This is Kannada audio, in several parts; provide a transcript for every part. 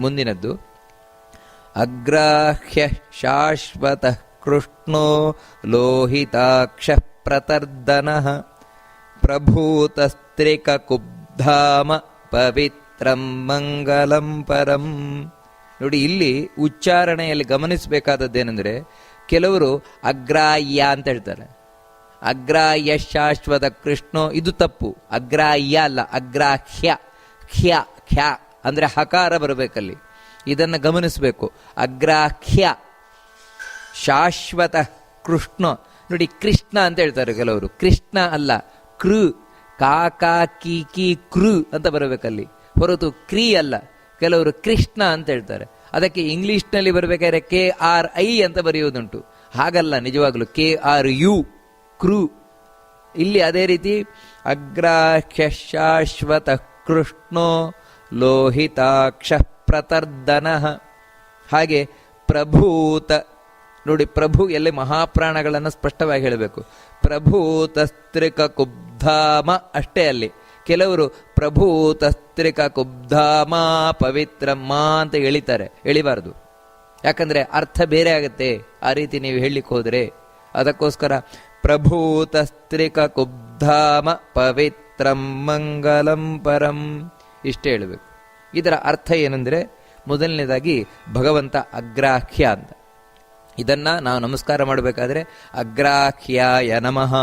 ಮುಂದಿನದ್ದು ಅಗ್ರಾಹ್ಯ ಶಾಶ್ವತ ಕೃಷ್ಣೋ ಲೋಹಿತಾಕ್ಷ ಪ್ರತರ್ದನಃ ಪ್ರಭೂತಸ್ತ್ರಿಕ ಕುಬ್ಧಾಮ ಪವಿತ್ರಂ ಮಂಗಲಂ ಪರಂ. ನೋಡಿ, ಇಲ್ಲಿ ಉಚ್ಚಾರಣೆಯಲ್ಲಿ ಗಮನಿಸಬೇಕಾದದ್ದೇನೆಂದರೆ, ಕೆಲವರು ಅಗ್ರಾಹ್ಯ ಅಂತ ಹೇಳ್ತಾರೆ. ಅಗ್ರಾಹ್ಯ ಶಾಶ್ವತ ಕೃಷ್ಣೋ, ಇದು ತಪ್ಪು. ಅಗ್ರಾಹ್ಯ ಅಲ್ಲ, ಅಗ್ರಾಹ್ಯ. ಖ್ಯ ಖ್ಯ ಅಂದರೆ ಹಕಾರ ಬರಬೇಕಲ್ಲಿ. ಇದನ್ನು ಗಮನಿಸಬೇಕು. ಅಗ್ರಾಹ್ಯ ಶಾಶ್ವತ ಕೃಷ್ಣ. ನೋಡಿ, ಕೃಷ್ಣ ಅಂತ ಹೇಳ್ತಾರೆ ಕೆಲವರು. ಕೃಷ್ಣ ಅಲ್ಲ, ಕೃ. ಕಾ ಕಿ ಕೃ ಅಂತ ಬರಬೇಕಲ್ಲಿ, ಹೊರತು ಕ್ರೀ ಅಲ್ಲ. ಕೆಲವರು ಕೃಷ್ಣ ಅಂತ ಹೇಳ್ತಾರೆ. ಅದಕ್ಕೆ ಇಂಗ್ಲಿಷ್ನಲ್ಲಿ ಬರಬೇಕಾದ್ರೆ KRI ಅಂತ ಬರೆಯುವುದುಂಟು. ಹಾಗಲ್ಲ, ನಿಜವಾಗ್ಲು KRU, ಕೃ. ಇಲ್ಲಿ ಅದೇ ರೀತಿ ಅಗ್ರಾಹ್ಯ ಶಾಶ್ವತ ಕೃಷ್ಣೋ ಲೋಹಿತಾಕ್ಷ ಪ್ರತರ್ದನಃ. ಹಾಗೆ ಪ್ರಭೂತ. ನೋಡಿ, ಪ್ರಭು ಎಲ್ಲಿ ಮಹಾಪ್ರಾಣಗಳನ್ನು ಸ್ಪಷ್ಟವಾಗಿ ಹೇಳಬೇಕು. ಪ್ರಭೂತಸ್ತ್ರಿಕ ಕುಬ್ಧಾಮ ಅಷ್ಟೇ ಅಲ್ಲಿ. ಕೆಲವರು ಪ್ರಭೂತಸ್ತ್ರಿಕ ಕುಬ್ಧಾಮ ಪವಿತ್ರಮ್ಮ ಅಂತ ಎಳಿತಾರೆ. ಎಳಿಬಾರದು, ಯಾಕಂದ್ರೆ ಅರ್ಥ ಬೇರೆ ಆಗುತ್ತೆ ಆ ರೀತಿ ನೀವು ಹೇಳಲಿಕ್ಕೆ ಹೋದ್ರೆ. ಅದಕ್ಕೋಸ್ಕರ ಪ್ರಭೂತಸ್ತ್ರಿಕ ಕುಬ್ಧಾಮ ಪವಿತ್ರಂ ಮಂಗಲಂ ಪರಂ ಇಷ್ಟೇ ಹೇಳಬೇಕು. ಇದರ ಅರ್ಥ ಏನೆಂದರೆ, ಮೊದಲನೇದಾಗಿ ಭಗವಂತ ಅಗ್ರಾಹ್ಯ ಅಂತ. ಇದನ್ನ ನಾವು ನಮಸ್ಕಾರ ಮಾಡಬೇಕಾದ್ರೆ ಅಗ್ರಾಹ್ಯಾಯ ನಮಃ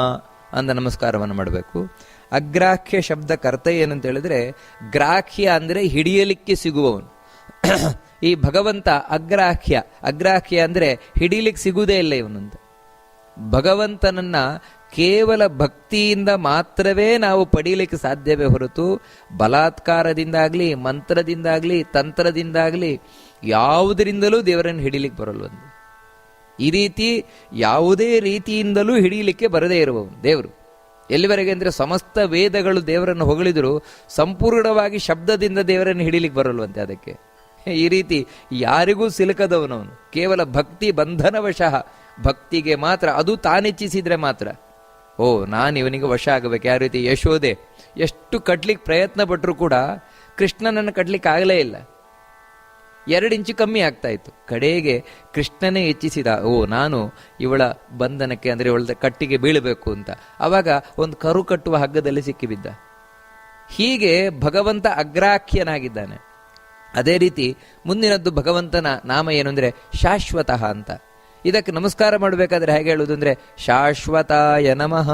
ಅಂತ ನಮಸ್ಕಾರವನ್ನು ಮಾಡಬೇಕು. ಅಗ್ರಾಹ್ಯ ಶಬ್ದಕ್ಕೆ ಅರ್ಥ ಏನಂತ ಹೇಳಿದ್ರೆ, ಗ್ರಾಹ್ಯ ಅಂದರೆ ಹಿಡಿಯಲಿಕ್ಕೆ ಸಿಗುವವನು. ಈ ಭಗವಂತ ಅಗ್ರಾಹ್ಯ. ಅಗ್ರಾಹ್ಯ ಅಂದರೆ ಹಿಡಿಯಲಿಕ್ಕೆ ಸಿಗುವುದೇ ಇಲ್ಲ ಇವನಂತ. ಭಗವಂತನನ್ನ ಕೇವಲ ಭಕ್ತಿಯಿಂದ ಮಾತ್ರವೇ ನಾವು ಪಡೀಲಿಕ್ಕೆ ಸಾಧ್ಯವೇ ಹೊರತು ಬಲಾತ್ಕಾರದಿಂದಾಗ್ಲಿ, ಮಂತ್ರದಿಂದಾಗ್ಲಿ, ತಂತ್ರದಿಂದಾಗ್ಲಿ ಯಾವುದರಿಂದಲೂ ದೇವರನ್ನು ಹಿಡಿಲಿಕ್ಕೆ ಬರಲ್ವಂದು. ಈ ರೀತಿ ಯಾವುದೇ ರೀತಿಯಿಂದಲೂ ಹಿಡಿಯಲಿಕ್ಕೆ ಬರದೇ ಇರುವವನು ದೇವರು. ಎಲ್ಲಿವರೆಗೆ ಅಂದರೆ, ಸಮಸ್ತ ವೇದಗಳು ದೇವರನ್ನು ಹೊಗಳಿದ್ರು ಸಂಪೂರ್ಣವಾಗಿ ಶಬ್ದದಿಂದ ದೇವರನ್ನು ಹಿಡಿಲಿಕ್ಕೆ ಬರಲ್ವಂತೆ. ಅದಕ್ಕೆ ಈ ರೀತಿ ಯಾರಿಗೂ ಸಿಲುಕದವನವನು. ಕೇವಲ ಭಕ್ತಿ ಬಂಧನವಶಃ, ಭಕ್ತಿಗೆ ಮಾತ್ರ, ಅದು ತಾನಿಚ್ಛಿಸಿದ್ರೆ ಮಾತ್ರ. ಓ, ನಾನು ಇವನಿಗೆ ವಶ ಆಗಬೇಕು. ಯಾವ ರೀತಿ ಯಶೋದೆ ಎಷ್ಟು ಕಟ್ಲಿಕ್ಕೆ ಪ್ರಯತ್ನ ಪಟ್ಟರು ಕೂಡ ಕೃಷ್ಣನನ್ನು ಕಟ್ಲಿಕ್ಕೆ ಆಗಲೇ ಇಲ್ಲ. 2 ಇಂಚು ಕಮ್ಮಿ ಆಗ್ತಾ ಇತ್ತು. ಕಡೆಗೆ ಕೃಷ್ಣನೇ ಇಚ್ಛಿಸಿದ, ಓ ನಾನು ಇವಳ ಬಂಧನಕ್ಕೆ ಅಂದರೆ ಇವಳ ಕಟ್ಟಿಗೆ ಬೀಳಬೇಕು ಅಂತ. ಆವಾಗ ಒಂದು ಕರು ಕಟ್ಟುವ ಹಗ್ಗದಲ್ಲಿ ಸಿಕ್ಕಿಬಿದ್ದ. ಹೀಗೆ ಭಗವಂತ ಅಗ್ರಾಖ್ಯನಾಗಿದ್ದಾನೆ. ಅದೇ ರೀತಿ ಮುಂದಿನದ್ದು ಭಗವಂತನ ನಾಮ ಏನು ಅಂದರೆ ಶಾಶ್ವತಃ ಅಂತ. ಇದಕ್ಕೆ ನಮಸ್ಕಾರ ಮಾಡಬೇಕಾದ್ರೆ ಹೇಗೆ ಹೇಳುವುದು ಅಂದರೆ, ಶಾಶ್ವತಾಯ ನಮಃ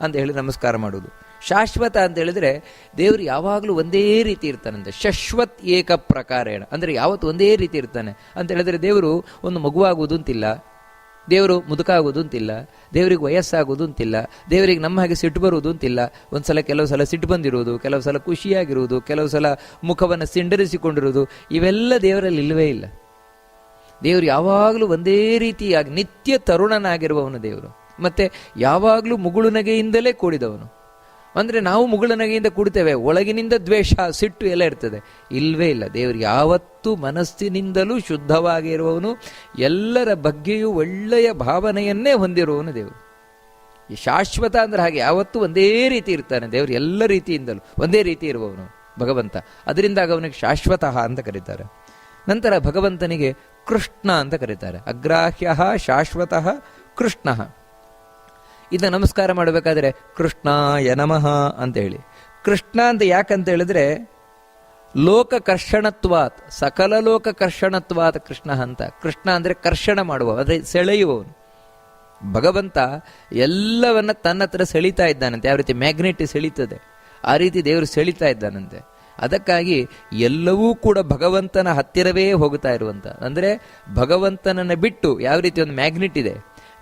ಅಂತ ಹೇಳಿ ನಮಸ್ಕಾರ ಮಾಡುವುದು. ಶಾಶ್ವತ ಅಂತ ಹೇಳಿದ್ರೆ ದೇವರು ಯಾವಾಗಲೂ ಒಂದೇ ರೀತಿ ಇರ್ತಾನಂತೆ. ಶಶ್ವತ್ ಏಕ ಪ್ರಕಾರೇಣ ಅಂದರೆ ಯಾವತ್ತು ಒಂದೇ ರೀತಿ ಇರ್ತಾನೆ ಅಂತ ಹೇಳಿದ್ರೆ, ದೇವರು ಒಂದು ಮಗುವಾಗುವುದು ಅಂತಿಲ್ಲ, ದೇವರು ಮುದುಕಾಗುವುದು ಅಂತಿಲ್ಲ, ದೇವರಿಗೆ ವಯಸ್ಸಾಗುವುದು ಅಂತಿಲ್ಲ, ದೇವರಿಗೆ ನಮ್ಮ ಹಾಗೆ ಸಿಟ್ಟು ಬರುವುದು ಅಂತಿಲ್ಲ. ಕೆಲವು ಸಲ ಸಿಟ್ಟು ಬಂದಿರುವುದು, ಕೆಲವು ಸಲ ಖುಷಿಯಾಗಿರುವುದು, ಕೆಲವು ಸಲ ಮುಖವನ್ನು ಸಿಂಡರಿಸಿಕೊಂಡಿರುವುದು, ಇವೆಲ್ಲ ದೇವರಲ್ಲಿ ಇಲ್ಲವೇ ಇಲ್ಲ. ದೇವರು ಯಾವಾಗಲೂ ಒಂದೇ ರೀತಿಯಾಗಿ ನಿತ್ಯ ತರುಣನಾಗಿರುವವನು ದೇವರು. ಮತ್ತೆ ಯಾವಾಗಲೂ ಮುಗುಳು ನಗೆಯಿಂದಲೇ ಕೂಡಿದವನು. ಅಂದರೆ ನಾವು ಮುಗುಳು ನಗೆಯಿಂದ ಕೂಡ್ತೇವೆ, ಒಳಗಿನಿಂದ ದ್ವೇಷ, ಸಿಟ್ಟು ಎಲ್ಲ ಇರ್ತದೆ. ಇಲ್ವೇ ಇಲ್ಲ. ದೇವರು ಯಾವತ್ತೂ ಮನಸ್ಸಿನಿಂದಲೂ ಶುದ್ಧವಾಗಿರುವವನು, ಎಲ್ಲರ ಬಗ್ಗೆಯೂ ಒಳ್ಳೆಯ ಭಾವನೆಯನ್ನೇ ಹೊಂದಿರುವವನು ದೇವರು. ಈ ಶಾಶ್ವತ ಅಂದ್ರೆ ಹಾಗೆ ಯಾವತ್ತೂ ಒಂದೇ ರೀತಿ ಇರ್ತಾನೆ ದೇವರು. ಎಲ್ಲ ರೀತಿಯಿಂದಲೂ ಒಂದೇ ರೀತಿ ಇರುವವನು ಭಗವಂತ. ಅದರಿಂದಾಗ ಅವನಿಗೆ ಶಾಶ್ವತಃ ಅಂತ ಕರೀತಾರೆ. ನಂತರ ಭಗವಂತನಿಗೆ ಕೃಷ್ಣ ಅಂತ ಕರೀತಾರೆ. ಅಗ್ರಾಹ್ಯ ಶಾಶ್ವತಃ ಕೃಷ್ಣ. ಇದನ್ನ ನಮಸ್ಕಾರ ಮಾಡಬೇಕಾದ್ರೆ ಕೃಷ್ಣಾಯ ನಮಃ ಅಂತ ಹೇಳಿ. ಕೃಷ್ಣ ಅಂತ ಯಾಕಂತ ಹೇಳಿದ್ರೆ, ಲೋಕ ಕರ್ಷಣತ್ವಾತ್, ಸಕಲ ಲೋಕ ಕರ್ಷಣತ್ವಾತ್ ಕೃಷ್ಣ ಅಂತ. ಕೃಷ್ಣ ಅಂದ್ರೆ ಕರ್ಷಣ ಮಾಡುವ, ಅಂದ್ರೆ ಸೆಳೆಯುವವನು. ಭಗವಂತ ಎಲ್ಲವನ್ನ ತನ್ನ ಹತ್ರ ಸೆಳೀತಾ ಇದ್ದಾನಂತೆ. ಯಾವ ರೀತಿ ಮ್ಯಾಗ್ನೆಟ್ ಸೆಳೀತದೆ ಆ ರೀತಿ ದೇವರು ಸೆಳೀತಾ ಇದ್ದಾನಂತೆ. ಅದಕ್ಕಾಗಿ ಎಲ್ಲವೂ ಕೂಡ ಭಗವಂತನ ಹತ್ತಿರವೇ ಹೋಗುತ್ತಾ ಇರುವಂತ. ಅಂದ್ರೆ ಭಗವಂತನನ್ನು ಬಿಟ್ಟು ಯಾವ ರೀತಿ ಒಂದು ಮ್ಯಾಗ್ನೆಟ್ ಇದೆ,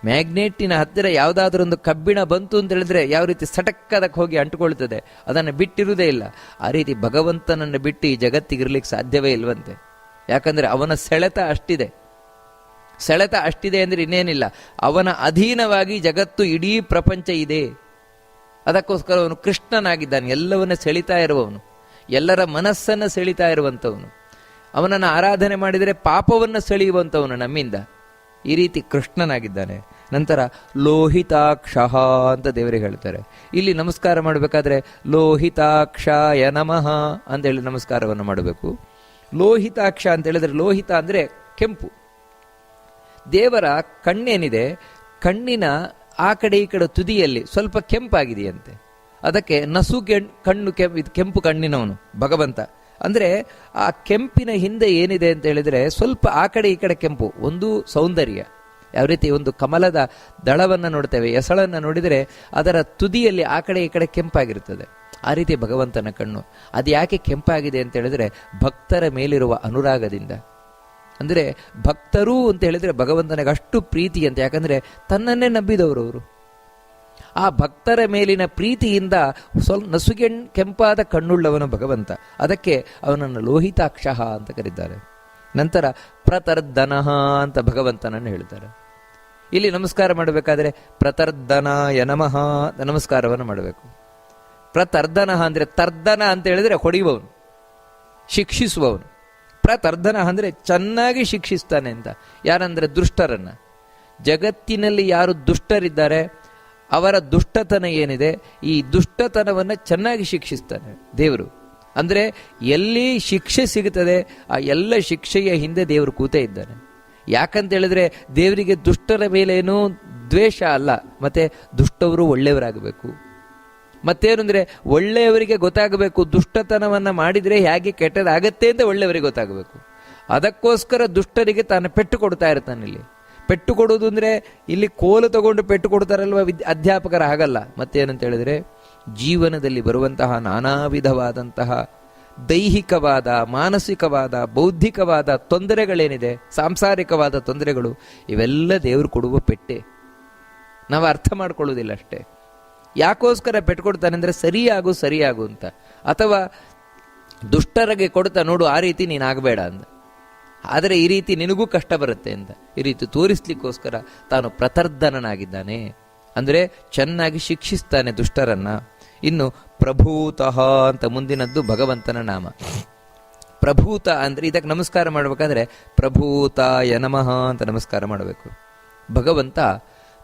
ಮ್ಯಾಗ್ನೆಟ್ಟಿನ ಹತ್ತಿರ ಯಾವುದಾದ್ರೂ ಒಂದು ಕಬ್ಬಿಣ ಬಂತು ಅಂತ ಹೇಳಿದ್ರೆ ಯಾವ ರೀತಿ ಸಟಕ್ಕದಕ್ಕೆ ಹೋಗಿ ಅಂಟುಕೊಳ್ತದೆ, ಅದನ್ನು ಬಿಟ್ಟಿರುವುದೇ ಇಲ್ಲ. ಆ ರೀತಿ ಭಗವಂತನನ್ನು ಬಿಟ್ಟು ಈ ಜಗತ್ತಿಗಿರ್ಲಿಕ್ಕೆ ಸಾಧ್ಯವೇ ಇಲ್ವಂತೆ. ಯಾಕಂದ್ರೆ ಅವನ ಸೆಳೆತ ಅಷ್ಟಿದೆ. ಸೆಳೆತ ಅಷ್ಟಿದೆ ಅಂದ್ರೆ ಇನ್ನೇನಿಲ್ಲ, ಅವನ ಅಧೀನವಾಗಿ ಜಗತ್ತು ಇಡೀ ಪ್ರಪಂಚ ಇದೆ. ಅದಕ್ಕೋಸ್ಕರ ಅವನು ಕೃಷ್ಣನಾಗಿದ್ದಾನೆ. ಎಲ್ಲವನ್ನ ಸೆಳಿತಾ ಇರುವವನು, ಎಲ್ಲರ ಮನಸ್ಸನ್ನು ಸೆಳಿತಾ ಇರುವಂಥವನು. ಅವನನ್ನು ಆರಾಧನೆ ಮಾಡಿದರೆ ಪಾಪವನ್ನು ಸೆಳೆಯುವಂಥವನು ನಮ್ಮಿಂದ. ಈ ರೀತಿ ಕೃಷ್ಣನಾಗಿದ್ದಾನೆ. ನಂತರ ಲೋಹಿತಾಕ್ಷಃ ಅಂತ ದೇವರಿಗೆ ಹೇಳ್ತಾರೆ. ಇಲ್ಲಿ ನಮಸ್ಕಾರ ಮಾಡಬೇಕಾದ್ರೆ ಲೋಹಿತಾಕ್ಷಾಯ ನಮಃ ಅಂತ ಹೇಳಿ ನಮಸ್ಕಾರವನ್ನು ಮಾಡಬೇಕು. ಲೋಹಿತಾಕ್ಷ ಅಂತ ಹೇಳಿದ್ರೆ, ಲೋಹಿತ ಅಂದರೆ ಕೆಂಪು. ದೇವರ ಕಣ್ಣೇನಿದೆ, ಕಣ್ಣಿನ ಆ ಕಡೆ ಈ ಕಡೆ ತುದಿಯಲ್ಲಿ ಸ್ವಲ್ಪ ಕೆಂಪಾಗಿದೆಯಂತೆ. ಅದಕ್ಕೆ ಕಣ್ಣು ಕೆಂಪು ಕಣ್ಣಿನವನು ಭಗವಂತ. ಅಂದರೆ ಆ ಕೆಂಪಿನ ಹಿಂದೆ ಏನಿದೆ ಅಂತ ಹೇಳಿದ್ರೆ ಸ್ವಲ್ಪ ಆ ಕಡೆ ಈ ಕಡೆ ಕೆಂಪು, ಒಂದು ಸೌಂದರ್ಯ. ಯಾವ ರೀತಿ ಒಂದು ಕಮಲದ ದಳವನ್ನು ನೋಡ್ತೇವೆ, ಎಸಳನ್ನು ನೋಡಿದರೆ ಅದರ ತುದಿಯಲ್ಲಿ ಆ ಕಡೆ ಈ ಕಡೆ ಕೆಂಪಾಗಿರ್ತದೆ. ಆ ರೀತಿ ಭಗವಂತನ ಕಣ್ಣು. ಅದು ಯಾಕೆ ಕೆಂಪಾಗಿದೆ ಅಂತ ಹೇಳಿದ್ರೆ ಭಕ್ತರ ಮೇಲಿರುವ ಅನುರಾಗದಿಂದ. ಅಂದರೆ ಭಕ್ತರು ಅಂತ ಹೇಳಿದ್ರೆ ಭಗವಂತನಿಗೆ ಅಷ್ಟು ಪ್ರೀತಿ ಅಂತ. ಯಾಕಂದ್ರೆ ತನ್ನನ್ನೇ ನಂಬಿದವರು ಅವರು. ಆ ಭಕ್ತರ ಮೇಲಿನ ಪ್ರೀತಿಯಿಂದ ಸ್ವಲ್ಪ ಕೆಂಪಾದ ಕಣ್ಣುಳ್ಳವನು ಭಗವಂತ. ಅದಕ್ಕೆ ಅವನನ್ನು ಲೋಹಿತಾಕ್ಷ ಅಂತ ಕರೀತಾರೆ. ನಂತರ ಪ್ರತರ್ಧನಃ ಅಂತ ಭಗವಂತನನ್ನು ಹೇಳ್ತಾರೆ. ಇಲ್ಲಿ ನಮಸ್ಕಾರ ಮಾಡಬೇಕಾದ್ರೆ ಪ್ರತರ್ಧನಾಯ ನಮಃ ನಮಸ್ಕಾರವನ್ನು ಮಾಡಬೇಕು. ಪ್ರತರ್ಧನಃ ಅಂದರೆ ತರ್ಧನ ಅಂತ ಹೇಳಿದ್ರೆ ಹೊಡೆಯುವವನು, ಶಿಕ್ಷಿಸುವವನು. ಪ್ರತರ್ಧನ ಅಂದರೆ ಚೆನ್ನಾಗಿ ಶಿಕ್ಷಿಸ್ತಾನೆ ಅಂತ. ಯಾರಂದ್ರೆ ದುಷ್ಟರನ್ನ. ಜಗತ್ತಿನಲ್ಲಿ ಯಾರು ದುಷ್ಟರಿದ್ದಾರೆ ಅವರ ದುಷ್ಟತನ ಏನಿದೆ, ಈ ದುಷ್ಟತನವನ್ನು ಚೆನ್ನಾಗಿ ಶಿಕ್ಷಿಸ್ತಾನೆ ದೇವರು. ಅಂದರೆ ಎಲ್ಲಿ ಶಿಕ್ಷೆ ಸಿಗುತ್ತದೆ ಆ ಎಲ್ಲ ಶಿಕ್ಷೆಯ ಹಿಂದೆ ದೇವರು ಕೂತೇ ಇದ್ದಾನೆ. ಯಾಕಂತ ಹೇಳಿದ್ರೆ ದೇವರಿಗೆ ದುಷ್ಟರ ಮೇಲೇನೂ ದ್ವೇಷ ಅಲ್ಲ. ಮತ್ತೆ ದುಷ್ಟವರು ಒಳ್ಳೆಯವರಾಗಬೇಕು. ಮತ್ತೇನು ಅಂದರೆ ಒಳ್ಳೆಯವರಿಗೆ ಗೊತ್ತಾಗಬೇಕು ದುಷ್ಟತನವನ್ನು ಮಾಡಿದರೆ ಹೇಗೆ ಕೆಟ್ಟದಾಗತ್ತೆ ಅಂತ ಒಳ್ಳೆಯವರಿಗೆ ಗೊತ್ತಾಗಬೇಕು. ಅದಕ್ಕೋಸ್ಕರ ದುಷ್ಟರಿಗೆ ತಾನು ಪೆಟ್ಟು ಕೊಡ್ತಾ ಇರ್ತಾನೆ. ಇಲ್ಲಿ ಪೆಟ್ಟು ಕೊಡುವುದು ಅಂದರೆ ಇಲ್ಲಿ ಕೋಲು ತಗೊಂಡು ಪೆಟ್ಟು ಕೊಡ್ತಾರಲ್ವ ಅಧ್ಯಾಪಕರ, ಹಾಗಲ್ಲ. ಮತ್ತೇನಂತ ಹೇಳಿದ್ರೆ ಜೀವನದಲ್ಲಿ ಬರುವಂತಹ ನಾನಾ ವಿಧವಾದಂತಹ ದೈಹಿಕವಾದ, ಮಾನಸಿಕವಾದ, ಬೌದ್ಧಿಕವಾದ ತೊಂದರೆಗಳೇನಿದೆ, ಸಾಂಸಾರಿಕವಾದ ತೊಂದರೆಗಳು, ಇವೆಲ್ಲ ದೇವರು ಕೊಡುವ ಪೆಟ್ಟೆ. ನಾವು ಅರ್ಥ ಮಾಡ್ಕೊಳ್ಳೋದಿಲ್ಲ ಅಷ್ಟೇ. ಯಾಕೋಸ್ಕರ ಪೆಟ್ಟು ಕೊಡ್ತಾನೆ ಅಂದರೆ ಸರಿಯಾಗು ಅಂತ. ಅಥವಾ ದುಷ್ಟರಿಗೆ ಕೊಡ್ತಾ ನೋಡು ಆ ರೀತಿ ನೀನಾಗಬೇಡ ಅಂತ. ಆದರೆ ಈ ರೀತಿ ನಿನಗೂ ಕಷ್ಟ ಬರುತ್ತೆ ಅಂತ ಈ ರೀತಿ ತೋರಿಸ್ಲಿಕ್ಕೋಸ್ಕರ ತಾನು ಪ್ರತರ್ಧನನಾಗಿದ್ದಾನೆ. ಅಂದರೆ ಚೆನ್ನಾಗಿ ಶಿಕ್ಷಿಸ್ತಾನೆ ದುಷ್ಟರನ್ನ. ಇನ್ನು ಪ್ರಭೂತಃ ಅಂತ ಮುಂದಿನದ್ದು ಭಗವಂತನ ನಾಮ. ಪ್ರಭೂತ ಅಂದರೆ ಇದಕ್ಕೆ ನಮಸ್ಕಾರ ಮಾಡಬೇಕಾದ್ರೆ ಪ್ರಭೂತಾಯ ನಮಃ ಅಂತ ನಮಸ್ಕಾರ ಮಾಡಬೇಕು. ಭಗವಂತ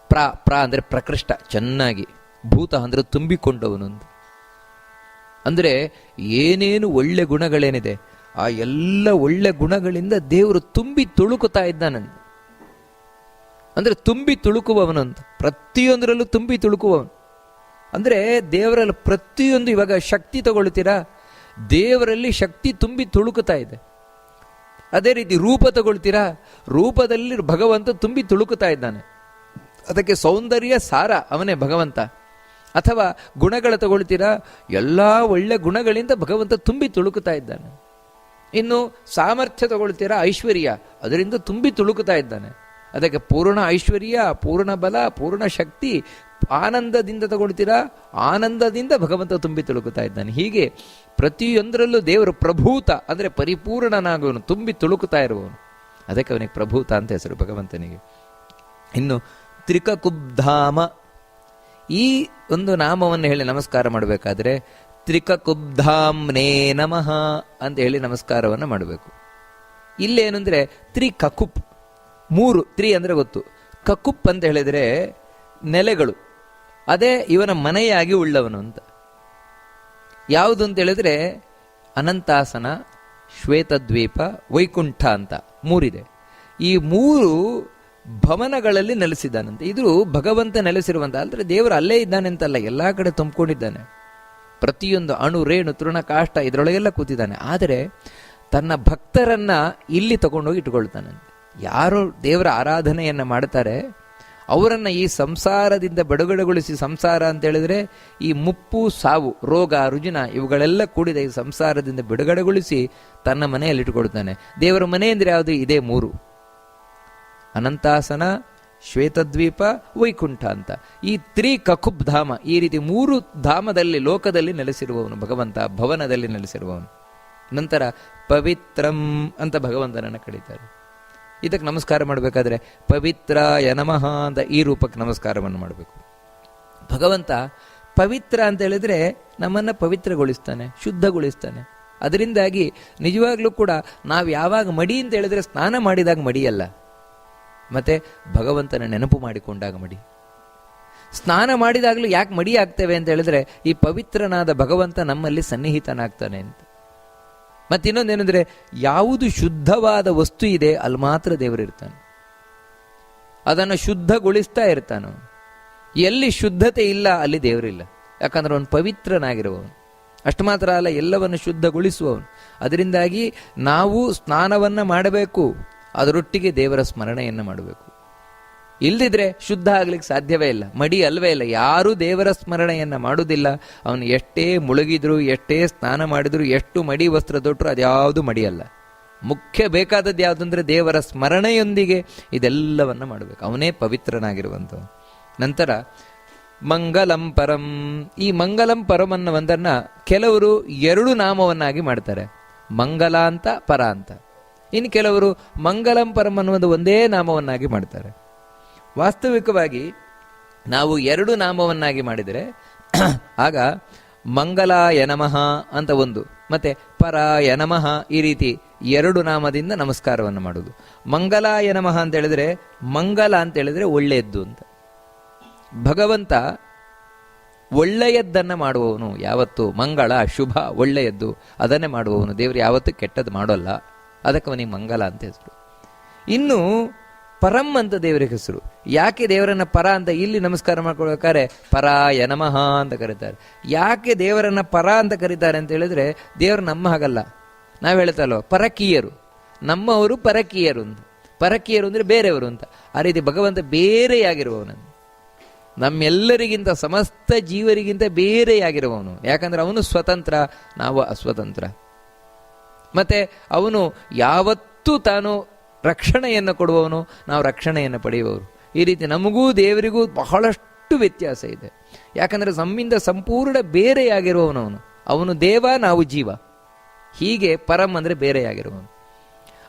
ಪ್ರ ಅಂದರೆ ಪ್ರಕೃಷ್ಟ, ಚೆನ್ನಾಗಿ. ಭೂತ ಅಂದರೆ ತುಂಬಿಕೊಂಡವನು ಅಂತ. ಅಂದರೆ ಏನೇನು ಒಳ್ಳೆ ಗುಣಗಳೇನಿದೆ ಆ ಎಲ್ಲ ಒಳ್ಳೆ ಗುಣಗಳಿಂದ ದೇವರು ತುಂಬಿ ತುಳುಕುತ್ತಾ ಇದ್ದಾನಂತ. ಅಂದರೆ ತುಂಬಿ ತುಳುಕುವವನು ಅಂತ. ಪ್ರತಿಯೊಂದರಲ್ಲೂ ತುಂಬಿ ತುಳುಕುವವನು. ಅಂದರೆ ದೇವರಲ್ಲಿ ಪ್ರತಿಯೊಂದು, ಇವಾಗ ಶಕ್ತಿ ತಗೊಳ್ತೀರಾ, ದೇವರಲ್ಲಿ ಶಕ್ತಿ ತುಂಬಿ ತುಳುಕುತ್ತಾ ಇದೆ. ಅದೇ ರೀತಿ ರೂಪ ತಗೊಳ್ತೀರಾ, ರೂಪದಲ್ಲಿ ಭಗವಂತ ತುಂಬಿ ತುಳುಕುತ್ತಾ ಇದ್ದಾನೆ. ಅದಕ್ಕೆ ಸೌಂದರ್ಯ ಸಾರ ಅವನೇ ಭಗವಂತ. ಅಥವಾ ಗುಣಗಳ ತಗೊಳ್ತೀರಾ, ಎಲ್ಲ ಒಳ್ಳೆ ಗುಣಗಳಿಂದ ಭಗವಂತ ತುಂಬಿ ತುಳುಕುತ್ತಾ ಇದ್ದಾನೆ. ಇನ್ನು ಸಾಮರ್ಥ್ಯ ತಗೊಳ್ತೀರಾ, ಐಶ್ವರ್ಯ, ಅದರಿಂದ ತುಂಬಿ ತುಳುಕುತ್ತಾ ಇದ್ದಾನೆ. ಅದಕ್ಕೆ ಪೂರ್ಣ ಐಶ್ವರ್ಯ, ಪೂರ್ಣ ಬಲ, ಪೂರ್ಣ ಶಕ್ತಿ. ಆನಂದದಿಂದ ತಗೊಳ್ತೀರಾ, ಆನಂದದಿಂದ ಭಗವಂತ ತುಂಬಿ ತುಳುಕುತ್ತಾ ಇದ್ದಾನೆ. ಹೀಗೆ ಪ್ರತಿಯೊಂದರಲ್ಲೂ ದೇವರು ಪ್ರಭೂತ ಅಂದರೆ ಪರಿಪೂರ್ಣನಾಗುವನು, ತುಂಬಿ ತುಳುಕುತ್ತಾ ಇರುವವನು. ಅದಕ್ಕೆ ಅವನಿಗೆ ಪ್ರಭೂತ ಅಂತ ಹೆಸರು ಭಗವಂತನಿಗೆ. ಇನ್ನು ತ್ರಿಕಕುಬ್ಧಾಮ, ಈ ಒಂದು ನಾಮವನ್ನು ಹೇಳಿ ನಮಸ್ಕಾರ ಮಾಡಬೇಕಾದ್ರೆ ತ್ರಿಕಕುಬ್ಧಾಮ್ನೇ ನಮಃ ಅಂತ ಹೇಳಿ ನಮಸ್ಕಾರವನ್ನು ಮಾಡಬೇಕು. ಇಲ್ಲೇನು ಅಂದರೆ ತ್ರಿಕಕುಪ್, ಮೂರು. ತ್ರಿ ಅಂದರೆ ಗೊತ್ತು, ಕಕುಪ್ ಅಂತ ಹೇಳಿದರೆ ನೆಲೆಗಳು. ಅದೇ ಇವನ ಮನೆಯಾಗಿ ಉಳ್ಳವನು ಅಂತ. ಯಾವುದು ಅಂತ ಹೇಳಿದ್ರೆ ಅನಂತಾಸನ, ಶ್ವೇತದ್ವೀಪ, ವೈಕುಂಠ ಅಂತ ಮೂರಿದೆ. ಈ ಮೂರು ಭವನಗಳಲ್ಲಿ ನೆಲೆಸಿದ್ದಾನಂತೆ. ಇದು ಭಗವಂತ ನೆಲೆಸಿರುವಂತ, ಅಂದರೆ ದೇವರು ಅಲ್ಲೇ ಇದ್ದಾನೆ ಅಂತಲ್ಲ, ಎಲ್ಲ ಕಡೆ ತುಂಬಿಕೊಂಡಿದ್ದಾನೆ. ಪ್ರತಿಯೊಂದು ಅಣು, ರೇಣು, ತೃಣ, ಕಾಷ್ಟ ಇದರೊಳಗೆಲ್ಲ ಕೂತಿದ್ದಾನೆ. ಆದರೆ ತನ್ನ ಭಕ್ತರನ್ನ ಇಲ್ಲಿ ತಗೊಂಡೋಗಿ ಇಟ್ಕೊಳ್ತಾನಂತೆ. ಯಾರು ದೇವರ ಆರಾಧನೆಯನ್ನ ಮಾಡ್ತಾರೆ ಅವರನ್ನ ಈ ಸಂಸಾರದಿಂದ ಬಿಡುಗಡೆಗೊಳಿಸಿ, ಸಂಸಾರ ಅಂತ ಹೇಳಿದ್ರೆ ಈ ಮುಪ್ಪು, ಸಾವು, ರೋಗ, ರುಜಿನ ಇವುಗಳೆಲ್ಲ ಕೂಡಿದ ಈ ಸಂಸಾರದಿಂದ ಬಿಡುಗಡೆಗೊಳಿಸಿ ತನ್ನ ಮನೆಯಲ್ಲಿ ಇಟ್ಕೊಳ್ತಾನೆ. ದೇವರ ಮನೆ ಅಂದರೆ ಯಾವುದು? ಇದೇ ಮೂರು: ಅನಂತಾಸನ, ಶ್ವೇತದ್ವೀಪ, ವೈಕುಂಠ ಅಂತ. ಈ ತ್ರಿಕಕುಬ್ ಧಾಮ, ಈ ರೀತಿ ಮೂರು ಧಾಮದಲ್ಲಿ, ಲೋಕದಲ್ಲಿ ನೆಲೆಸಿರುವವನು ಭಗವಂತ, ಭವನದಲ್ಲಿ ನೆಲೆಸಿರುವವನು. ನಂತರ ಪವಿತ್ರಂ ಅಂತ ಭಗವಂತನನ್ನು ಕರೀತಾರೆ. ಇದಕ್ಕೆ ನಮಸ್ಕಾರ ಮಾಡಬೇಕಾದ್ರೆ ಪವಿತ್ರಾಯ ನಮಃ ಅಂತ ಈ ರೂಪಕ್ಕೆ ನಮಸ್ಕಾರವನ್ನು ಮಾಡಬೇಕು. ಭಗವಂತ ಪವಿತ್ರ ಅಂತ ಹೇಳಿದ್ರೆ ನಮ್ಮನ್ನು ಪವಿತ್ರಗೊಳಿಸ್ತಾನೆ, ಶುದ್ಧಗೊಳಿಸ್ತಾನೆ. ಅದರಿಂದಾಗಿ ನಿಜವಾಗ್ಲೂ ಕೂಡ ನಾವು ಯಾವಾಗ ಮಡಿ ಅಂತ ಹೇಳಿದ್ರೆ ಸ್ನಾನ ಮಾಡಿದಾಗ ಮಡಿಯಲ್ಲ, ಮತ್ತೆ ಭಗವಂತನ ನೆನಪು ಮಾಡಿಕೊಂಡಾಗ ಮಡಿ. ಸ್ನಾನ ಮಾಡಿದಾಗಲೂ ಯಾಕೆ ಮಡಿ ಆಗ್ತೇವೆ ಅಂತ ಹೇಳಿದ್ರೆ ಈ ಪವಿತ್ರನಾದ ಭಗವಂತ ನಮ್ಮಲ್ಲಿ ಸನ್ನಿಹಿತನಾಗ್ತಾನೆ ಅಂತ. ಮತ್ತಿನ್ನೊಂದೇನೆಂದ್ರೆ, ಯಾವುದು ಶುದ್ಧವಾದ ವಸ್ತು ಇದೆ ಅಲ್ಲಿ ಮಾತ್ರ ದೇವರಿರ್ತಾನೆ, ಅದನ್ನು ಶುದ್ಧಗೊಳಿಸ್ತಾ ಇರ್ತಾನೆ. ಎಲ್ಲಿ ಶುದ್ಧತೆ ಇಲ್ಲ ಅಲ್ಲಿ ದೇವರಿಲ್ಲ. ಯಾಕಂದ್ರೆ ಅವನು ಪವಿತ್ರನಾಗಿರುವವನು. ಅಷ್ಟು ಮಾತ್ರ ಅಲ್ಲ, ಎಲ್ಲವನ್ನು ಶುದ್ಧಗೊಳಿಸುವವನು. ಅದರಿಂದಾಗಿ ನಾವು ಸ್ನಾನವನ್ನು ಮಾಡಬೇಕು, ಅದರೊಟ್ಟಿಗೆ ದೇವರ ಸ್ಮರಣೆಯನ್ನು ಮಾಡಬೇಕು. ಇಲ್ದಿದ್ರೆ ಶುದ್ಧ ಆಗ್ಲಿಕ್ಕೆ ಸಾಧ್ಯವೇ ಇಲ್ಲ, ಮಡಿ ಅಲ್ವೇ ಇಲ್ಲ. ಯಾರೂ ದೇವರ ಸ್ಮರಣೆಯನ್ನು ಮಾಡುವುದಿಲ್ಲ. ಅವನು ಎಷ್ಟೇ ಮುಳುಗಿದ್ರು, ಎಷ್ಟೇ ಸ್ನಾನ ಮಾಡಿದ್ರು, ಎಷ್ಟು ಮಡಿ ವಸ್ತ್ರ ತೊಟ್ಟರು ಅದ್ಯಾವುದು ಮಡಿಯಲ್ಲ. ಮುಖ್ಯ ಬೇಕಾದದ್ದು ಯಾವುದು ಅಂದರೆ ದೇವರ ಸ್ಮರಣೆಯೊಂದಿಗೆ ಇದೆಲ್ಲವನ್ನ ಮಾಡಬೇಕು. ಅವನೇ ಪವಿತ್ರನಾಗಿರುವಂಥವನು. ನಂತರ ಮಂಗಲಂ ಪರಂ. ಈ ಮಂಗಲಂ ಪರಂ ಅನ್ನುವಂದನ್ನ ಕೆಲವರು ಎರಡು ನಾಮವನ್ನಾಗಿ ಮಾಡ್ತಾರೆ, ಮಂಗಲ ಅಂತ, ಪರ ಅಂತ. ಇನ್ನು ಕೆಲವರು ಮಂಗಲಂ ಪರಂ ಅನ್ನುವುದು ಒಂದೇ ನಾಮವನ್ನಾಗಿ ಮಾಡ್ತಾರೆ. ವಾಸ್ತವಿಕವಾಗಿ ನಾವು ಎರಡು ನಾಮವನ್ನಾಗಿ ಮಾಡಿದರೆ ಆಗ ಮಂಗಲಾಯ ನಮಃ ಅಂತ ಒಂದು, ಮತ್ತೆ ಪರಾಯ ನಮಃ, ಈ ರೀತಿ ಎರಡು ನಾಮದಿಂದ ನಮಸ್ಕಾರವನ್ನು ಮಾಡುವುದು. ಮಂಗಲಾಯ ನಮಃ ಅಂತ ಹೇಳಿದ್ರೆ, ಮಂಗಲ ಅಂತ ಹೇಳಿದ್ರೆ ಒಳ್ಳೆಯದ್ದು ಅಂತ. ಭಗವಂತ ಒಳ್ಳೆಯದ್ದನ್ನ ಮಾಡುವವನು. ಯಾವತ್ತು ಮಂಗಳ, ಶುಭ, ಒಳ್ಳೆಯದ್ದು ಅದನ್ನೇ ಮಾಡುವವನು. ದೇವರು ಯಾವತ್ತೂ ಕೆಟ್ಟದ್ದು ಮಾಡೋಲ್ಲ. ಅದಕ್ಕೆ ಅವನಿಗೆ ಮಂಗಲ ಅಂತ ಹೆಸರು. ಇನ್ನು ಪರಂ ಅಂತ ದೇವರಿಗೆ ಹೆಸರು. ಯಾಕೆ ದೇವರನ್ನ ಪರ ಅಂತ ಇಲ್ಲಿ ನಮಸ್ಕಾರ ಮಾಡ್ಕೊಳ್ಬೇಕಾದ್ರೆ ಪರಾಯ ನಮಃ ಅಂತ ಕರೀತಾರೆ? ಯಾಕೆ ದೇವರನ್ನ ಪರ ಅಂತ ಕರೀತಾರೆ ಅಂತ ಹೇಳಿದ್ರೆ, ದೇವರು ನಮ್ಮ ಹಾಗಲ್ಲ. ನಾವು ಹೇಳ್ತಲ್ವ, ಪರಕೀಯರು, ನಮ್ಮವರು ಪರಕೀಯರು ಅಂತ. ಪರಕೀಯರು ಅಂದ್ರೆ ಬೇರೆಯವರು ಅಂತ. ಆ ರೀತಿ ಭಗವಂತ ಬೇರೆಯಾಗಿರುವವನು, ನಮ್ಮೆಲ್ಲರಿಗಿಂತ, ಸಮಸ್ತ ಜೀವರಿಗಿಂತ ಬೇರೆಯಾಗಿರುವವನು. ಯಾಕಂದ್ರೆ ಅವನು ಸ್ವತಂತ್ರ, ನಾವು ಅಸ್ವತಂತ್ರ. ಮತ್ತೆ ಅವನು ಯಾವತ್ತೂ ತಾನು ರಕ್ಷಣೆಯನ್ನು ಕೊಡುವವನು, ನಾವು ರಕ್ಷಣೆಯನ್ನು ಪಡೆಯುವವರು. ಈ ರೀತಿ ನಮಗೂ ದೇವರಿಗೂ ಬಹಳಷ್ಟು ವ್ಯತ್ಯಾಸ ಇದೆ. ಯಾಕಂದ್ರೆ ನಮ್ಮಿಂದ ಸಂಪೂರ್ಣ ಬೇರೆಯಾಗಿರುವವನು ಅವನು. ಅವನು ದೇವ, ನಾವು ಜೀವ. ಹೀಗೆ ಪರಂ ಅಂದ್ರೆ ಬೇರೆಯಾಗಿರುವವನು.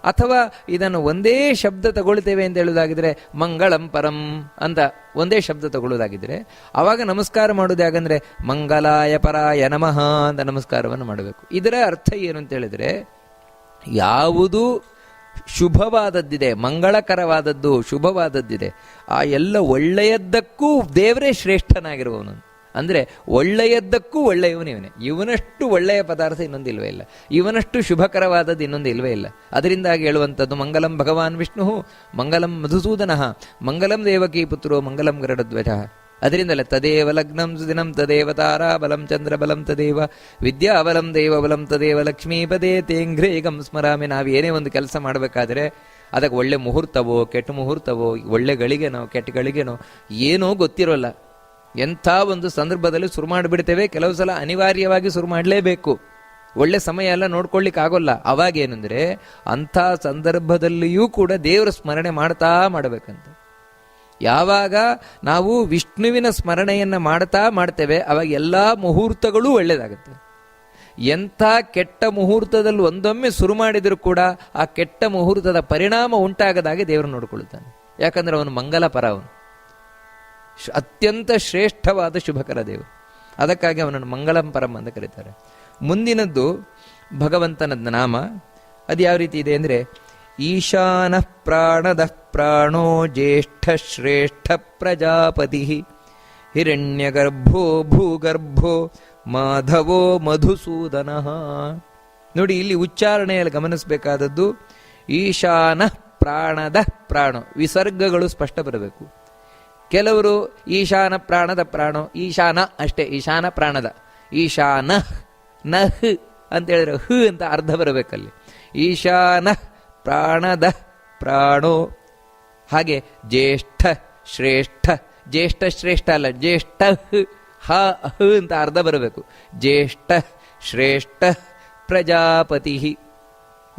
ಅಥವಾ ಇದನ್ನು ಒಂದೇ ಶಬ್ದ ತಗೊಳ್ತೇವೆ ಅಂತ ಹೇಳುವುದಾಗಿದ್ರೆ, ಮಂಗಳಂ ಪರಂ ಅಂತ ಒಂದೇ ಶಬ್ದ ತಗೊಳ್ಳುವುದಾಗಿದ್ರೆ, ಆವಾಗ ನಮಸ್ಕಾರ ಮಾಡುವುದು ಯಾಕಂದ್ರೆ ಮಂಗಲಾಯ ಪರಾಯ ನಮಃ ಅಂತ ನಮಸ್ಕಾರವನ್ನು ಮಾಡಬೇಕು. ಇದರ ಅರ್ಥ ಏನು ಅಂತ ಹೇಳಿದ್ರೆ, ಯಾವುದು ಶುಭವಾದದ್ದಿದೆ, ಮಂಗಳಕರವಾದದ್ದು, ಶುಭವಾದದ್ದಿದೆ, ಆ ಎಲ್ಲ ಒಳ್ಳೆಯದ್ದಕ್ಕೂ ದೇವರೇ ಶ್ರೇಷ್ಠನಾಗಿರುವವನು. ಅಂದ್ರೆ ಒಳ್ಳೆಯದ್ದಕ್ಕೂ ಒಳ್ಳೆಯವನು ಇವನೇ. ಇವನಷ್ಟು ಒಳ್ಳೆಯ ಪದಾರ್ಥ ಇನ್ನೊಂದು ಇಲ್ವೇ ಇಲ್ಲ, ಇವನಷ್ಟು ಶುಭಕರವಾದದ್ದು ಇನ್ನೊಂದು ಇಲ್ವೇ ಇಲ್ಲ. ಅದರಿಂದಾಗಿ ಹೇಳುವಂಥದ್ದು ಮಂಗಲಂ ಭಗವಾನ್ ವಿಷ್ಣು, ಮಂಗಲಂ ಮಧುಸೂದನ, ಮಂಗಲಂ ದೇವಕೀ ಪುತ್ರೋ, ಮಂಗಲಂ ಗರುಡಧ್ವಜ. ಅದರಿಂದಲೇ ತದೇವ ಲಗ್ನಂ ಸುದಿನಂ ತದೇವ ತಾರಾಬಲಂ ಚಂದ್ರಬಲಂ ತದೇವ ವಿದ್ಯಾಬಲಂ ದೇವಬಲಂ ತದೇವ ಲಕ್ಷ್ಮೀಪದೇ ತೇಂಘ್ರೇಗಂ ಸ್ಮರಾಮಿ. ನಾವು ಏನೇ ಒಂದು ಕೆಲಸ ಮಾಡಬೇಕಾದ್ರೆ ಅದಕ್ಕೆ ಒಳ್ಳೆ ಮುಹೂರ್ತವೋ ಕೆಟ್ಟ ಮುಹೂರ್ತವೋ, ಒಳ್ಳೆ ಗಳಿಗೆನೋ ಕೆಟ್ಟ ಗಳಿಗೆನೋ ಏನೋ ಗೊತ್ತಿರೋಲ್ಲ. ಎಂಥ ಒಂದು ಸಂದರ್ಭದಲ್ಲಿ ಶುರು ಮಾಡಿಬಿಡ್ತೇವೆ, ಕೆಲವು ಸಲ ಅನಿವಾರ್ಯವಾಗಿ ಶುರು ಮಾಡಲೇಬೇಕು. ಒಳ್ಳೆ ಸಮಯ ಎಲ್ಲ ನೋಡ್ಕೊಳ್ಳಿಕ್ಕೆ ಆಗೋಲ್ಲ. ಅವಾಗೇನೆಂದ್ರೆ ಅಂಥ ಸಂದರ್ಭದಲ್ಲಿಯೂ ಕೂಡ ದೇವರ ಸ್ಮರಣೆ ಮಾಡ್ತಾ ಮಾಡಬೇಕಂತ. ಯಾವಾಗ ನಾವು ವಿಷ್ಣುವಿನ ಸ್ಮರಣೆಯನ್ನು ಮಾಡ್ತಾ ಮಾಡ್ತೇವೆ ಅವಾಗ ಎಲ್ಲ ಮುಹೂರ್ತಗಳೂ ಒಳ್ಳೆಯದಾಗುತ್ತೆ. ಎಂಥ ಕೆಟ್ಟ ಮುಹೂರ್ತದಲ್ಲಿ ಒಂದೊಮ್ಮೆ ಶುರು ಮಾಡಿದರೂ ಕೂಡ ಆ ಕೆಟ್ಟ ಮುಹೂರ್ತದ ಪರಿಣಾಮ ಉಂಟಾಗದಾಗೆ ದೇವರು ನೋಡಿಕೊಳ್ಳುತ್ತಾನೆ. ಯಾಕಂದ್ರೆ ಅವನು ಮಂಗಲ ಪರ, ಅವನು ಅತ್ಯಂತ ಶ್ರೇಷ್ಠವಾದ ಶುಭಕರ ದೇವರು. ಅದಕ್ಕಾಗಿ ಅವನನ್ನು ಮಂಗಳಂ ಪರಂ ಅಂತ ಕರೀತಾರೆ. ಮುಂದಿನದ್ದು ಭಗವಂತನ ನಾಮ. ಅದು ಯಾವ ರೀತಿ ಇದೆ ಅಂದರೆ, ಈಶಾನಃ ಪ್ರಾಣದಃ ಪ್ರಾಣೋ ಜ್ಯೇಷ್ಠ ಶ್ರೇಷ್ಠ ಪ್ರಜಾಪತಿ ಹಿರಣ್ಯಗರ್ಭೋ ಭೂಗರ್ಭೋ ಮಾಧವೋ ಮಧುಸೂದನಃ. ನೋಡಿ, ಇಲ್ಲಿ ಉಚ್ಚಾರಣೆಯಲ್ಲಿ ಗಮನಿಸಬೇಕಾದದ್ದು ಈಶಾನಃ ಪ್ರಾಣದಃ ಪ್ರಾಣೋ, ವಿಸರ್ಗಗಳು ಸ್ಪಷ್ಟ ಬರಬೇಕು. ಕೆಲವರು ಈಶಾನ ಪ್ರಾಣದ ಪ್ರಾಣೋ, ಈಶಾನ ಅಷ್ಟೇ, ಈಶಾನ ಪ್ರಾಣದ, ಈಶಾನ ನಹ್ ಅಂತ ಹೇಳಿದ್ರೆ ಹ್ ಅಂತ ಅರ್ಧ ಬರಬೇಕಲ್ಲಿ. ಈಶಾನ ಪ್ರಾಣದ ಪ್ರಾಣೋ. ಹಾಗೆ ಜ್ಯೇಷ್ಠ ಶ್ರೇಷ್ಠ, ಜ್ಯೇಷ್ಠ ಶ್ರೇಷ್ಠ ಅಲ್ಲ, ಜ್ಯೇಷ್ಠ ಹ ಹ ಅಂತ ಅರ್ಧ ಬರಬೇಕು. ಜ್ಯೇಷ್ಠ ಶ್ರೇಷ್ಠ ಪ್ರಜಾಪತಿ.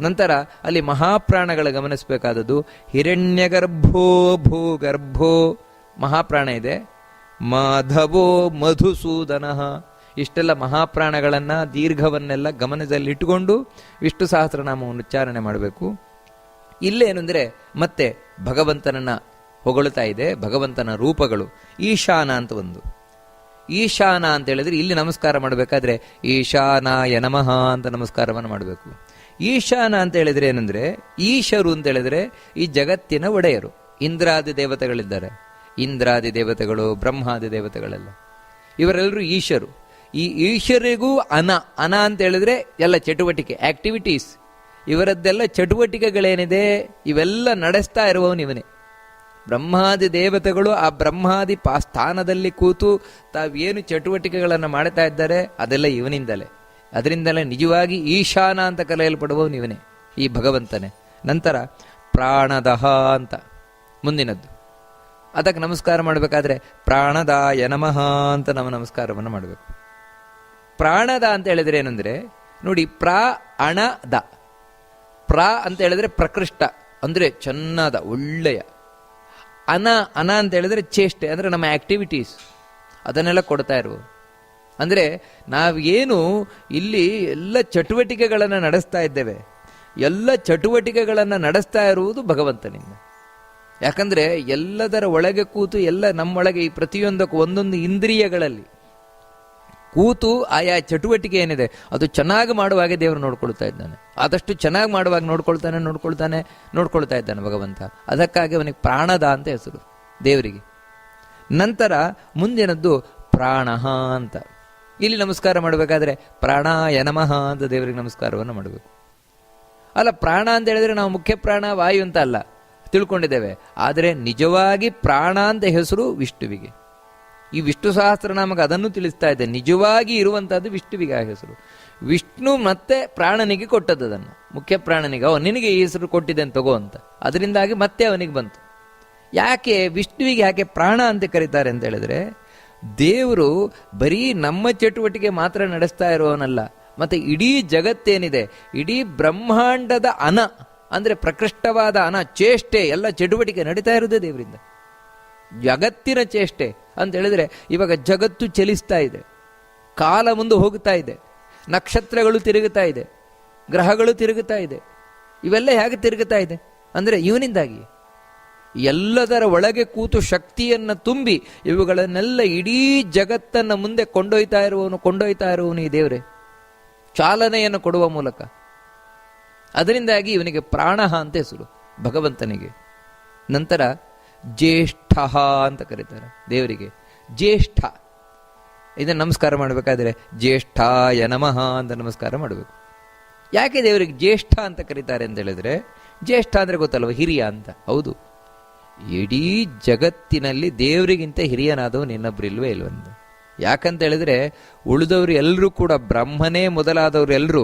ನಂತರ ಅಲ್ಲಿ ಮಹಾಪ್ರಾಣಗಳ ಗಮನಿಸಬೇಕಾದದ್ದು ಹಿರಣ್ಯಗರ್ಭೋ ಭೂಗರ್ಭೋ ಮಹಾಪ್ರಾಣ ಇದೆ, ಮಾಧವೋ ಮಧುಸೂದನ. ಇಷ್ಟೆಲ್ಲ ಮಹಾಪ್ರಾಣಗಳನ್ನ ದೀರ್ಘವನ್ನೆಲ್ಲ ಗಮನದಲ್ಲಿಟ್ಟುಕೊಂಡು ವಿಷ್ಣು ಸಹಸ್ರನಾಮವನ್ನು ಉಚ್ಚಾರಣೆ ಮಾಡಬೇಕು. ಇಲ್ಲೇನು ಅಂದರೆ ಮತ್ತೆ ಭಗವಂತನನ್ನ ಹೊಗಳುತ್ತಾ ಇದೆ. ಭಗವಂತನ ರೂಪಗಳು ಈಶಾನ ಅಂತ ಒಂದು. ಈಶಾನ ಅಂತ ಹೇಳಿದ್ರೆ ಇಲ್ಲಿ ನಮಸ್ಕಾರ ಮಾಡಬೇಕಾದ್ರೆ ಈಶಾನಾಯ ನಮಃ ಅಂತ ನಮಸ್ಕಾರವನ್ನು ಮಾಡಬೇಕು. ಈಶಾನ ಅಂತ ಹೇಳಿದ್ರೆ ಏನಂದ್ರೆ, ಈಶರು ಅಂತ ಹೇಳಿದ್ರೆ ಈ ಜಗತ್ತಿನ ಒಡೆಯರು. ಇಂದ್ರಾದಿ ದೇವತೆಗಳಿದ್ದಾರೆ, ಇಂದ್ರಾದಿ ದೇವತೆಗಳು, ಬ್ರಹ್ಮಾದಿ ದೇವತೆಗಳೆಲ್ಲ ಇವರೆಲ್ಲರೂ ಈಶರು. ಈ ಈಶ್ವರಿಗೂ ಅನ ಅಂತ ಹೇಳಿದ್ರೆ ಎಲ್ಲ ಚಟುವಟಿಕೆ, ಆಕ್ಟಿವಿಟೀಸ್, ಇವರದ್ದೆಲ್ಲ ಚಟುವಟಿಕೆಗಳೇನಿದೆ ಇವೆಲ್ಲ ನಡೆಸ್ತಾ ಇರುವವನು ಇವನೇ. ಬ್ರಹ್ಮಾದಿ ದೇವತೆಗಳು ಆ ಬ್ರಹ್ಮಾದಿ ಸ್ಥಾನದಲ್ಲಿ ಕೂತು ತಾವೇನು ಚಟುವಟಿಕೆಗಳನ್ನು ಮಾಡ್ತಾ ಇದ್ದಾರೆ ಅದೆಲ್ಲ ಇವನಿಂದಲೇ. ಅದರಿಂದಲೇ ನಿಜವಾಗಿ ಈಶಾನ ಅಂತ ಕರೆಯಲ್ಪಡುವವನು ಇವನೇ, ಈ ಭಗವಂತನೇ. ನಂತರ ಪ್ರಾಣದಹ ಅಂತ ಮುಂದಿನದ್ದು. ಅದಕ್ಕೆ ನಮಸ್ಕಾರ ಮಾಡಬೇಕಾದ್ರೆ ಪ್ರಾಣದಾಯ ನಮಃ ಅಂತ ನಾವು ನಮಸ್ಕಾರವನ್ನು ಮಾಡಬೇಕು. ಪ್ರಾಣದ ಅಂತ ಹೇಳಿದ್ರೆ ಏನಂದ್ರೆ ನೋಡಿ, ಅಣದ ಅಂತ ಹೇಳಿದ್ರೆ ಪ್ರಕೃಷ್ಟ ಅಂದ್ರೆ ಚೆನ್ನಾದ ಒಳ್ಳೆಯ. ಅನ ಅಂತ ಹೇಳಿದ್ರೆ ಚೇಷ್ಟೆ ಅಂದ್ರೆ ನಮ್ಮ ಆಕ್ಟಿವಿಟೀಸ್ ಅದನ್ನೆಲ್ಲ ಕೊಡ್ತಾ ಇರುವ. ಅಂದ್ರೆ ನಾವೇನು ಇಲ್ಲಿ ಎಲ್ಲ ಚಟುವಟಿಕೆಗಳನ್ನು ನಡೆಸ್ತಾ ಇದ್ದೇವೆ, ಎಲ್ಲ ಚಟುವಟಿಕೆಗಳನ್ನು ನಡೆಸ್ತಾ ಇರುವುದು ಭಗವಂತನಿಂದ. ಯಾಕಂದ್ರೆ ಎಲ್ಲದರ ಒಳಗೆ ಕೂತು ಎಲ್ಲ ನಮ್ಮೊಳಗೆ ಈ ಪ್ರತಿಯೊಂದಕ್ಕೂ ಒಂದೊಂದು ಇಂದ್ರಿಯಗಳಲ್ಲಿ ಕೂತು ಆಯಾ ಚಟುವಟಿಕೆ ಏನಿದೆ ಅದು ಚೆನ್ನಾಗಿ ಮಾಡುವಾಗೆ ದೇವರು ನೋಡ್ಕೊಳ್ತಾ ಇದ್ದಾನೆ. ಆದಷ್ಟು ಚೆನ್ನಾಗಿ ಮಾಡುವಾಗ ನೋಡ್ಕೊಳ್ತಾ ಇದ್ದಾನೆ ಭಗವಂತ. ಅದಕ್ಕಾಗಿ ಅವನಿಗೆ ಪ್ರಾಣದ ಅಂತ ಹೆಸರು ದೇವರಿಗೆ. ನಂತರ ಮುಂದಿನದ್ದು ಪ್ರಾಣಃ ಅಂತ. ಇಲ್ಲಿ ನಮಸ್ಕಾರ ಮಾಡಬೇಕಾದ್ರೆ ಪ್ರಾಣಾಯ ನಮಃ ಅಂತ ದೇವರಿಗೆ ನಮಸ್ಕಾರವನ್ನು ಮಾಡಬೇಕು. ಅಲ್ಲ, ಪ್ರಾಣ ಅಂತ ಹೇಳಿದ್ರೆ ನಾವು ಮುಖ್ಯ ಪ್ರಾಣ ವಾಯು ಅಂತ ಅಲ್ಲ ತಿಳ್ಕೊಂಡಿದ್ದೇವೆ. ಆದರೆ ನಿಜವಾಗಿ ಪ್ರಾಣ ಅಂತ ಹೆಸರು ವಿಷ್ಣುವಿಗೆ. ಈ ವಿಷ್ಣು ಸಹಸ್ರನಾಮಕ ಅದನ್ನು ತಿಳಿಸ್ತಾ ಇದೆ. ನಿಜವಾಗಿ ಇರುವಂತಹದ್ದು ವಿಷ್ಣುವಿಗೆ ಆ ಹೆಸರು. ವಿಷ್ಣು ಮತ್ತೆ ಪ್ರಾಣನಿಗೆ ಕೊಟ್ಟದ್ದು ಅದನ್ನು, ಮುಖ್ಯ ಪ್ರಾಣನಿಗೆ. ನಿನಗೆ ಈ ಹೆಸರು ಕೊಟ್ಟಿದೆ ಅಂತ ತಗೋ ಅಂತ. ಅದರಿಂದಾಗಿ ಮತ್ತೆ ಅವನಿಗೆ ಬಂತು. ಯಾಕೆ ವಿಷ್ಣುವಿಗೆ ಯಾಕೆ ಪ್ರಾಣ ಅಂತ ಕರೀತಾರೆ ಅಂತ ಹೇಳಿದ್ರೆ, ದೇವರು ಬರೀ ನಮ್ಮ ಚಟುವಟಿಕೆ ಮಾತ್ರ ನಡೆಸ್ತಾ ಇರುವವನಲ್ಲ, ಮತ್ತೆ ಇಡೀ ಜಗತ್ತೇನಿದೆ, ಇಡೀ ಬ್ರಹ್ಮಾಂಡದ ಅಂದ್ರೆ ಪ್ರಕೃಷ್ಟವಾದ ಚೇಷ್ಟೆ ಎಲ್ಲ ಚಟುವಟಿಕೆ ನಡೀತಾ ಇರೋದೇ ದೇವರಿಂದ. ಜಗತ್ತಿನ ಚೇಷ್ಟೆ ಅಂತ ಹೇಳಿದ್ರೆ ಇವಾಗ ಜಗತ್ತು ಚಲಿಸ್ತಾ ಇದೆ, ಕಾಲ ಮುಂದೆ ಹೋಗ್ತಾ ಇದೆ, ನಕ್ಷತ್ರಗಳು ತಿರುಗುತ್ತಾ ಇದೆ, ಗ್ರಹಗಳು ತಿರುಗುತ್ತಾ ಇದೆ. ಇವೆಲ್ಲ ಹೇಗೆ ತಿರುಗುತ್ತಾ ಇದೆ ಅಂದ್ರೆ ಇವನಿಂದಾಗಿ. ಎಲ್ಲದರ ಒಳಗೆ ಕೂತು ಶಕ್ತಿಯನ್ನು ತುಂಬಿ ಇವುಗಳನ್ನೆಲ್ಲ ಇಡೀ ಜಗತ್ತನ್ನು ಮುಂದೆ ಕೊಂಡೊಯ್ತಾ ಇರುವವನು ಈ ದೇವರೇ, ಚಾಲನೆಯನ್ನು ಕೊಡುವ ಮೂಲಕ. ಅದರಿಂದಾಗಿ ಇವನಿಗೆ ಪ್ರಾಣ ಅಂತ ಹೆಸರು ಭಗವಂತನಿಗೆ. ನಂತರ ಜ್ಯೇಷ್ಠ ಅಂತ ಕರೀತಾರೆ ದೇವರಿಗೆ. ಜ್ಯೇಷ್ಠ ಇದನ್ನು ನಮಸ್ಕಾರ ಮಾಡಬೇಕಾದ್ರೆ ಜ್ಯೇಷ್ಠಾಯ ನಮಃ ಅಂತ ನಮಸ್ಕಾರ ಮಾಡಬೇಕು. ಯಾಕೆ ದೇವರಿಗೆ ಜ್ಯೇಷ್ಠ ಅಂತ ಕರೀತಾರೆ ಅಂತ ಹೇಳಿದ್ರೆ, ಜ್ಯೇಷ್ಠ ಅಂದ್ರೆ ಗೊತ್ತಲ್ವ, ಹಿರಿಯ ಅಂತ. ಹೌದು, ಇಡೀ ಜಗತ್ತಿನಲ್ಲಿ ದೇವರಿಗಿಂತ ಹಿರಿಯನಾದವನು ಇನ್ನೊಬ್ರು ಇಲ್ವೇ ಇಲ್ವಂತ. ಯಾಕಂತ ಹೇಳಿದ್ರೆ ಉಳಿದವರು ಎಲ್ಲರೂ ಕೂಡ, ಬ್ರಹ್ಮನೇ ಮೊದಲಾದವರು ಎಲ್ಲರೂ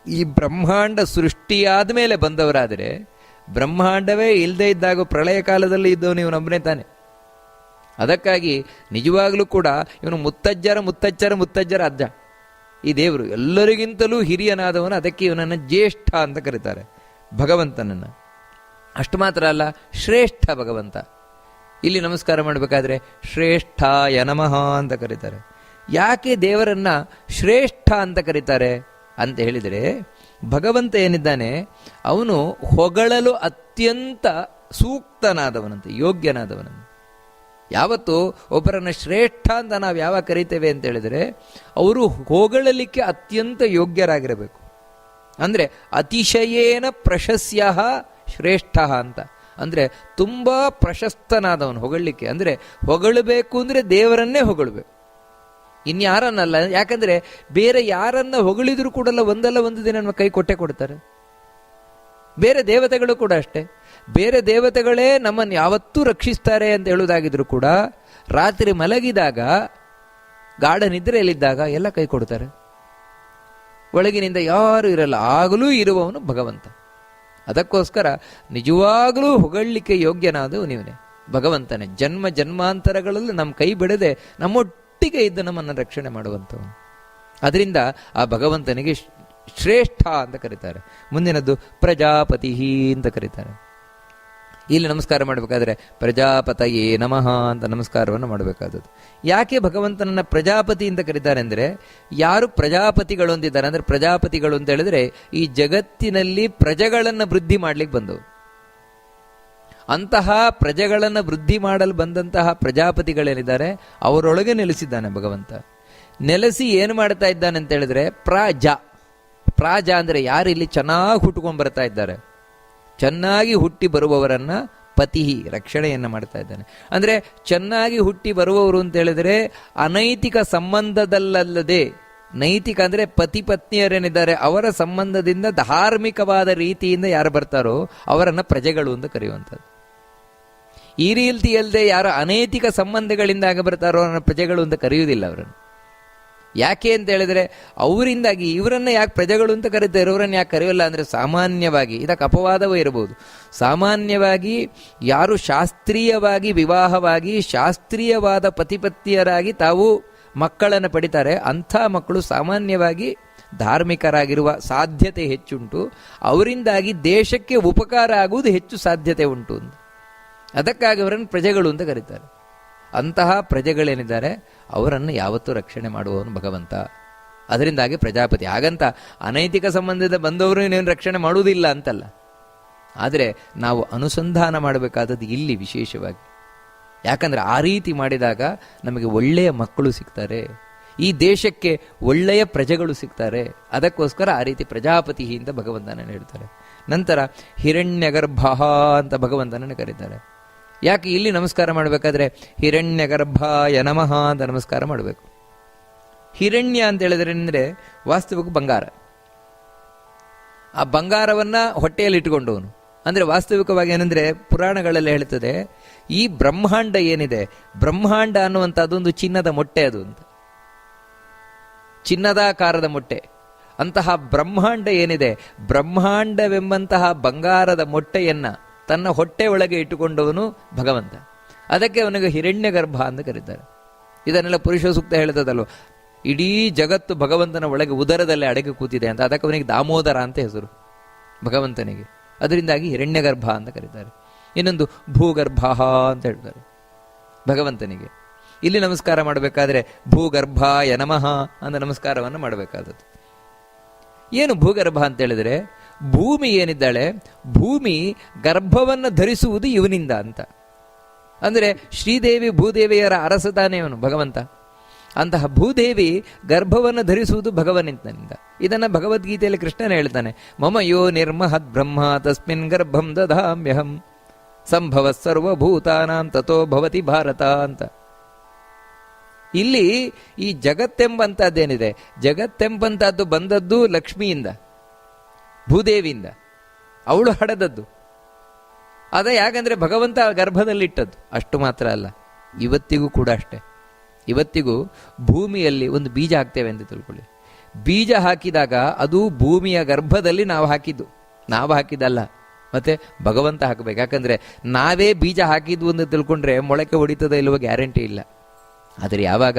ಈ ಬ್ರಹ್ಮಾಂಡ ಸೃಷ್ಟಿಯಾದ ಮೇಲೆ ಬಂದವರಾದರೆ, ಬ್ರಹ್ಮಾಂಡವೇ ಇಲ್ಲದೆ ಇದ್ದಾಗ ಪ್ರಳಯ ಕಾಲದಲ್ಲಿ ಇದ್ದವನು ಇವನೊಬ್ಬನೇ ತಾನೆ. ಅದಕ್ಕಾಗಿ ನಿಜವಾಗ್ಲೂ ಕೂಡ ಇವನು ಮುತ್ತಜ್ಜರ ಅಜ್ಜ ಈ ದೇವರು. ಎಲ್ಲರಿಗಿಂತಲೂ ಹಿರಿಯನಾದವನು. ಅದಕ್ಕೆ ಇವನನ್ನು ಜ್ಯೇಷ್ಠ ಅಂತ ಕರೀತಾರೆ ಭಗವಂತನನ್ನು. ಅಷ್ಟು ಮಾತ್ರ ಅಲ್ಲ, ಶ್ರೇಷ್ಠ ಭಗವಂತ. ಇಲ್ಲಿ ನಮಸ್ಕಾರ ಮಾಡಬೇಕಾದ್ರೆ ಶ್ರೇಷ್ಠಾಯ ನಮಃ ಅಂತ ಕರೀತಾರೆ. ಯಾಕೆ ದೇವರನ್ನ ಶ್ರೇಷ್ಠ ಅಂತ ಕರೀತಾರೆ ಅಂತ ಹೇಳಿದರೆ, ಭಗವಂತ ಏನಿದ್ದಾನೆ ಅವನು ಹೊಗಳಲು ಅತ್ಯಂತ ಸೂಕ್ತನಾದವನಂತೆ, ಯೋಗ್ಯನಾದವನಂತೆ. ಯಾವತ್ತು ಒಬ್ಬರನ್ನ ಶ್ರೇಷ್ಠ ಅಂತ ನಾವು ಯಾವಾಗ ಕರಿತೇವೆ ಅಂತ ಹೇಳಿದರೆ, ಅವರು ಹೊಗಳಲಿಕ್ಕೆ ಅತ್ಯಂತ ಯೋಗ್ಯರಾಗಿರಬೇಕು. ಅಂದ್ರೆ ಅತಿಶಯೇನ ಪ್ರಶಸ್ಯ ಶ್ರೇಷ್ಠ ಅಂತ. ಅಂದ್ರೆ ತುಂಬಾ ಪ್ರಶಸ್ತನಾದವನು ಹೊಗಳಲಿಕ್ಕೆ. ಅಂದ್ರೆ ಹೊಗಳಬೇಕು ಅಂದ್ರೆ ದೇವರನ್ನೇ ಹೊಗಳಬೇಕು, ಇನ್ಯಾರನ್ನಲ್ಲ. ಯಾಕಂದ್ರೆ ಬೇರೆ ಯಾರನ್ನ ಹೊಗಳಿದ್ರು ಕೂಡ ಒಂದಲ್ಲ ಒಂದು ದಿನ ನಮ್ಮ ಕೈ ಕೊಟ್ಟೆ ಕೊಡ್ತಾರೆ. ಬೇರೆ ದೇವತೆಗಳು ಕೂಡ ಅಷ್ಟೇ. ಬೇರೆ ದೇವತೆಗಳೇ ನಮ್ಮನ್ನು ಯಾವತ್ತೂ ರಕ್ಷಿಸ್ತಾರೆ ಅಂತ ಹೇಳುವುದಾಗಿದ್ರು ಕೂಡ, ರಾತ್ರಿ ಮಲಗಿದಾಗ, ಗಾಢ ನಿದ್ರೆಯಲ್ಲಿದ್ದಾಗ ಎಲ್ಲ ಕೈ ಕೊಡ್ತಾರೆ. ಒಳಗಿನಿಂದ ಯಾರು ಇರಲ್ಲ, ಆಗಲೂ ಇರುವವನು ಭಗವಂತ. ಅದಕ್ಕೋಸ್ಕರ ನಿಜವಾಗಲೂ ಹೊಗಳಲಿಕ್ಕೆ ಯೋಗ್ಯನಾದವು ನೀವನೇ, ಭಗವಂತನೇ. ಜನ್ಮ ಜನ್ಮಾಂತರಗಳಲ್ಲಿ ನಮ್ಮ ಕೈ ಬಿಡದೆ ನಮ್ಮೊಟ್ಟಿಗೆ ಇದ್ದು ನಮ್ಮನ್ನು ರಕ್ಷಣೆ ಮಾಡುವಂಥವನು. ಅದರಿಂದ ಆ ಭಗವಂತನಿಗೆ ಶ್ರೇಷ್ಠ ಅಂತ ಕರೀತಾರೆ. ಮುಂದಿನದ್ದು ಪ್ರಜಾಪತಿ ಅಂತ ಕರೀತಾರೆ. ಇಲ್ಲಿ ನಮಸ್ಕಾರ ಮಾಡಬೇಕಾದ್ರೆ ಪ್ರಜಾಪತಯೇ ನಮಃ ಅಂತ ನಮಸ್ಕಾರವನ್ನು ಮಾಡಬೇಕಾದದ್ದು. ಯಾಕೆ ಭಗವಂತನನ್ನ ಪ್ರಜಾಪತಿ ಅಂತ ಕರೀತಾರೆ ಅಂದರೆ, ಯಾರು ಪ್ರಜಾಪತಿಗಳು ಅಂತಿದ್ದಾರೆ ಅಂದ್ರೆ, ಪ್ರಜಾಪತಿಗಳು ಅಂತ ಹೇಳಿದ್ರೆ ಈ ಜಗತ್ತಿನಲ್ಲಿ ಪ್ರಜೆಗಳನ್ನು ವೃದ್ಧಿ ಮಾಡ್ಲಿಕ್ಕೆ ಬಂದವು. ಅಂತಹ ಪ್ರಜೆಗಳನ್ನು ವೃದ್ಧಿ ಮಾಡಲು ಬಂದಂತಹ ಪ್ರಜಾಪತಿಗಳೇನಿದ್ದಾರೆ ಅವರೊಳಗೆ ನೆಲೆಸಿದ್ದಾನೆ ಭಗವಂತ. ನೆಲೆಸಿ ಏನು ಮಾಡ್ತಾ ಇದ್ದಾನೆ ಅಂತ ಹೇಳಿದ್ರೆ, ಪ್ರಾಜ ಅಂದ್ರೆ ಯಾರು ಇಲ್ಲಿ ಚೆನ್ನಾಗಿ ಹುಟ್ಟುಕೊಂಡು ಬರ್ತಾ ಇದ್ದಾರೆ, ಚೆನ್ನಾಗಿ ಹುಟ್ಟಿ ಬರುವವರನ್ನ ಪತಿ, ರಕ್ಷಣೆಯನ್ನು ಮಾಡ್ತಾ ಇದ್ದಾನೆ. ಅಂದರೆ ಚೆನ್ನಾಗಿ ಹುಟ್ಟಿ ಬರುವವರು ಅಂತ ಹೇಳಿದ್ರೆ ಅನೈತಿಕ ಸಂಬಂಧದಲ್ಲದೆ, ನೈತಿಕ ಅಂದರೆ ಪತಿ ಪತ್ನಿಯರೇನಿದ್ದಾರೆ ಅವರ ಸಂಬಂಧದಿಂದ ಧಾರ್ಮಿಕವಾದ ರೀತಿಯಿಂದ ಯಾರು ಬರ್ತಾರೋ ಅವರನ್ನು ಪ್ರಜೆಗಳು ಅಂತ ಕರೆಯುವಂಥದ್ದು. ಈ ರೀತಿಯಲ್ಲದೆ ಯಾರು ಅನೈತಿಕ ಸಂಬಂಧಗಳಿಂದ ಬರ್ತಾರೋ ಅವರನ್ನು ಪ್ರಜೆಗಳು ಅಂತ ಕರೆಯುವುದಿಲ್ಲ ಅವರನ್ನು. ಯಾಕೆ ಅಂತ ಹೇಳಿದ್ರೆ ಅವರಿಂದಾಗಿ ಇವರನ್ನ ಯಾಕೆ ಪ್ರಜೆಗಳು ಅಂತ ಕರೀತಾರೆ, ಇವರನ್ನು ಯಾಕೆ ಕರೆಯೋಲ್ಲ ಅಂದರೆ ಸಾಮಾನ್ಯವಾಗಿ ಇದಕ್ಕೆ ಅಪವಾದವೂ ಇರಬಹುದು. ಸಾಮಾನ್ಯವಾಗಿ ಯಾರು ಶಾಸ್ತ್ರೀಯವಾಗಿ ವಿವಾಹವಾಗಿ ಶಾಸ್ತ್ರೀಯವಾದ ಪತಿಪತ್ನಿಯರಾಗಿ ತಾವು ಮಕ್ಕಳನ್ನು ಪಡಿತಾರೆ, ಅಂಥ ಮಕ್ಕಳು ಸಾಮಾನ್ಯವಾಗಿ ಧಾರ್ಮಿಕರಾಗಿರುವ ಸಾಧ್ಯತೆ ಹೆಚ್ಚುಂಟು. ಅವರಿಂದಾಗಿ ದೇಶಕ್ಕೆ ಉಪಕಾರ ಆಗುವುದು ಹೆಚ್ಚು ಸಾಧ್ಯತೆ ಉಂಟು ಅಂತ. ಅದಕ್ಕಾಗಿ ಅವರನ್ನು ಪ್ರಜೆಗಳು ಅಂತ ಕರೀತಾರೆ. ಅಂತಹ ಪ್ರಜೆಗಳೇನಿದ್ದಾರೆ ಅವರನ್ನು ಯಾವತ್ತೂ ರಕ್ಷಣೆ ಮಾಡುವವನು ಭಗವಂತ. ಅದರಿಂದಾಗಿ ಪ್ರಜಾಪತಿ. ಹಾಗಂತ ಅನೈತಿಕ ಸಂಬಂಧದ ಬಂದವರು ನೀನು ರಕ್ಷಣೆ ಮಾಡುವುದಿಲ್ಲ ಅಂತಲ್ಲ. ಆದರೆ ನಾವು ಅನುಸಂಧಾನ ಮಾಡಬೇಕಾದದ್ದು ಇಲ್ಲಿ ವಿಶೇಷವಾಗಿ. ಯಾಕಂದರೆ ಆ ರೀತಿ ಮಾಡಿದಾಗ ನಮಗೆ ಒಳ್ಳೆಯ ಮಕ್ಕಳು ಸಿಗ್ತಾರೆ, ಈ ದೇಶಕ್ಕೆ ಒಳ್ಳೆಯ ಪ್ರಜೆಗಳು ಸಿಗ್ತಾರೆ. ಅದಕ್ಕೋಸ್ಕರ ಆ ರೀತಿ ಪ್ರಜಾಪತಿ ಅಂತ ಭಗವಂತನನ್ನು ಹೇಳ್ತಾರೆ. ನಂತರ ಹಿರಣ್ಯಗರ್ಭ ಅಂತ ಭಗವಂತನನ್ನು ಕರೀತಾರೆ. ಯಾಕೆ ಇಲ್ಲಿ ನಮಸ್ಕಾರ ಮಾಡಬೇಕಾದ್ರೆ ಹಿರಣ್ಯಗರ್ಭಾಯ ನಮಃ ಅಂತ ನಮಸ್ಕಾರ ಮಾಡಬೇಕು. ಹಿರಣ್ಯ ಅಂತ ಹೇಳಿದ್ರೆ ಅಂದರೆ ವಾಸ್ತವಿಕ ಬಂಗಾರ. ಆ ಬಂಗಾರವನ್ನ ಹೊಟ್ಟೆಯಲ್ಲಿ ಇಟ್ಟುಕೊಂಡವನು. ಅಂದರೆ ವಾಸ್ತವಿಕವಾಗಿ ಏನಂದ್ರೆ ಪುರಾಣಗಳೆಲ್ಲ ಹೇಳ್ತದೆ, ಈ ಬ್ರಹ್ಮಾಂಡ ಏನಿದೆ, ಬ್ರಹ್ಮಾಂಡ ಅನ್ನುವಂಥದ್ದೊಂದು ಚಿನ್ನದ ಮೊಟ್ಟೆ ಅದು ಅಂತ, ಚಿನ್ನದಾಕಾರದ ಮೊಟ್ಟೆ. ಅಂತಹ ಬ್ರಹ್ಮಾಂಡ ಏನಿದೆ, ಬ್ರಹ್ಮಾಂಡವೆಂಬಂತಹ ಬಂಗಾರದ ಮೊಟ್ಟೆಯನ್ನ ತನ್ನ ಹೊಟ್ಟೆ ಒಳಗೆ ಇಟ್ಟುಕೊಂಡವನು ಭಗವಂತ. ಅದಕ್ಕೆ ಅವನಿಗೆ ಹಿರಣ್ಯ ಗರ್ಭ ಅಂತ ಕರೀತಾರೆ. ಇದನ್ನೆಲ್ಲ ಪುರುಷ ಸೂಕ್ತ ಹೇಳ್ತದಲ್ವ, ಇಡೀ ಜಗತ್ತು ಭಗವಂತನ ಒಳಗೆ ಉದರದಲ್ಲಿ ಅಡಗಿ ಕೂತಿದೆ ಅಂತ. ಅದಕ್ಕೆ ಅವನಿಗೆ ದಾಮೋದರ ಅಂತ ಹೆಸರು ಭಗವಂತನಿಗೆ. ಅದರಿಂದಾಗಿ ಹಿರಣ್ಯ ಗರ್ಭ ಅಂತ ಕರೀತಾರೆ. ಇನ್ನೊಂದು ಭೂಗರ್ಭ ಅಂತ ಹೇಳ್ತಾರೆ ಭಗವಂತನಿಗೆ. ಇಲ್ಲಿ ನಮಸ್ಕಾರ ಮಾಡಬೇಕಾದ್ರೆ ಭೂಗರ್ಭಾಯ ನಮಃ ಅಂತ ನಮಸ್ಕಾರವನ್ನು ಮಾಡಬೇಕಾದದ್ದು. ಏನು ಭೂಗರ್ಭ ಅಂತ ಹೇಳಿದ್ರೆ, ಭೂಮಿ ಏನಿದ್ದಾಳೆ, ಭೂಮಿ ಗರ್ಭವನ್ನು ಧರಿಸುವುದು ಇವನಿಂದ ಅಂತ. ಅಂದರೆ ಶ್ರೀದೇವಿ ಭೂದೇವಿಯರ ಅರಸತಾನೇ ಅವನು ಭಗವಂತ. ಅಂತಹ ಭೂದೇವಿ ಗರ್ಭವನ್ನು ಧರಿಸುವುದು ಭಗವನಿಂದ. ಇದನ್ನು ಭಗವದ್ಗೀತೆಯಲ್ಲಿ ಕೃಷ್ಣನೇ ಹೇಳ್ತಾನೆ, ಮಮ ಯೋ ನಿರ್ಮಹದ್ ಬ್ರಹ್ಮ ತಸ್ಮಿನ್ ಗರ್ಭಂ ದಧಾಮ್ಯಹಂ ಸಂಭವ ಸರ್ವಭೂತಾನಾಂ ತಥೋ ಭವತಿ ಭಾರತ ಅಂತ. ಇಲ್ಲಿ ಈ ಜಗತ್ತೆಂಬಂತದ್ದೇನಿದೆ, ಜಗತ್ತೆಂಬಂತದ್ದು ಬಂದದ್ದು ಲಕ್ಷ್ಮಿಯಿಂದ, ಭೂದೇವಿಯಿಂದ. ಅವಳು ಹಡದದ್ದು ಅದ. ಯಾಕಂದ್ರೆ ಭಗವಂತ ಗರ್ಭದಲ್ಲಿಟ್ಟದ್ದು. ಅಷ್ಟು ಮಾತ್ರ ಅಲ್ಲ, ಇವತ್ತಿಗೂ ಕೂಡ ಅಷ್ಟೇ. ಇವತ್ತಿಗೂ ಭೂಮಿಯಲ್ಲಿ ಒಂದು ಬೀಜ ಹಾಕ್ತೇವೆ ಅಂತ ತಿಳ್ಕೊಳ್ಳಿ. ಬೀಜ ಹಾಕಿದಾಗ ಅದು ಭೂಮಿಯ ಗರ್ಭದಲ್ಲಿ ನಾವು ಹಾಕಿದ್ದು, ನಾವು ಹಾಕಿದ್ದಲ್ಲ, ಮತ್ತೆ ಭಗವಂತ ಹಾಕಬೇಕು. ಯಾಕಂದ್ರೆ ನಾವೇ ಬೀಜ ಹಾಕಿದ್ವು ಅಂತ ತಿಳ್ಕೊಂಡ್ರೆ ಮೊಳಕೆ ಹೊಡಿತದ ಇಲ್ಲವೋ ಗ್ಯಾರಂಟಿ ಇಲ್ಲ. ಆದರೆ ಯಾವಾಗ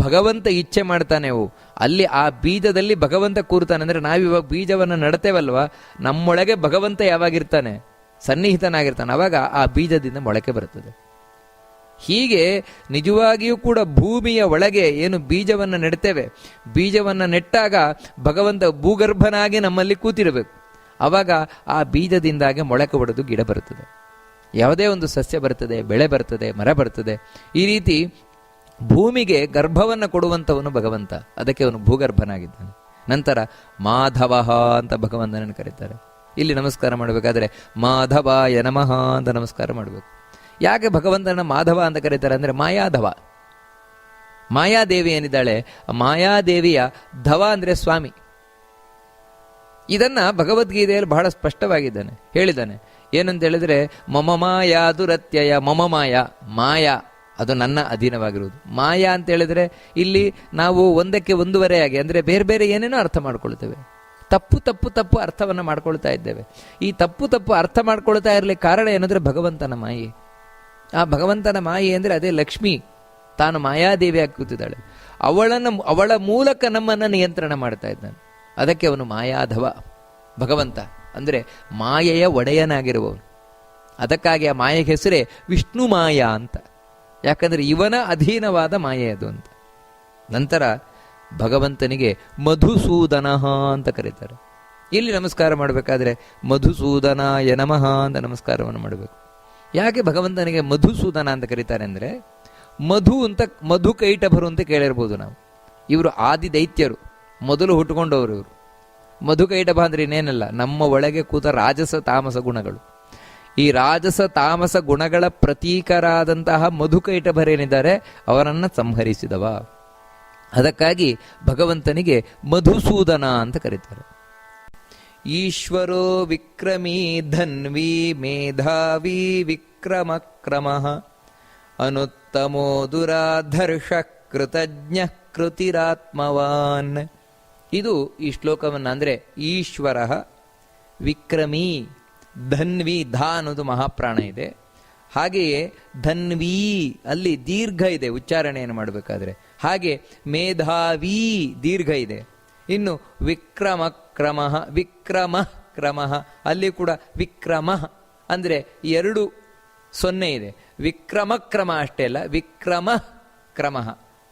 ಭಗವಂತ ಇಚ್ಛೆ ಮಾಡ್ತಾನೆವು, ಅಲ್ಲಿ ಆ ಬೀಜದಲ್ಲಿ ಭಗವಂತ ಕೂರ್ತಾನೆ. ಅಂದರೆ ನಾವಿವಾಗ ಬೀಜವನ್ನು ನಡ್ತೇವಲ್ವ, ನಮ್ಮೊಳಗೆ ಭಗವಂತ ಯಾವಾಗಿರ್ತಾನೆ, ಸನ್ನಿಹಿತನಾಗಿರ್ತಾನೆ, ಅವಾಗ ಆ ಬೀಜದಿಂದ ಮೊಳಕೆ ಬರುತ್ತದೆ. ಹೀಗೆ ನಿಜವಾಗಿಯೂ ಕೂಡ ಭೂಮಿಯ ಒಳಗೆ ಏನು ಬೀಜವನ್ನು ನೆಡ್ತೇವೆ, ಬೀಜವನ್ನು ನೆಟ್ಟಾಗ ಭಗವಂತ ಭೂಗರ್ಭನಾಗಿ ನಮ್ಮಲ್ಲಿ ಕೂತಿರಬೇಕು. ಆವಾಗ ಆ ಬೀಜದಿಂದಾಗೆ ಮೊಳಕೆ ಹೊಡೆದು ಗಿಡ ಬರುತ್ತದೆ, ಯಾವುದೇ ಒಂದು ಸಸ್ಯ ಬರ್ತದೆ, ಬೆಳೆ ಬರ್ತದೆ, ಮರ ಬರ್ತದೆ. ಈ ರೀತಿ ಭೂಮಿಗೆ ಗರ್ಭವನ್ನು ಕೊಡುವಂಥವನು ಭಗವಂತ. ಅದಕ್ಕೆ ಅವನು ಭೂಗರ್ಭನಾಗಿದ್ದಾನೆ. ನಂತರ ಮಾಧವ ಅಂತ ಭಗವಂತನನ್ನು ಕರೀತಾರೆ. ಇಲ್ಲಿ ನಮಸ್ಕಾರ ಮಾಡಬೇಕಾದ್ರೆ ಮಾಧವಾಯ ನಮಃ ಅಂತ ನಮಸ್ಕಾರ ಮಾಡಬೇಕು. ಯಾಕೆ ಭಗವಂತನ ಮಾಧವ ಅಂತ ಕರೀತಾರೆ ಅಂದರೆ ಮಾಯಾಧವ, ಮಾಯಾದೇವಿ ಏನಿದ್ದಾಳೆ, ಮಾಯಾದೇವಿಯ ಧವ ಅಂದರೆ ಸ್ವಾಮಿ. ಇದನ್ನ ಭಗವದ್ಗೀತೆಯಲ್ಲಿ ಬಹಳ ಸ್ಪಷ್ಟವಾಗಿದ್ದಾನೆ, ಹೇಳಿದ್ದಾನೆ. ಏನಂತ ಹೇಳಿದ್ರೆ ಮಮ ಮಾಯಾ ದುರತ್ಯಯ ಮಮ ಮಾಯಾ, ಮಾಯಾ ಅದು ನನ್ನ ಅಧೀನವಾಗಿರುವುದು. ಮಾಯಾ ಅಂತ ಹೇಳಿದ್ರೆ ಇಲ್ಲಿ ನಾವು ಒಂದಕ್ಕೆ ಒಂದೂವರೆಯಾಗಿ ಅಂದರೆ ಬೇರೆ ಬೇರೆ ಏನೇನೋ ಅರ್ಥ ಮಾಡ್ಕೊಳ್ತೇವೆ. ತಪ್ಪು ತಪ್ಪು ತಪ್ಪು ಅರ್ಥವನ್ನು ಮಾಡ್ಕೊಳ್ತಾ ಇದ್ದೇವೆ. ಈ ತಪ್ಪು ತಪ್ಪು ಅರ್ಥ ಮಾಡ್ಕೊಳ್ತಾ ಇರಲಿಕ್ಕೆ ಕಾರಣ ಏನಂದ್ರೆ ಭಗವಂತನ ಮಾಯೆ. ಆ ಭಗವಂತನ ಮಾಯೆ ಅಂದರೆ ಅದೇ ಲಕ್ಷ್ಮಿ, ತಾನು ಮಾಯಾದೇವಿ ಆಗಿ ಕೂತಿದ್ದಾಳೆ. ಅವಳ ಮೂಲಕ ನಮ್ಮನ್ನು ನಿಯಂತ್ರಣ ಮಾಡ್ತಾ ಇದ್ದಾನೆ. ಅದಕ್ಕೆ ಅವನು ಮಾಯಾಧವ ಭಗವಂತ, ಅಂದರೆ ಮಾಯೆಯ ಒಡೆಯನಾಗಿರುವವನು. ಅದಕ್ಕಾಗಿ ಆ ಮಾಯೆಗೆ ಹೆಸರೇ ವಿಷ್ಣು ಮಾಯಾ ಅಂತ. ಯಾಕಂದ್ರೆ ಇವನ ಅಧೀನವಾದ ಮಾಯೆ ಅದು ಅಂತ. ನಂತರ ಭಗವಂತನಿಗೆ ಮಧುಸೂದನ ಅಂತ ಕರೀತಾರೆ. ಇಲ್ಲಿ ನಮಸ್ಕಾರ ಮಾಡಬೇಕಾದ್ರೆ ಮಧುಸೂದನಾಯ ನಮಃ ಅಂತ ನಮಸ್ಕಾರವನ್ನು ಮಾಡಬೇಕು. ಯಾಕೆ ಭಗವಂತನಿಗೆ ಮಧುಸೂದನ ಅಂತ ಕರೀತಾರೆ ಅಂದರೆ, ಮಧು ಅಂತ ಮಧು ಕೈಟಭರು ಅಂತ ಕೇಳಿರ್ಬೋದು ನಾವು. ಇವರು ಆದಿ ದೈತ್ಯರು, ಮೊದಲು ಹುಟ್ಟುಕೊಂಡವರು ಇವರು. ಮಧು ಕೈಟಭ ಅಂದ್ರೆ ಇನ್ನೇನಲ್ಲ, ನಮ್ಮ ಒಳಗೆ ಕೂತ ರಾಜಸ ತಾಮಸ ಗುಣಗಳು. ಈ ರಾಜಸ ತಾಮಸ ಗುಣಗಳ ಪ್ರತೀಕರಾದಂತಹ ಮಧುಕೈಟಭರೇನಿದ್ದಾರೆ ಅವರನ್ನ ಸಂಹರಿಸಿದವ. ಅದಕ್ಕಾಗಿ ಭಗವಂತನಿಗೆ ಮಧುಸೂದನ ಅಂತ ಕರೀತಾರೆ. ಈಶ್ವರೋ ವಿಕ್ರಮೀ ಧನ್ವಿ ಮೇಧಾವಿ ವಿಕ್ರಮ ಕ್ರಮಃ ಅನುತ್ತಮೋ ದುರಾಧರ್ಷ ಕೃತಜ್ಞ ಕೃತಿರಾತ್ಮವಾನ್. ಇದು ಈ ಶ್ಲೋಕವನ್ನ ಅಂದ್ರೆ ಈಶ್ವರ ವಿಕ್ರಮೀ ಧನ್ವಿ, ಧ ಅನ್ನೋದು ಮಹಾಪ್ರಾಣ ಇದೆ. ಹಾಗೆಯೇ ಧನ್ವಿ ಅಲ್ಲಿ ದೀರ್ಘ ಇದೆ ಉಚ್ಚಾರಣೆಯನ್ನು ಮಾಡಬೇಕಾದ್ರೆ. ಹಾಗೆ ಮೇಧಾವಿ ದೀರ್ಘ ಇದೆ. ಇನ್ನು ವಿಕ್ರಮ ಕ್ರಮ, ವಿಕ್ರಮ ಕ್ರಮ ಅಲ್ಲಿ ಕೂಡ ವಿಕ್ರಮ ಅಂದ್ರೆ 2 0 ಇದೆ. ವಿಕ್ರಮ ಕ್ರಮ ಅಷ್ಟೇ ಅಲ್ಲ, ವಿಕ್ರಮ ಕ್ರಮ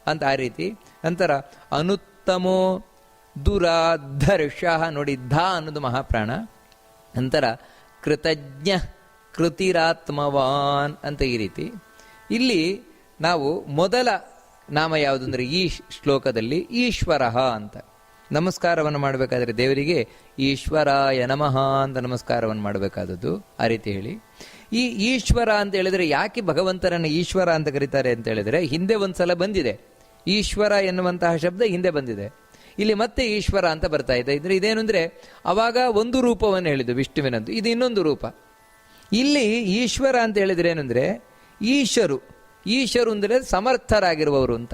ಅಂತ ಆ ರೀತಿ. ನಂತರ ಅನುತ್ತಮೋ ದುರಾಧರ್ಷ, ನೋಡಿ ಧ ಅನ್ನೋದು ಮಹಾಪ್ರಾಣ. ನಂತರ ಕೃತಜ್ಞ ಕೃತಿರಾತ್ಮವಾನ್ ಅಂತ ಈ ರೀತಿ. ಇಲ್ಲಿ ನಾವು ಮೊದಲ ನಾಮ ಯಾವುದು ಅಂದ್ರೆ ಈ ಶ್ಲೋಕದಲ್ಲಿ ಈಶ್ವರ ಅಂತ ನಮಸ್ಕಾರವನ್ನು ಮಾಡಬೇಕಾದ್ರೆ ದೇವರಿಗೆ ಈಶ್ವರಾಯ ನಮಃ ಅಂತ ನಮಸ್ಕಾರವನ್ನು ಮಾಡಬೇಕಾದದ್ದು. ಆ ರೀತಿ ಹೇಳಿ ಈ ಈಶ್ವರ ಅಂತ ಹೇಳಿದ್ರೆ ಯಾಕೆ ಭಗವಂತನನ್ನು ಈಶ್ವರ ಅಂತ ಕರೀತಾರೆ ಅಂತ ಹೇಳಿದ್ರೆ, ಹಿಂದೆ ಒಂದ್ಸಲ ಬಂದಿದೆ ಈಶ್ವರ ಎನ್ನುವಂತಹ ಶಬ್ದ ಹಿಂದೆ ಬಂದಿದೆ. ಇಲ್ಲಿ ಮತ್ತೆ ಈಶ್ವರ ಅಂತ ಬರ್ತಾ ಇದೆ. ಇದ್ರೆ ಇದೇನು ಅಂದ್ರೆ ಅವಾಗ ಒಂದು ರೂಪವನ್ನು ಹೇಳಿದ್ದು ವಿಷ್ಣುವಿನದ್ದು, ಇದು ಇನ್ನೊಂದು ರೂಪ. ಇಲ್ಲಿ ಈಶ್ವರ ಅಂತ ಹೇಳಿದ್ರೆ ಏನಂದ್ರೆ ಈಶರು ಅಂದರೆ ಸಮರ್ಥರಾಗಿರುವವರು ಅಂತ,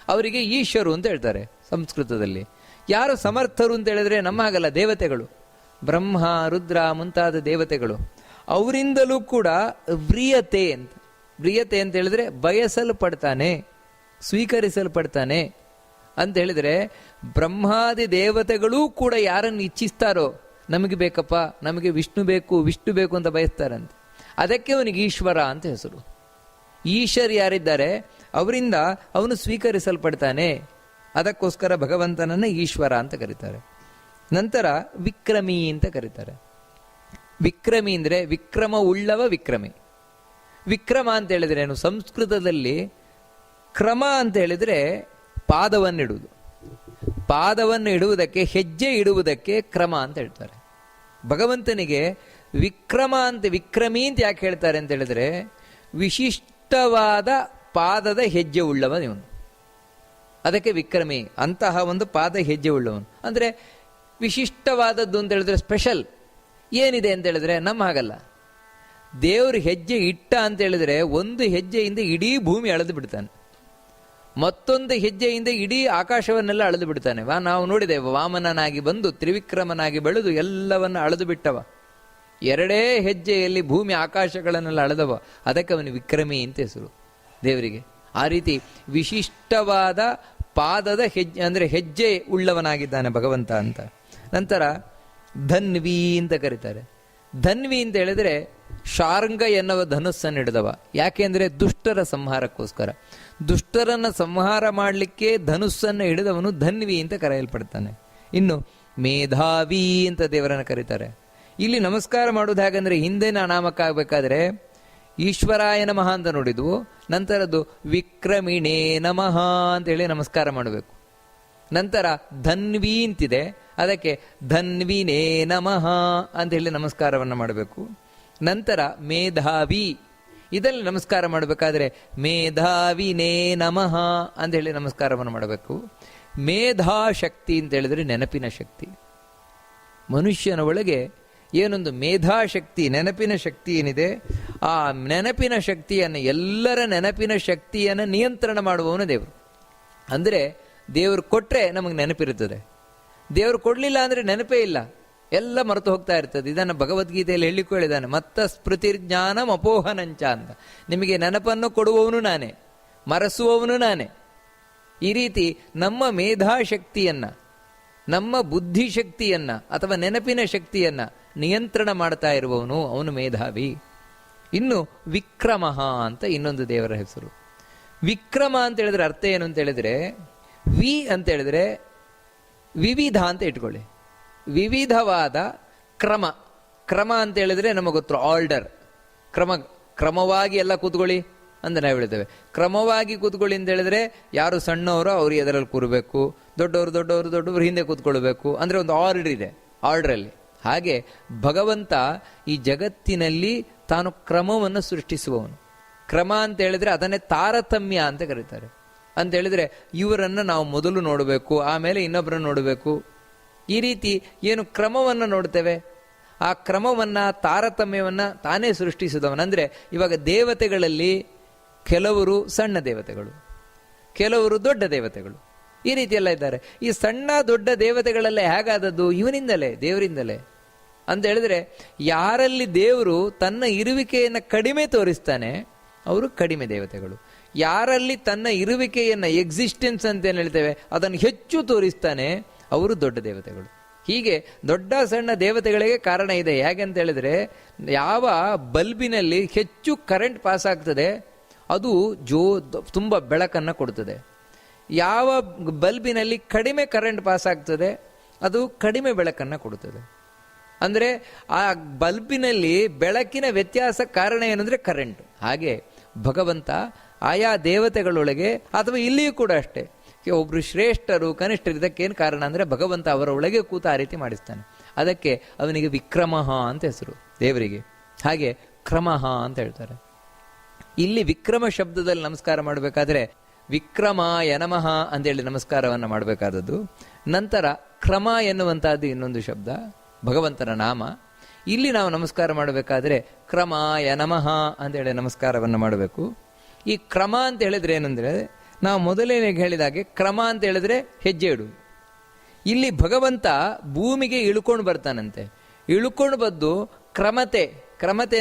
ಅವರಿಗೆ ಈಶ್ವರು ಅಂತ ಹೇಳ್ತಾರೆ ಸಂಸ್ಕೃತದಲ್ಲಿ. ಯಾರು ಸಮರ್ಥರು ಅಂತ ಹೇಳಿದ್ರೆ ನಮ್ಮ ಹಾಗಲ್ಲ, ದೇವತೆಗಳು ಬ್ರಹ್ಮ ರುದ್ರ ಮುಂತಾದ ದೇವತೆಗಳು, ಅವರಿಂದಲೂ ಕೂಡ ವ್ರಿಯತೆ ಅಂತ ಹೇಳಿದ್ರೆ ಬಯಸಲ್ಪಡ್ತಾನೆ, ಸ್ವೀಕರಿಸಲ್ಪಡ್ತಾನೆ ಅಂತ ಹೇಳಿದ್ರೆ ಬ್ರಹ್ಮಾದಿ ದೇವತೆಗಳೂ ಕೂಡ ಯಾರನ್ನು ಇಚ್ಛಿಸ್ತಾರೋ ನಮಗೆ ಬೇಕಪ್ಪ, ನಮಗೆ ವಿಷ್ಣು ಬೇಕು ಅಂತ ಬಯಸ್ತಾರಂತೆ. ಅದಕ್ಕೆ ಅವನಿಗೆ ಈಶ್ವರ ಅಂತ ಹೆಸರು. ಈಶ್ವರ್ ಯಾರಿದ್ದಾರೆ ಅವರಿಂದ ಅವನು ಸ್ವೀಕರಿಸಲ್ಪಡ್ತಾನೆ, ಅದಕ್ಕೋಸ್ಕರ ಭಗವಂತನನ್ನ ಈಶ್ವರ ಅಂತ ಕರೀತಾರೆ. ನಂತರ ವಿಕ್ರಮಿ ಅಂತ ಕರೀತಾರೆ. ವಿಕ್ರಮಿ ಅಂದ್ರೆ ವಿಕ್ರಮ ಉಳ್ಳವ ವಿಕ್ರಮಿ. ವಿಕ್ರಮ ಅಂತ ಹೇಳಿದ್ರೆ ಏನು, ಸಂಸ್ಕೃತದಲ್ಲಿ ಕ್ರಮ ಅಂತ ಹೇಳಿದ್ರೆ ಪಾದವನ್ನು ಇಡುವುದಕ್ಕೆ ಹೆಜ್ಜೆ ಇಡುವುದಕ್ಕೆ ಕ್ರಮ ಅಂತ ಹೇಳ್ತಾರೆ. ಭಗವಂತನಿಗೆ ವಿಕ್ರಮಿ ಅಂತ ಯಾಕೆ ಹೇಳ್ತಾರೆ ಅಂತ ಹೇಳಿದ್ರೆ, ವಿಶಿಷ್ಟವಾದ ಪಾದದ ಹೆಜ್ಜೆ ಉಳ್ಳವ ಇವನು, ಅದಕ್ಕೆ ವಿಕ್ರಮಿ. ಅಂತಹ ಒಂದು ಪಾದ ಹೆಜ್ಜೆ ಉಳ್ಳವನು ಅಂದ್ರೆ ವಿಶಿಷ್ಟವಾದದ್ದು ಅಂತ ಹೇಳಿದ್ರೆ ಸ್ಪೆಷಲ್ ಏನಿದೆ ಅಂತ ಹೇಳಿದ್ರೆ ನಮ್ಮ ಹಾಗಲ್ಲ. ದೇವರು ಹೆಜ್ಜೆ ಇಟ್ಟ ಅಂತ ಹೇಳಿದ್ರೆ ಒಂದು ಹೆಜ್ಜೆಯಿಂದ ಇಡೀ ಭೂಮಿ ಅಳೆದು ಬಿಡ್ತಾನೆ, ಮತ್ತೊಂದು ಹೆಜ್ಜೆಯಿಂದ ಇಡೀ ಆಕಾಶವನ್ನೆಲ್ಲ ಅಳೆದು ಬಿಡ್ತಾನೆ. ನಾವು ನೋಡಿದ್ದೇವೆ, ವಾಮನನಾಗಿ ಬಂದು ತ್ರಿವಿಕ್ರಮನಾಗಿ ಬೆಳೆದು ಎಲ್ಲವನ್ನ ಅಳೆದು ಬಿಟ್ಟವ. 2 ಹೆಜ್ಜೆಯಲ್ಲಿ ಭೂಮಿ ಆಕಾಶಗಳನ್ನೆಲ್ಲ ಅಳೆದವ, ಅದಕ್ಕೆ ಅವನು ವಿಕ್ರಮಿ ಅಂತ ಹೆಸರು ದೇವರಿಗೆ. ಆ ರೀತಿ ವಿಶಿಷ್ಟವಾದ ಪಾದದ ಹೆಜ್ಜೆ ಅಂದ್ರೆ ಹೆಜ್ಜೆ ಉಳ್ಳವನಾಗಿದ್ದಾನೆ ಭಗವಂತ ಅಂತ. ನಂತರ ಧನ್ವಿ ಅಂತ ಕರೀತಾರೆ. ಧನ್ವಿ ಅಂತ ಹೇಳಿದ್ರೆ ಶಾರ್ಂಗ ಎನ್ನುವ ಧನುಸ್ಸನ್ನು ಹಿಡಿದವ. ಯಾಕೆಂದ್ರೆ ದುಷ್ಟರ ಸಂಹಾರಕ್ಕೋಸ್ಕರ, ದುಷ್ಟರನ್ನ ಸಂಹಾರ ಮಾಡಲಿಕ್ಕೆ ಧನುಸ್ಸನ್ನು ಹಿಡಿದವನು ಧನ್ವಿ ಅಂತ ಕರೆಯಲ್ಪಡ್ತಾನೆ. ಇನ್ನು ಮೇಧಾವಿ ಅಂತ ದೇವರನ್ನು ಕರೀತಾರೆ. ಇಲ್ಲಿ ನಮಸ್ಕಾರ ಮಾಡೋದು ಹೇಗಂದ್ರೆ, ಹಿಂದಿನ ನಾಮಕ್ಕಾಗಬೇಕಾದ್ರೆ ಈಶ್ವರಾಯ ನಮಃ ಅಂತ ನೋಡಿದ್ವು, ನಂತರದ್ದು ವಿಕ್ರಮಿಣೇ ನಮಃ ಅಂತ ಹೇಳಿ ನಮಸ್ಕಾರ ಮಾಡಬೇಕು. ನಂತರ ಧನ್ವಿ ಅಂತಿದೆ, ಅದಕ್ಕೆ ಧನ್ವಿನೇ ನಮಃ ಅಂತ ಹೇಳಿ ನಮಸ್ಕಾರವನ್ನು ಮಾಡಬೇಕು. ನಂತರ ಮೇಧಾವಿ, ಇದರಲ್ಲಿ ನಮಸ್ಕಾರ ಮಾಡಬೇಕಾದ್ರೆ ಮೇಧಾವಿನೇ ನಮಃ ಅಂತ ಹೇಳಿ ನಮಸ್ಕಾರವನ್ನು ಮಾಡಬೇಕು. ಮೇಧಾಶಕ್ತಿ ಅಂತ ಹೇಳಿದ್ರೆ ನೆನಪಿನ ಶಕ್ತಿ. ಮನುಷ್ಯನ ಒಳಗೆ ಏನೊಂದು ಮೇಧಾಶಕ್ತಿ, ನೆನಪಿನ ಶಕ್ತಿ ಏನಿದೆ, ಆ ನೆನಪಿನ ಶಕ್ತಿಯನ್ನು, ಎಲ್ಲರ ನೆನಪಿನ ಶಕ್ತಿಯನ್ನು ನಿಯಂತ್ರಣ ಮಾಡುವವನು ದೇವರು. ಅಂದರೆ ದೇವರು ಕೊಟ್ಟರೆ ನಮಗೆ ನೆನಪಿರುತ್ತದೆ, ದೇವರು ಕೊಡಲಿಲ್ಲ ಅಂದರೆ ನೆನಪೇ ಇಲ್ಲ, ಎಲ್ಲ ಮರೆತು ಹೋಗ್ತಾ ಇರ್ತದೆ. ಇದನ್ನು ಭಗವದ್ಗೀತೆಯಲ್ಲಿ ಹೇಳಿಕೊ ಹೇಳಿದ್ದಾನೆ, ಮತ್ತ ಸ್ಮೃತಿರ್ಜ್ಞಾನಂ ಅಪೋಹನಂಚ ಅಂತ. ನಿಮಗೆ ನೆನಪನ್ನು ಕೊಡುವವನು ನಾನೇ, ಮರೆಸುವವನು ನಾನೇ. ಈ ರೀತಿ ನಮ್ಮ ಮೇಧಾಶಕ್ತಿಯನ್ನ, ನಮ್ಮ ಬುದ್ಧಿಶಕ್ತಿಯನ್ನ ಅಥವಾ ನೆನಪಿನ ಶಕ್ತಿಯನ್ನ ನಿಯಂತ್ರಣ ಮಾಡ್ತಾ ಇರುವವನು ಅವನು ಮೇಧಾವಿ. ಇನ್ನು ವಿಕ್ರಮ ಅಂತ ಇನ್ನೊಂದು ದೇವರ ಹೆಸರು. ವಿಕ್ರಮ ಅಂತ ಹೇಳಿದ್ರೆ ಅರ್ಥ ಏನು ಅಂತ ಹೇಳಿದ್ರೆ, ವಿ ಅಂತ ಹೇಳಿದ್ರೆ ವಿವಿಧ ಅಂತ ಇಟ್ಕೊಳ್ಳಿ, ವಿವಿಧವಾದ ಕ್ರಮ. ಕ್ರಮ ಅಂತ ಹೇಳಿದ್ರೆ ನಮಗೆ ಗೊತ್ತು, ಆರ್ಡರ್, ಕ್ರಮವಾಗಿ ಎಲ್ಲ ಕೂತ್ಕೊಳ್ಳಿ ಅಂತ ನಾವು ಹೇಳ್ತೇವೆ. ಕ್ರಮವಾಗಿ ಕೂತ್ಕೊಳ್ಳಿ ಅಂತ ಹೇಳಿದ್ರೆ ಯಾರು ಸಣ್ಣವರು ಅವ್ರು ಎದರಲ್ಲಿ ಕೂರಬೇಕು, ದೊಡ್ಡವರು ಹಿಂದೆ ಕೂತ್ಕೊಳ್ಬೇಕು ಅಂದ್ರೆ ಒಂದು ಆರ್ಡರ್ ಇದೆ, ಆರ್ಡರಲ್ಲಿ. ಹಾಗೆ ಭಗವಂತ ಈ ಜಗತ್ತಿನಲ್ಲಿ ತಾನು ಕ್ರಮವನ್ನು ಸೃಷ್ಟಿಸುವವನು. ಕ್ರಮ ಅಂತ ಹೇಳಿದ್ರೆ ಅದನ್ನೇ ತಾರತಮ್ಯ ಅಂತ ಕರೀತಾರೆ. ಅಂತ ಹೇಳಿದ್ರೆ ಇವರನ್ನು ನಾವು ಮೊದಲು ನೋಡಬೇಕು, ಆಮೇಲೆ ಇನ್ನೊಬ್ಬರನ್ನು ನೋಡಬೇಕು. ಈ ರೀತಿ ಏನು ಕ್ರಮವನ್ನು ನೋಡ್ತೇವೆ, ಆ ಕ್ರಮವನ್ನು ತಾರತಮ್ಯವನ್ನು ತಾನೇ ಸೃಷ್ಟಿಸಿದವನಂದ್ರೆ, ಇವಾಗ ದೇವತೆಗಳಲ್ಲಿ ಕೆಲವರು ಸಣ್ಣ ದೇವತೆಗಳು, ಕೆಲವರು ದೊಡ್ಡ ದೇವತೆಗಳು, ಈ ರೀತಿಯೆಲ್ಲ ಇದ್ದಾರೆ. ಈ ಸಣ್ಣ ದೊಡ್ಡ ದೇವತೆಗಳೆಲ್ಲ ಹೇಗಾದದ್ದು? ಇವನಿಂದಲೇ, ದೇವರಿಂದಲೇ. ಅಂತ ಹೇಳಿದ್ರೆ ಯಾರಲ್ಲಿ ದೇವರು ತನ್ನ ಇರುವಿಕೆಯನ್ನು ಕಡಿಮೆ ತೋರಿಸ್ತಾನೆ ಅವರು ಕಡಿಮೆ ದೇವತೆಗಳು. ಯಾರಲ್ಲಿ ತನ್ನ ಇರುವಿಕೆಯನ್ನು ಎಕ್ಸಿಸ್ಟೆನ್ಸ್ ಅಂತ ಏನು ಹೇಳ್ತೇವೆ ಅದನ್ನು ಹೆಚ್ಚು ತೋರಿಸ್ತಾನೆ ಅವರು ದೊಡ್ಡ ದೇವತೆಗಳು. ಹೀಗೆ ದೊಡ್ಡ ಸಣ್ಣ ದೇವತೆಗಳಿಗೆ ಕಾರಣ ಇದೆ. ಹೇಗೆ ಅಂತ ಹೇಳಿದ್ರೆ, ಯಾವ ಬಲ್ಬಿನಲ್ಲಿ ಹೆಚ್ಚು ಕರೆಂಟ್ ಪಾಸ್ ಆಗ್ತದೆ ಅದು ತುಂಬ ಬೆಳಕನ್ನು ಕೊಡ್ತದೆ. ಯಾವ ಬಲ್ಬಿನಲ್ಲಿ ಕಡಿಮೆ ಕರೆಂಟ್ ಪಾಸ್ ಆಗ್ತದೆ ಅದು ಕಡಿಮೆ ಬೆಳಕನ್ನು ಕೊಡುತ್ತದೆ. ಅಂದರೆ ಆ ಬಲ್ಬಿನಲ್ಲಿ ಬೆಳಕಿನ ವ್ಯತ್ಯಾಸ ಕಾರಣ ಏನಂದ್ರೆ ಕರೆಂಟ್. ಹಾಗೆ ಭಗವಂತ ಆಯಾ ದೇವತೆಗಳೊಳಗೆ, ಅಥವಾ ಇಲ್ಲಿಯೂ ಕೂಡ ಅಷ್ಟೇ, ಒಬ್ರು ಶ್ರೇಷ್ಠರು ಕನಿಷ್ಠರು, ಇದಕ್ಕೇನು ಕಾರಣ ಅಂದರೆ ಭಗವಂತ ಅವರ ಒಳಗೆ ಕೂತ ಆ ರೀತಿ ಮಾಡಿಸ್ತಾನೆ. ಅದಕ್ಕೆ ಅವನಿಗೆ ವಿಕ್ರಮಃ ಅಂತ ಹೆಸರು ದೇವರಿಗೆ. ಹಾಗೆ ಕ್ರಮಃ ಅಂತ ಹೇಳ್ತಾರೆ. ಇಲ್ಲಿ ವಿಕ್ರಮ ಶಬ್ದದಲ್ಲಿ ನಮಸ್ಕಾರ ಮಾಡಬೇಕಾದ್ರೆ ವಿಕ್ರಮಾಯ ನಮಃ ಅಂತೇಳಿ ನಮಸ್ಕಾರವನ್ನು ಮಾಡಬೇಕಾದದ್ದು. ನಂತರ ಕ್ರಮ ಎನ್ನುವಂತಹದ್ದು ಇನ್ನೊಂದು ಶಬ್ದ, ಭಗವಂತನ ನಾಮ. ಇಲ್ಲಿ ನಾವು ನಮಸ್ಕಾರ ಮಾಡಬೇಕಾದ್ರೆ ಕ್ರಮಾಯ ನಮಃ ಅಂತೇಳಿ ನಮಸ್ಕಾರವನ್ನು ಮಾಡಬೇಕು. ಈ ಕ್ರಮ ಅಂತ ಹೇಳಿದ್ರೆ ಏನಂದ್ರೆ, ನಾವು ಮೊದಲೇನೆ ಹೇಳಿದಾಗೆ ಕ್ರಮ ಅಂತ ಹೇಳಿದ್ರೆ ಹೆಜ್ಜೆ ಇಡುವುದು. ಇಲ್ಲಿ ಭಗವಂತ ಭೂಮಿಗೆ ಇಳ್ಕೊಂಡು ಬರ್ತಾನಂತೆ. ಇಳ್ಕೊಂಡು ಬಂದು ಕ್ರಮತೆ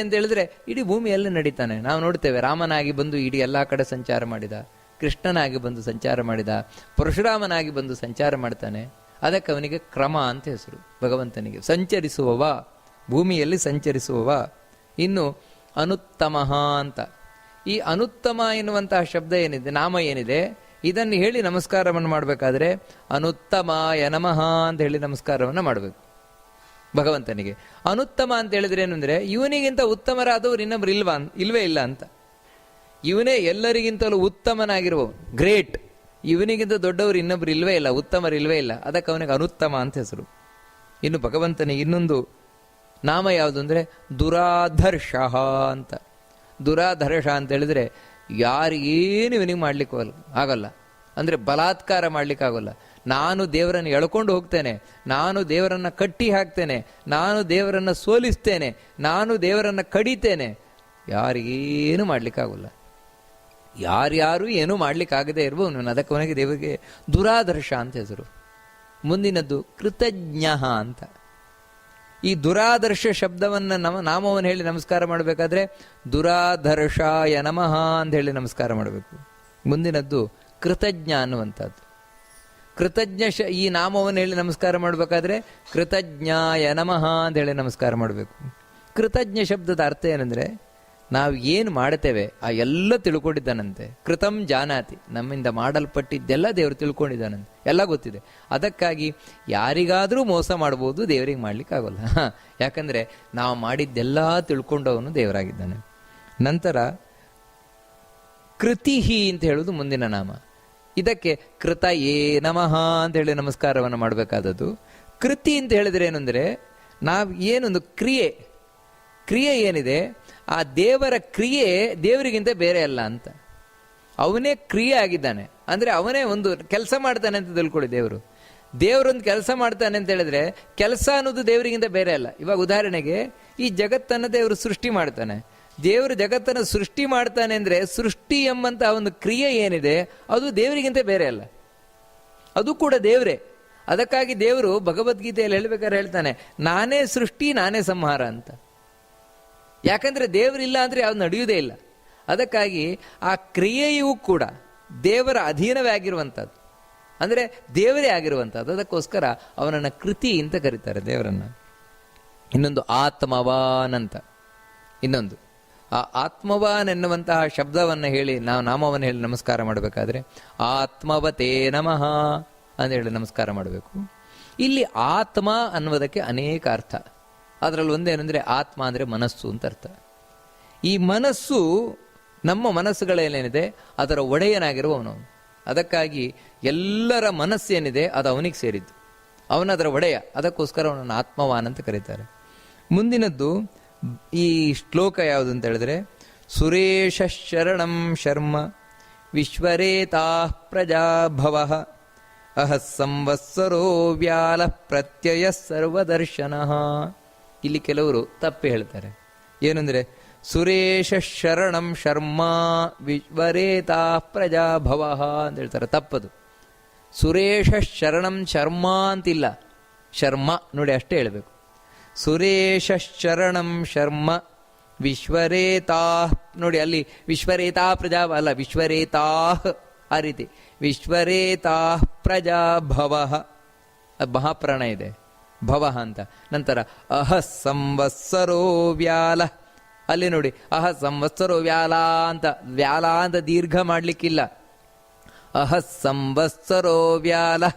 ಅಂತ ಹೇಳಿದ್ರೆ ಇಡೀ ಭೂಮಿಯಲ್ಲಿ ನಡೀತಾನೆ. ನಾವು ನೋಡ್ತೇವೆ, ರಾಮನಾಗಿ ಬಂದು ಇಡೀ ಎಲ್ಲಾ ಕಡೆ ಸಂಚಾರ ಮಾಡಿದ, ಕೃಷ್ಣನಾಗಿ ಬಂದು ಸಂಚಾರ ಮಾಡಿದ, ಪರಶುರಾಮನಾಗಿ ಬಂದು ಸಂಚಾರ ಮಾಡ್ತಾನೆ. ಅದಕ್ಕೆ ಅವನಿಗೆ ಕ್ರಮ ಅಂತ ಹೆಸರು ಭಗವಂತನಿಗೆ. ಸಂಚರಿಸುವವ, ಭೂಮಿಯಲ್ಲಿ ಸಂಚರಿಸುವವ. ಇನ್ನು ಅನುತ್ತಮಃ ಅಂತ, ಈ ಅನುತ್ತಮ ಎನ್ನುವಂತಹ ಶಬ್ದ ಏನಿದೆ, ನಾಮ ಏನಿದೆ, ಇದನ್ನು ಹೇಳಿ ನಮಸ್ಕಾರವನ್ನು ಮಾಡಬೇಕಾದ್ರೆ ಅನುತ್ತಮಾಯ ನಮಃ ಅಂತ ಹೇಳಿ ನಮಸ್ಕಾರವನ್ನು ಮಾಡಬೇಕು ಭಗವಂತನಿಗೆ. ಅನುತ್ತಮ ಅಂತ ಹೇಳಿದ್ರೆ ಏನಂದ್ರೆ, ಇವನಿಗಿಂತ ಉತ್ತಮರಾದವರು ಇನ್ನೊಬ್ರು ಇಲ್ವೇ ಇಲ್ಲ ಅಂತ. ಇವನೇ ಎಲ್ಲರಿಗಿಂತಲೂ ಉತ್ತಮನಾಗಿರುವ ಗ್ರೇಟ್. ಇವನಿಗಿಂತ ದೊಡ್ಡವರು ಇನ್ನೊಬ್ರು ಇಲ್ವೇ ಇಲ್ಲ, ಉತ್ತಮರು ಇಲ್ವೇ ಇಲ್ಲ. ಅದಕ್ಕೆ ಅವನಿಗೆ ಅನುತ್ತಮ ಅಂತ ಹೆಸರು. ಇನ್ನು ಭಗವಂತನಿಗೆ ಇನ್ನೊಂದು ನಾಮ ಯಾವುದು ಅಂದರೆ ದುರಾಧರ್ಷ ಅಂತ. ದುರಾಧರ್ಷ ಅಂತ ಹೇಳಿದ್ರೆ ಯಾರಿಗೇನು ಇವನಿಗೆ ಮಾಡ್ಲಿಕ್ಕೆ ಆಗಲ್ಲ, ಅಂದರೆ ಬಲಾತ್ಕಾರ ಮಾಡ್ಲಿಕ್ಕೆ ಆಗೋಲ್ಲ. ನಾನು ದೇವರನ್ನು ಎಳ್ಕೊಂಡು ಹೋಗ್ತೇನೆ, ನಾನು ದೇವರನ್ನು ಕಟ್ಟಿ ಹಾಕ್ತೇನೆ, ನಾನು ದೇವರನ್ನು ಸೋಲಿಸ್ತೇನೆ, ನಾನು ದೇವರನ್ನು ಕಡಿತೇನೆ, ಯಾರಿಗೇನು ಮಾಡ್ಲಿಕ್ಕಾಗಲ್ಲ. ಯಾರ್ಯಾರು ಏನೂ ಮಾಡ್ಲಿಕ್ಕಾಗದೇ ಇರ್ಬೋದು. ಅದಕ್ಕೆ ಅವನಿಗೆ ದೇವರಿಗೆ ದುರಾದರ್ಶ ಅಂತ ಹೆಸರು. ಮುಂದಿನದ್ದು ಕೃತಜ್ಞ ಅಂತ. ಈ ದುರಾದರ್ಶ ಶಬ್ದವನ್ನು ನಾಮವನ್ನು ಹೇಳಿ ನಮಸ್ಕಾರ ಮಾಡಬೇಕಾದ್ರೆ ದುರಾದರ್ಶಾಯ ನಮಃ ಅಂತ ಹೇಳಿ ನಮಸ್ಕಾರ ಮಾಡಬೇಕು. ಮುಂದಿನದ್ದು ಕೃತಜ್ಞ ಅನ್ನುವಂಥದ್ದು. ಕೃತಜ್ಞ ಈ ನಾಮವನ್ನು ಹೇಳಿ ನಮಸ್ಕಾರ ಮಾಡಬೇಕಾದ್ರೆ ಕೃತಜ್ಞಾಯ ನಮಃ ಅಂತ ಹೇಳಿ ನಮಸ್ಕಾರ ಮಾಡಬೇಕು. ಕೃತಜ್ಞ ಶಬ್ದದ ಅರ್ಥ ಏನಂದ್ರೆ, ನಾವು ಏನು ಮಾಡ್ತೇವೆ ಆ ಎಲ್ಲ ತಿಳ್ಕೊಂಡಿದ್ದಾನಂತೆ. ಕೃತಂ ಜಾನಾತಿ, ನಮ್ಮಿಂದ ಮಾಡಲ್ಪಟ್ಟಿದ್ದೆಲ್ಲ ದೇವರು ತಿಳ್ಕೊಂಡಿದ್ದಾನಂತೆ, ಎಲ್ಲ ಗೊತ್ತಿದೆ. ಅದಕ್ಕಾಗಿ ಯಾರಿಗಾದರೂ ಮೋಸ ಮಾಡ್ಬೋದು, ದೇವರಿಗೆ ಮಾಡ್ಲಿಕ್ಕೆ ಆಗೋಲ್ಲ. ಯಾಕಂದ್ರೆ ನಾವು ಮಾಡಿದ್ದೆಲ್ಲ ತಿಳ್ಕೊಂಡವನು ದೇವರಾಗಿದ್ದಾನೆ. ನಂತರ ಕೃತಿಹಿ ಅಂತ ಹೇಳುವುದು ಮುಂದಿನ ನಾಮ. ಇದಕ್ಕೆ ಕೃತ ಏ ನಮಃ ಅಂತ ಹೇಳಿ ನಮಸ್ಕಾರವನ್ನು ಮಾಡಬೇಕಾದದ್ದು. ಕೃತಿ ಅಂತ ಹೇಳಿದ್ರೆ ಏನಂದ್ರೆ, ನಾವು ಏನೊಂದು ಕ್ರಿಯೆ ಏನಿದೆ ಆ ದೇವರ ಕ್ರಿಯೆ ದೇವರಿಗಿಂತ ಬೇರೆ ಅಲ್ಲ ಅಂತ. ಅವನೇ ಕ್ರಿಯೆ ಆಗಿದ್ದಾನೆ, ಅಂದ್ರೆ ಅವನೇ ಒಂದು ಕೆಲಸ ಮಾಡ್ತಾನೆ ಅಂತ ತಿಳ್ಕೊಳ್ಳಿ. ದೇವರೊಂದು ಕೆಲಸ ಮಾಡ್ತಾನೆ ಅಂತ ಹೇಳಿದ್ರೆ ಕೆಲಸ ಅನ್ನೋದು ದೇವರಿಗಿಂತ ಬೇರೆ ಅಲ್ಲ. ಇವಾಗ ಉದಾಹರಣೆಗೆ ಈ ಜಗತ್ತನ್ನು ದೇವರು ಸೃಷ್ಟಿ ಮಾಡ್ತಾನೆ. ದೇವರು ಜಗತ್ತನ್ನು ಸೃಷ್ಟಿ ಮಾಡ್ತಾನೆ ಅಂದ್ರೆ ಸೃಷ್ಟಿ ಎಂಬಂತ ಒಂದು ಕ್ರಿಯೆ ಏನಿದೆ ಅದು ದೇವರಿಗಿಂತ ಬೇರೆ ಅಲ್ಲ, ಅದು ಕೂಡ ದೇವರೇ. ಅದಕ್ಕಾಗಿ ದೇವರು ಭಗವದ್ಗೀತೆಯಲ್ಲಿ ಹೇಳ್ಬೇಕಾದ್ರೆ ಹೇಳ್ತಾನೆ, ನಾನೇ ಸೃಷ್ಟಿ ನಾನೇ ಸಂಹಾರ ಅಂತ. ಯಾಕಂದ್ರೆ ದೇವರಿಲ್ಲ ಅಂದ್ರೆ ಯಾವ್ದು ನಡೆಯುವುದೇ ಇಲ್ಲ. ಅದಕ್ಕಾಗಿ ಆ ಕ್ರಿಯೆಯೂ ಕೂಡ ದೇವರ ಅಧೀನವೇ ಆಗಿರುವಂಥದ್ದು, ಅಂದ್ರೆ ದೇವರೇ ಆಗಿರುವಂಥದ್ದು. ಅದಕ್ಕೋಸ್ಕರ ಅವನನ್ನ ಕೃತಿ ಅಂತ ಕರೀತಾರೆ ದೇವರನ್ನ. ಇನ್ನೊಂದು ಆತ್ಮವಾನ್ ಅಂತ. ಇನ್ನೊಂದು ಆ ಆತ್ಮವಾನ್ ಎನ್ನುವಂತಹ ಶಬ್ದವನ್ನು ಹೇಳಿ ನಾವು ನಾಮವನ್ನು ಹೇಳಿ ನಮಸ್ಕಾರ ಮಾಡಬೇಕಾದ್ರೆ ಆತ್ಮವತೇ ನಮಃ ಅಂತ ಹೇಳಿ ನಮಸ್ಕಾರ ಮಾಡಬೇಕು. ಇಲ್ಲಿ ಆತ್ಮ ಅನ್ನುವುದಕ್ಕೆ ಅನೇಕ ಅರ್ಥ. ಅದರಲ್ಲಿ ಒಂದೇನೆಂದ್ರೆ ಆತ್ಮ ಅಂದರೆ ಮನಸ್ಸು ಅಂತ ಅರ್ಥ. ಈ ಮನಸ್ಸು ನಮ್ಮ ಮನಸ್ಸುಗಳೇನೇನಿದೆ ಅದರ ಒಡೆಯನಾಗಿರುವವನು. ಅದಕ್ಕಾಗಿ ಎಲ್ಲರ ಮನಸ್ಸೇನಿದೆ ಅದು ಅವನಿಗೆ ಸೇರಿದ್ದು, ಅವನದರ ಒಡೆಯ. ಅದಕ್ಕೋಸ್ಕರ ಅವನನ್ನು ಆತ್ಮವಾನ್ ಅಂತ ಕರೀತಾರೆ. ಮುಂದಿನದ್ದು ಈ ಶ್ಲೋಕ ಯಾವುದು ಅಂತ ಹೇಳಿದ್ರೆ, ಸುರೇಶ ಶರಣಂ ಶರ್ಮ ವಿಶ್ವರೇತಾ ಪ್ರಜಾಭವ ಅಹ ಸಂವತ್ಸರೋ ವ್ಯಾಲ ಪ್ರತ್ಯಯ ಸರ್ವದರ್ಶನ. ಇಲ್ಲಿ ಕೆಲವರು ತಪ್ಪು ಹೇಳ್ತಾರೆ. ಏನಂದ್ರೆ ಸುರೇಶ ಶರಣಂ ಶರ್ಮ ವಿಶ್ವರೇತಾ ಪ್ರಜಾಭವ ಅಂತ ಹೇಳ್ತಾರೆ. ತಪ್ಪದು. ಸುರೇಶ ಶರಣಂ ಶರ್ಮ ಅಂತಿಲ್ಲ, ಶರ್ಮ ನೋಡಿ ಅಷ್ಟೇ ಹೇಳಬೇಕು. ಸುರೇಶ ಶರಣಂ ಶರ್ಮ ವಿಶ್ವರೇತಾ ನೋಡಿ, ಅಲ್ಲಿ ವಿಶ್ವರೇತಾ ಪ್ರಜಾ ಅಲ್ಲ, ವಿಶ್ವರೇತಾ ಆ ರೀತಿ ವಿಶ್ವರೇತಾ ಪ್ರಜಾಭವ ಮಹಾಪ್ರಾಣ ಇದೆ, ಭವ ಅಂತ. ನಂತರ ಅಹ ಸಂವತ್ಸರೋ ವ್ಯಾಲ, ಅಲ್ಲಿ ನೋಡಿ ಅಹ ಸಂವತ್ಸರೋ ವ್ಯಾಲ ಅಂತ, ವ್ಯಾಲ ಅಂತ ದೀರ್ಘ ಮಾಡ್ಲಿಕ್ಕಿಲ್ಲ. ಅಹ ಸಂವತ್ಸರೋ ವ್ಯಾಲ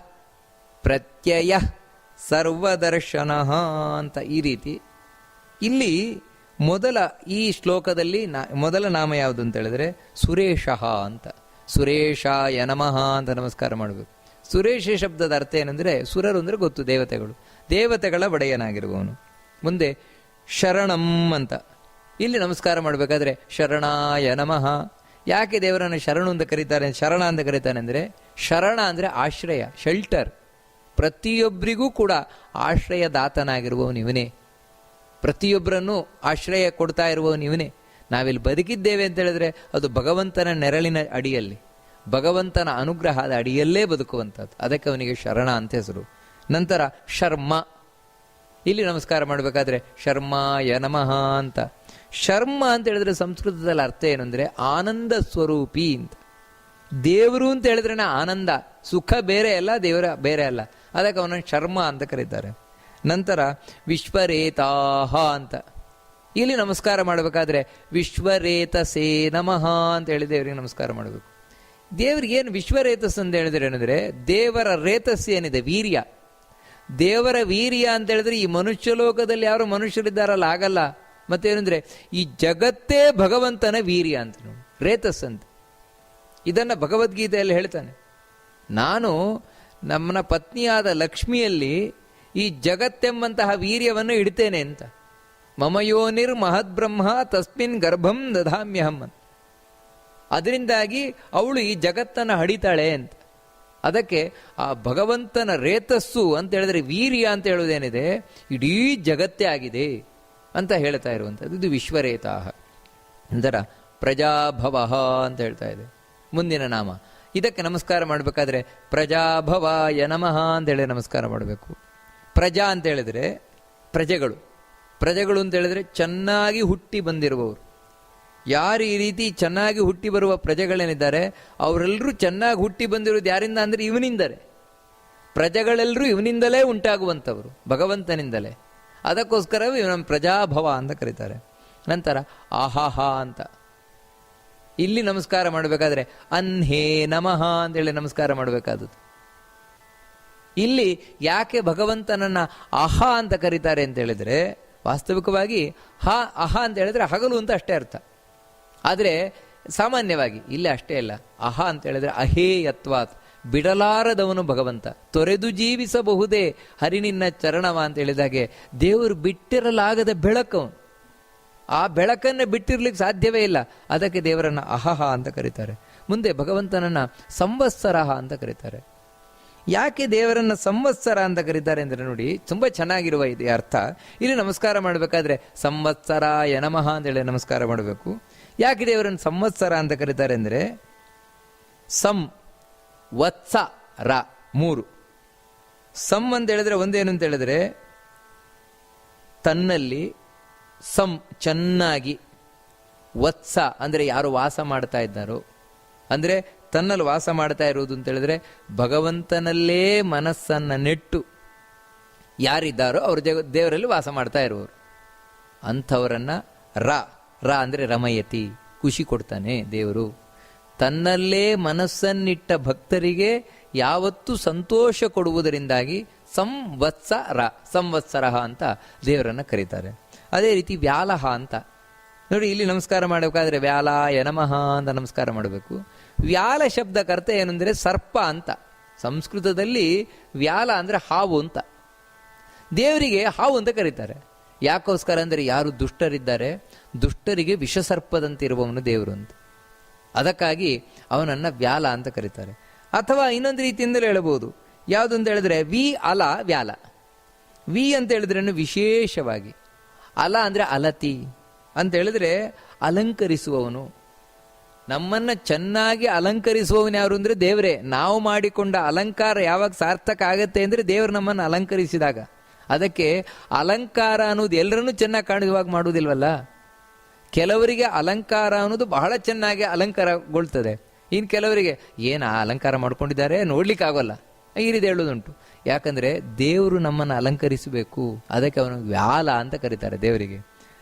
ಪ್ರತ್ಯಯ ಸರ್ವದರ್ಶನ ಅಂತ ಈ ರೀತಿ. ಇಲ್ಲಿ ಮೊದಲ ಈ ಶ್ಲೋಕದಲ್ಲಿ ಮೊದಲ ನಾಮ ಯಾವುದು ಅಂತ ಹೇಳಿದ್ರೆ ಸುರೇಶ ಅಂತ. ಸುರೇಶಾಯ ನಮಃ ಅಂತ ನಮಸ್ಕಾರ ಮಾಡಬೇಕು. ಸುರೇಶ ಶಬ್ದದ ಅರ್ಥ ಏನಂದ್ರೆ, ಸುರರು ಅಂದ್ರೆ ಗೊತ್ತು, ದೇವತೆಗಳು, ದೇವತೆಗಳ ಒಡೆಯನಾಗಿರುವವನು. ಮುಂದೆ ಶರಣಂ ಅಂತ, ಇಲ್ಲಿ ನಮಸ್ಕಾರ ಮಾಡಬೇಕಾದ್ರೆ ಶರಣಾಯ ನಮಃ. ಯಾಕೆ ದೇವರನ್ನು ಶರಣು ಅಂತ ಕರೀತಾರೆ, ಶರಣ ಅಂತ ಕರೀತಾನೆ ಅಂದ್ರೆ, ಶರಣ ಅಂದ್ರೆ ಆಶ್ರಯ, ಶೆಲ್ಟರ್. ಪ್ರತಿಯೊಬ್ಬರಿಗೂ ಕೂಡ ಆಶ್ರಯದಾತನಾಗಿರುವವನು ಇವನೇ. ಪ್ರತಿಯೊಬ್ಬರನ್ನು ಆಶ್ರಯ ಕೊಡ್ತಾ ಇರುವವನು ಇವನೇ. ನಾವಿಲ್ಲಿ ಬದುಕಿದ್ದೇವೆ ಅಂತ ಹೇಳಿದ್ರೆ ಅದು ಭಗವಂತನ ನೆರಳಿನ ಅಡಿಯಲ್ಲಿ, ಭಗವಂತನ ಅನುಗ್ರಹದ ಅಡಿಯಲ್ಲೇ ಬದುಕುವಂಥದ್ದು. ಅದಕ್ಕೆ ಅವನಿಗೆ ಶರಣ ಅಂತ ಹೆಸರು. ನಂತರ ಶರ್ಮ, ಇಲ್ಲಿ ನಮಸ್ಕಾರ ಮಾಡಬೇಕಾದ್ರೆ ಶರ್ಮಾಯ ನಮಃ ಅಂತ. ಶರ್ಮ ಅಂತ ಹೇಳಿದ್ರೆ ಸಂಸ್ಕೃತದಲ್ಲಿ ಅರ್ಥ ಏನು ಅಂದ್ರೆ ಆನಂದ ಸ್ವರೂಪಿ ಅಂತ. ದೇವರು ಅಂತ ಹೇಳಿದ್ರೆ ಆನಂದ, ಸುಖ ಬೇರೆ ಅಲ್ಲ, ದೇವರ ಬೇರೆ ಅಲ್ಲ. ಅದಕ್ಕೆ ಅವನನ್ನು ಶರ್ಮ ಅಂತ ಕರೀತಾರೆ. ನಂತರ ವಿಶ್ವರೇತಾಹ ಅಂತ, ಇಲ್ಲಿ ನಮಸ್ಕಾರ ಮಾಡಬೇಕಾದ್ರೆ ವಿಶ್ವರೇತಸೇ ನಮಃ ಅಂತ ಹೇಳಿ ದೇವರಿಗೆ ನಮಸ್ಕಾರ ಮಾಡಬೇಕು. ದೇವರಿಗೆ ಏನು ವಿಶ್ವರೇತಸ್ ಅಂತ ಹೇಳಿದ್ರೆ ಏನಂದ್ರೆ, ದೇವರ ರೇತಸ್ ಏನಿದೆ ವೀರ್ಯ, ದೇವರ ವೀರ್ಯ ಅಂತ ಹೇಳಿದ್ರೆ ಈ ಮನುಷ್ಯ ಲೋಕದಲ್ಲಿ ಯಾರು ಮನುಷ್ಯರಿದ್ದಾರಲ್ಲ ಆಗಲ್ಲ. ಮತ್ತೇನಂದ್ರೆ ಈ ಜಗತ್ತೇ ಭಗವಂತನ ವೀರ್ಯ ಅಂತ, ರೇತಸ್ ಅಂತ. ಇದನ್ನ ಭಗವದ್ಗೀತೆಯಲ್ಲಿ ಹೇಳ್ತಾನೆ. ನಾನು ನನ್ನ ಪತ್ನಿಯಾದ ಲಕ್ಷ್ಮಿಯಲ್ಲಿ ಈ ಜಗತ್ತೆಂಬಂತಹ ವೀರ್ಯವನ್ನು ಇಡ್ತೇನೆ ಅಂತ. ಮಮಯೋನಿರ್ ಮಹದ್ಬ್ರಹ್ಮ ತಸ್ಮಿನ್ ಗರ್ಭಂ ದಧಾಮ್ಯಹಂ ಅಂತ. ಅದರಿಂದಾಗಿ ಅವಳು ಈ ಜಗತ್ತನ್ನು ಹಡಿತಾಳೆ ಅಂತ. ಅದಕ್ಕೆ ಆ ಭಗವಂತನ ರೇತಸ್ಸು ಅಂತ ಹೇಳಿದ್ರೆ ವೀರ್ಯ ಅಂತ ಹೇಳುವುದೇನಿದೆ, ಇಡೀ ಜಗತ್ತೇ ಆಗಿದೆ ಅಂತ ಹೇಳ್ತಾ ಇರುವಂಥದ್ದು. ಇದು ವಿಶ್ವರೇತಾಹ. ನಂತರ ಪ್ರಜಾಭವ ಅಂತ ಹೇಳ್ತಾ ಇದೆ ಮುಂದಿನ ನಾಮ. ಇದಕ್ಕೆ ನಮಸ್ಕಾರ ಮಾಡಬೇಕಾದ್ರೆ ಪ್ರಜಾಭವಾಯ ನಮಃ ಅಂತ ಹೇಳಿ ನಮಸ್ಕಾರ ಮಾಡಬೇಕು. ಪ್ರಜಾ ಅಂತ ಹೇಳಿದ್ರೆ ಪ್ರಜೆಗಳು, ಪ್ರಜೆಗಳು ಅಂತ ಹೇಳಿದ್ರೆ ಚೆನ್ನಾಗಿ ಹುಟ್ಟಿ ಬಂದಿರುವವರು. ಯಾರು ಈ ರೀತಿ ಚೆನ್ನಾಗಿ ಹುಟ್ಟಿ ಬರುವ ಪ್ರಜೆಗಳೇನಿದ್ದಾರೆ ಅವರೆಲ್ಲರೂ ಚೆನ್ನಾಗಿ ಹುಟ್ಟಿ ಬಂದಿರೋದು ಯಾರಿಂದ ಅಂದ್ರೆ ಇವನಿಂದಲೇ. ಪ್ರಜೆಗಳೆಲ್ಲರೂ ಇವನಿಂದಲೇ ಉಂಟಾಗುವಂಥವರು, ಭಗವಂತನಿಂದಲೇ. ಅದಕ್ಕೋಸ್ಕರವೇ ಇವನ ಪ್ರಜಾಭವ ಅಂತ ಕರೀತಾರೆ. ನಂತರ ಆಹಾಹ ಅಂತ, ಇಲ್ಲಿ ನಮಸ್ಕಾರ ಮಾಡಬೇಕಾದ್ರೆ ಅನ್ಹೇ ನಮಃ ಅಂತೇಳಿ ನಮಸ್ಕಾರ ಮಾಡಬೇಕಾದದ್ದು. ಇಲ್ಲಿ ಯಾಕೆ ಭಗವಂತನನ್ನ ಅಹ ಅಂತ ಕರೀತಾರೆ ಅಂತ ಹೇಳಿದ್ರೆ, ವಾಸ್ತವಿಕವಾಗಿ ಅಹ ಅಂತ ಹೇಳಿದ್ರೆ ಹಗಲು ಅಂತ ಅಷ್ಟೇ ಅರ್ಥ. ಆದರೆ ಸಾಮಾನ್ಯವಾಗಿ ಇಲ್ಲಿ ಅಷ್ಟೇ ಅಲ್ಲ. ಅಹ ಅಂತ ಹೇಳಿದ್ರೆ ಅಹೇಯತ್ವಾತ್, ಬಿಡಲಾರದವನು ಭಗವಂತ. ತೊರೆದು ಜೀವಿಸಬಹುದೇ ಹರಿನಿನ್ನ ಚರಣವ ಅಂತ ಹೇಳಿದಾಗೆ ದೇವರು ಬಿಟ್ಟಿರಲಾಗದ ಬೆಳಕವನು. ಆ ಬೆಳಕನ್ನು ಬಿಟ್ಟಿರ್ಲಿಕ್ಕೆ ಸಾಧ್ಯವೇ ಇಲ್ಲ. ಅದಕ್ಕೆ ದೇವರನ್ನ ಅಹಹ ಅಂತ ಕರೀತಾರೆ. ಮುಂದೆ ಭಗವಂತನನ್ನ ಸಂವತ್ಸರ ಅಂತ ಕರೀತಾರೆ. ಯಾಕೆ ದೇವರನ್ನ ಸಂವತ್ಸರ ಅಂತ ಕರೀತಾರೆ ಅಂದ್ರೆ ನೋಡಿ, ತುಂಬಾ ಚೆನ್ನಾಗಿರುವ ಇದೆ ಅರ್ಥ. ಇಲ್ಲಿ ನಮಸ್ಕಾರ ಮಾಡಬೇಕಾದ್ರೆ ಸಂವತ್ಸರಾಯ ನಮಃ ಅಂತೇಳಿ ನಮಸ್ಕಾರ ಮಾಡಬೇಕು. ಯಾಕೆ ದೇವರನ್ನ ಸಂವತ್ಸರ ಅಂತ ಕರೀತಾರೆ ಅಂದ್ರೆ, ಸಂ ವತ್ಸ ರ ಮೂರು. ಸಂ ಅಂತ ಹೇಳಿದ್ರೆ ಒಂದೇನು ಅಂತ ಹೇಳಿದ್ರೆ ತನ್ನಲ್ಲಿ, ಸಂ ಚೆನ್ನಾಗಿ, ವತ್ಸ ಅಂದ್ರೆ ಯಾರು ವಾಸ ಮಾಡ್ತಾ ಇದ್ದಾರೋ, ಅಂದ್ರೆ ತನ್ನಲ್ಲಿ ವಾಸ ಮಾಡ್ತಾ ಇರುವುದು ಅಂತ ಹೇಳಿದ್ರೆ ಭಗವಂತನಲ್ಲೇ ಮನಸ್ಸನ್ನ ನೆಟ್ಟು ಯಾರಿದ್ದಾರೋ ಅವರು ದೇವರಲ್ಲಿ ವಾಸ ಮಾಡ್ತಾ ಇರುವವರು. ಅಂಥವರನ್ನ ರ ರ ಅಂದ್ರೆ ರಮಯತಿ, ಖುಷಿ ಕೊಡ್ತಾನೆ ದೇವರು. ತನ್ನಲ್ಲೇ ಮನಸ್ಸನ್ನಿಟ್ಟ ಭಕ್ತರಿಗೆ ಯಾವತ್ತೂ ಸಂತೋಷ ಕೊಡುವುದರಿಂದಾಗಿ ಸಂವತ್ಸರ, ಸಂವತ್ಸರ ಅಂತ ದೇವರನ್ನ ಕರೀತಾರೆ. ಅದೇ ರೀತಿ ವ್ಯಾಲಹ ಅಂತ ನೋಡಿ, ಇಲ್ಲಿ ನಮಸ್ಕಾರ ಮಾಡಬೇಕಾದ್ರೆ ವ್ಯಾಲಾಯ ನಮಃ ಅಂತ ನಮಸ್ಕಾರ ಮಾಡಬೇಕು. ವ್ಯಾಲ ಶಬ್ದಕ್ಕರ್ಥ ಏನಂದ್ರೆ ಸರ್ಪ ಅಂತ. ಸಂಸ್ಕೃತದಲ್ಲಿ ವ್ಯಾಲ ಅಂದ್ರೆ ಹಾವು ಅಂತ. ದೇವರಿಗೆ ಹಾವು ಅಂತ ಕರೀತಾರೆ. ಯಾಕೋಸ್ಕರ ಅಂದರೆ ಯಾರು ದುಷ್ಟರಿದ್ದಾರೆ, ದುಷ್ಟರಿಗೆ ವಿಷಸರ್ಪದಂತಿರುವವನು ದೇವರು ಅಂತ. ಅದಕ್ಕಾಗಿ ಅವನನ್ನ ವ್ಯಾಲ ಅಂತ ಕರೀತಾರೆ. ಅಥವಾ ಇನ್ನೊಂದು ರೀತಿಯಿಂದಲೇ ಹೇಳಬಹುದು. ಯಾವುದು ಅಂತ ಹೇಳಿದ್ರೆ ವಿ ಅಲ ವ್ಯಾಲ. ವಿ ಅಂತ ಹೇಳಿದ್ರೇನು ವಿಶೇಷವಾಗಿ, ಅಲ ಅಂದ್ರೆ ಅಲತಿ ಅಂತ ಹೇಳಿದ್ರೆ ಅಲಂಕರಿಸುವವನು. ನಮ್ಮನ್ನ ಚೆನ್ನಾಗಿ ಅಲಂಕರಿಸುವವನು ಯಾರು ಅಂದ್ರೆ ದೇವರೇ. ನಾವು ಮಾಡಿಕೊಂಡ ಅಲಂಕಾರ ಯಾವಾಗ ಸಾರ್ಥಕ ಆಗತ್ತೆ ಅಂದ್ರೆ ದೇವರು ನಮ್ಮನ್ನು ಅಲಂಕರಿಸಿದಾಗ. ಅದಕ್ಕೆ ಅಲಂಕಾರ ಅನ್ನೋದು ಎಲ್ಲರನ್ನೂ ಚೆನ್ನಾಗಿ ಕಾಣುವಾಗ ಮಾಡುವುದಿಲ್ವಲ್ಲ. ಕೆಲವರಿಗೆ ಅಲಂಕಾರ ಅನ್ನೋದು ಬಹಳ ಚೆನ್ನಾಗಿ ಅಲಂಕಾರಗೊಳ್ತದೆ, ಇನ್ನು ಕೆಲವರಿಗೆ ಏನು ಅಲಂಕಾರ ಮಾಡ್ಕೊಂಡಿದ್ದಾರೆ ನೋಡ್ಲಿಕ್ಕೆ ಆಗೋಲ್ಲ, ಈ ರೀತಿ ಹೇಳೋದುಂಟು. ಯಾಕಂದ್ರೆ ದೇವರು ನಮ್ಮನ್ನು ಅಲಂಕರಿಸಬೇಕು, ಅದಕ್ಕೆ ಅವನು ವ್ಯಾಲ ಅಂತ ಕರೀತಾರೆ ದೇವರಿಗೆ.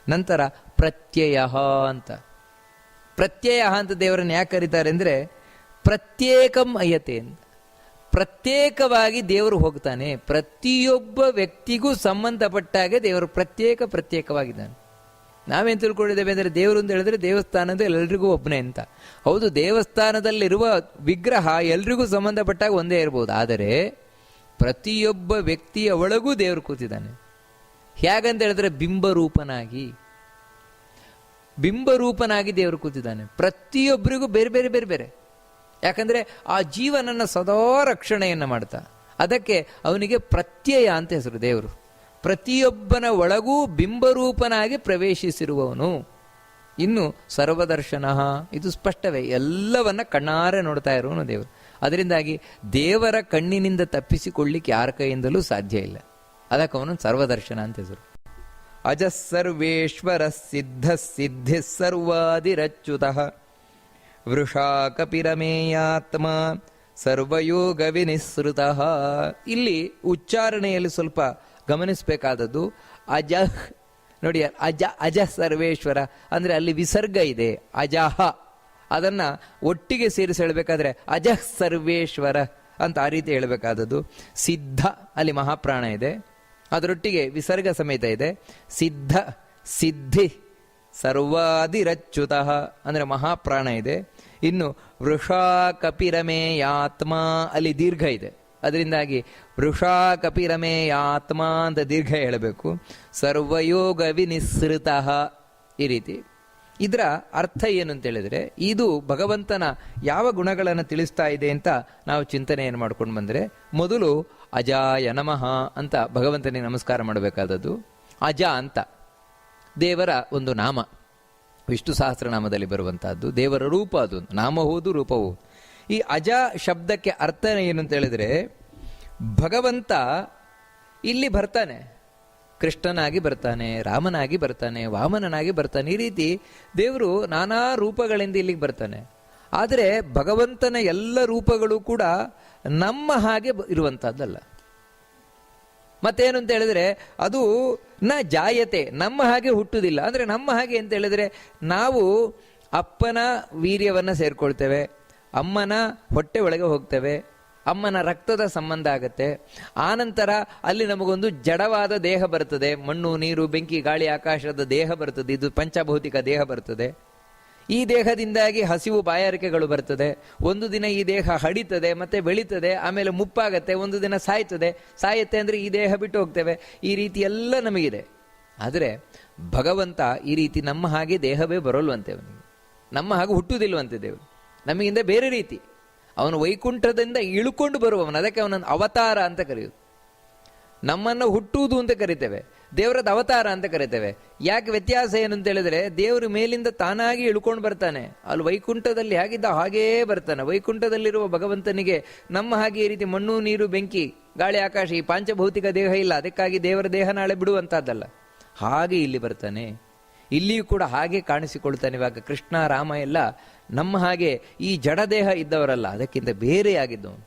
ನಂತರ ಪ್ರತ್ಯಯ ಅಂತ. ಪ್ರತ್ಯಯ ಅಂತ ದೇವರನ್ನು ಯಾಕೆ ಕರೀತಾರೆ ಅಂದ್ರೆ ಪ್ರತ್ಯೇಕಂ ಅಯತೆ ಅಂತ. ಪ್ರತ್ಯೇಕವಾಗಿ ದೇವರು ಹೋಗ್ತಾನೆ. ಪ್ರತಿಯೊಬ್ಬ ವ್ಯಕ್ತಿಗೂ ಸಂಬಂಧಪಟ್ಟಾಗೆ ದೇವರು ಪ್ರತ್ಯೇಕವಾಗಿದ್ದಾನೆ. ನಾವೇನು ತಿಳ್ಕೊಂಡಿದ್ದೇವೆ ಅಂದರೆ ದೇವರು ಅಂತ ಹೇಳಿದ್ರೆ ದೇವಸ್ಥಾನದ ಎಲ್ರಿಗೂ ಒಬ್ಬನೇ ಅಂತ. ಹೌದು, ದೇವಸ್ಥಾನದಲ್ಲಿರುವ ವಿಗ್ರಹ ಎಲ್ರಿಗೂ ಸಂಬಂಧಪಟ್ಟಾಗ ಒಂದೇ ಇರ್ಬೋದು, ಆದರೆ ಪ್ರತಿಯೊಬ್ಬ ವ್ಯಕ್ತಿಯ ಒಳಗೂ ದೇವರು ಕೂತಿದ್ದಾನೆ. ಹೇಗಂತ ಹೇಳಿದ್ರೆ ಬಿಂಬರೂಪನಾಗಿ ದೇವರು ಕೂತಿದ್ದಾನೆ. ಪ್ರತಿಯೊಬ್ಬರಿಗೂ ಬೇರೆ ಬೇರೆ ಬೇರೆ ಬೇರೆ. ಯಾಕಂದ್ರೆ ಆ ಜೀವನನ್ನ ಸದಾ ರಕ್ಷಣೆಯನ್ನ ಮಾಡ್ತಾ, ಅದಕ್ಕೆ ಅವನಿಗೆ ಪ್ರತ್ಯಯ ಅಂತ ಹೆಸರು. ದೇವರು ಪ್ರತಿಯೊಬ್ಬನ ಒಳಗೂ ಬಿಂಬರೂಪನಾಗಿ ಪ್ರವೇಶಿಸಿರುವವನು. ಇನ್ನು ಸರ್ವದರ್ಶನ, ಇದು ಸ್ಪಷ್ಟವೇ, ಎಲ್ಲವನ್ನ ಕಣ್ಣಾರೆ ನೋಡ್ತಾ ಇರುವವನು ದೇವರು. ಅದರಿಂದಾಗಿ ದೇವರ ಕಣ್ಣಿನಿಂದ ತಪ್ಪಿಸಿಕೊಳ್ಳಿಕ್ಕೆ ಯಾರ ಕೈಯಿಂದಲೂ ಸಾಧ್ಯ ಇಲ್ಲ. ಅದಕ್ಕೆ ಅವನು ಸರ್ವದರ್ಶನ ಅಂತ ಹೆಸರು. ಅಜಸ್ಸರ್ವೇಶ್ವರ ಸಿದ್ಧ ಸಿದ್ಧಿ ಸರ್ವಾದಿರಚ್ಯುತಃ ವೃಷಾ ಕಪಿರಮೇಯಾತ್ಮ ಸರ್ವಯೋಗ ವಿನಿಸೃತಃ. ಇಲ್ಲಿ ಉಚ್ಚಾರಣೆಯಲ್ಲಿ ಸ್ವಲ್ಪ ಗಮನಿಸಬೇಕಾದದ್ದು ಅಜಃ. ನೋಡಿ, ಅಜ ಸರ್ವೇಶ್ವರ ಅಂದ್ರೆ ಅಲ್ಲಿ ವಿಸರ್ಗ ಇದೆ, ಅಜಃ. ಅದನ್ನ ಒಟ್ಟಿಗೆ ಸೇರಿಸಿ ಹೇಳಬೇಕಾದ್ರೆ ಅಜಃ ಸರ್ವೇಶ್ವರ ಅಂತ ಆ ರೀತಿ ಹೇಳಬೇಕಾದದ್ದು. ಸಿದ್ಧ, ಅಲ್ಲಿ ಮಹಾಪ್ರಾಣ ಇದೆ, ಅದರೊಟ್ಟಿಗೆ ವಿಸರ್ಗ ಸಮೇತ ಇದೆ. ಸಿದ್ಧ ಸಿದ್ಧಿ ಸರ್ವಾದಿರಚ್ಯುತಃ ಅಂದ್ರೆ ಮಹಾಪ್ರಾಣ ಇದೆ. ಇನ್ನು ವೃಷಾ ಕಪಿರಮೇಯಾತ್ಮ, ಅಲ್ಲಿ ದೀರ್ಘ ಇದೆ, ಅದರಿಂದಾಗಿ ವೃಷಾ ಕಪಿರಮೇಯಾತ್ಮ ಅಂತ ದೀರ್ಘ ಹೇಳಬೇಕು. ಸರ್ವಯೋಗ ವಿನಿಸೃತಃ, ಈ ರೀತಿ. ಇದರ ಅರ್ಥ ಏನು ಅಂತ ಹೇಳಿದ್ರೆ, ಇದು ಭಗವಂತನ ಯಾವ ಗುಣಗಳನ್ನು ತಿಳಿಸ್ತಾ ಇದೆ ಅಂತ ನಾವು ಚಿಂತನೆಯನ್ನು ಮಾಡ್ಕೊಂಡು ಬಂದರೆ, ಮೊದಲು ಅಜಾಯ ನಮಃ ಅಂತ ಭಗವಂತನಿಗೆ ನಮಸ್ಕಾರ ಮಾಡಬೇಕಾದದ್ದು. ಅಜ ಅಂತ ದೇವರ ಒಂದು ನಾಮ, ವಿಷ್ಣು ಸಹಸ್ರನಾಮದಲ್ಲಿ ಬರುವಂತಹದ್ದು, ದೇವರ ರೂಪ. ಅದು ನಾಮ ಹೌದು, ರೂಪವು. ಈ ಅಜ ಶಬ್ದಕ್ಕೆ ಅರ್ಥ ಏನು ಅಂತ ಹೇಳಿದ್ರೆ, ಭಗವಂತ ಇಲ್ಲಿ ಬರ್ತಾನೆ, ಕೃಷ್ಣನಾಗಿ ಬರ್ತಾನೆ, ರಾಮನಾಗಿ ಬರ್ತಾನೆ, ವಾಮನನಾಗಿ ಬರ್ತಾನೆ. ಈ ರೀತಿ ದೇವರು ನಾನಾ ರೂಪಗಳಿಂದ ಇಲ್ಲಿಗೆ ಬರ್ತಾನೆ. ಆದರೆ ಭಗವಂತನ ಎಲ್ಲ ರೂಪಗಳು ಕೂಡ ನಮ್ಮ ಹಾಗೆ ಇರುವಂತಹದ್ದಲ್ಲ. ಮತ್ತೇನು ಅಂತ ಹೇಳಿದ್ರೆ, ಅದು ನ ಜಾಯತೆ, ನಮ್ಮ ಹಾಗೆ ಹುಟ್ಟುವುದಿಲ್ಲ. ಅಂದ್ರೆ ನಮ್ಮ ಹಾಗೆ ಅಂತ ಹೇಳಿದ್ರೆ, ನಾವು ಅಪ್ಪನ ವೀರ್ಯವನ್ನ ಸೇರ್ಕೊಳ್ತೇವೆ, ಅಮ್ಮನ ಹೊಟ್ಟೆ ಒಳಗೆ ಹೋಗ್ತೇವೆ, ಅಮ್ಮನ ರಕ್ತದ ಸಂಬಂಧ ಆಗತ್ತೆ. ಆನಂತರ ಅಲ್ಲಿ ನಮಗೊಂದು ಜಡವಾದ ದೇಹ ಬರ್ತದೆ, ಮಣ್ಣು ನೀರು ಬೆಂಕಿ ಗಾಳಿ ಆಕಾಶದ ದೇಹ ಬರ್ತದೆ, ಇದು ಪಂಚಭೌತಿಕ ದೇಹ ಬರ್ತದೆ. ಈ ದೇಹದಿಂದಾಗಿ ಹಸಿವು ಬಾಯಾರಿಕೆಗಳು ಬರ್ತದೆ. ಒಂದು ದಿನ ಈ ದೇಹ ಹಡಿತದೆ, ಮತ್ತೆ ಬೆಳೀತದೆ, ಆಮೇಲೆ ಮುಪ್ಪಾಗತ್ತೆ, ಒಂದು ದಿನ ಸಾಯುತ್ತೆ ಅಂದ್ರೆ ಈ ದೇಹ ಬಿಟ್ಟು ಹೋಗ್ತೇವೆ. ಈ ರೀತಿ ಎಲ್ಲ ನಮಗಿದೆ. ಆದರೆ ಭಗವಂತ ಈ ರೀತಿ ನಮ್ಮ ಹಾಗೆ ದೇಹವೇ ಬರೋಲ್ವಂತೆ, ಅವನಿಗೆ ನಮ್ಮ ಹಾಗೆ ಹುಟ್ಟುವುದಿಲ್ವಂತೆ. ದೇವರು ನಮಗಿಂದ ಬೇರೆ ರೀತಿ, ಅವನು ವೈಕುಂಠದಿಂದ ಇಳುಕೊಂಡು ಬರುವವನು. ಅದಕ್ಕೆ ಅವನನ್ನು ಅವತಾರ ಅಂತ ಕರೆಯುವುದು. ನಮ್ಮನ್ನು ಹುಟ್ಟುವುದು ಅಂತ ಕರಿತೇವೆ, ದೇವರದ ಅವತಾರ ಅಂತ ಕರಿತೇವೆ. ಯಾಕೆ ವ್ಯತ್ಯಾಸ ಏನು ಅಂತ ಹೇಳಿದ್ರೆ, ದೇವರು ಮೇಲಿಂದ ತಾನಾಗಿ ಇಳ್ಕೊಂಡು ಬರ್ತಾನೆ, ಅಲ್ಲಿ ವೈಕುಂಠದಲ್ಲಿ ಹೇಗಿದ್ದ ಹಾಗೇ ಬರ್ತಾನೆ. ವೈಕುಂಠದಲ್ಲಿರುವ ಭಗವಂತನಿಗೆ ನಮ್ಮ ಹಾಗೆ ಈ ರೀತಿ ಮಣ್ಣು ನೀರು ಬೆಂಕಿ ಗಾಳಿ ಆಕಾಶ ಈ ಪಾಂಚಭೌತಿಕ ದೇಹ ಇಲ್ಲ, ಅದಕ್ಕಾಗಿ ದೇವರ ದೇಹ ನಾಳೆ ಬಿಡುವಂತಹದ್ದಲ್ಲ. ಹಾಗೆ ಇಲ್ಲಿ ಬರ್ತಾನೆ, ಇಲ್ಲಿಯೂ ಕೂಡ ಹಾಗೆ ಕಾಣಿಸಿಕೊಳ್ತಾನೆ. ಇವಾಗ ಕೃಷ್ಣ ರಾಮ ಎಲ್ಲ ನಮ್ಮ ಹಾಗೆ ಈ ಜಡದೇಹ ಇದ್ದವರಲ್ಲ, ಅದಕ್ಕಿಂತ ಬೇರೆಯಾಗಿದ್ದವನು.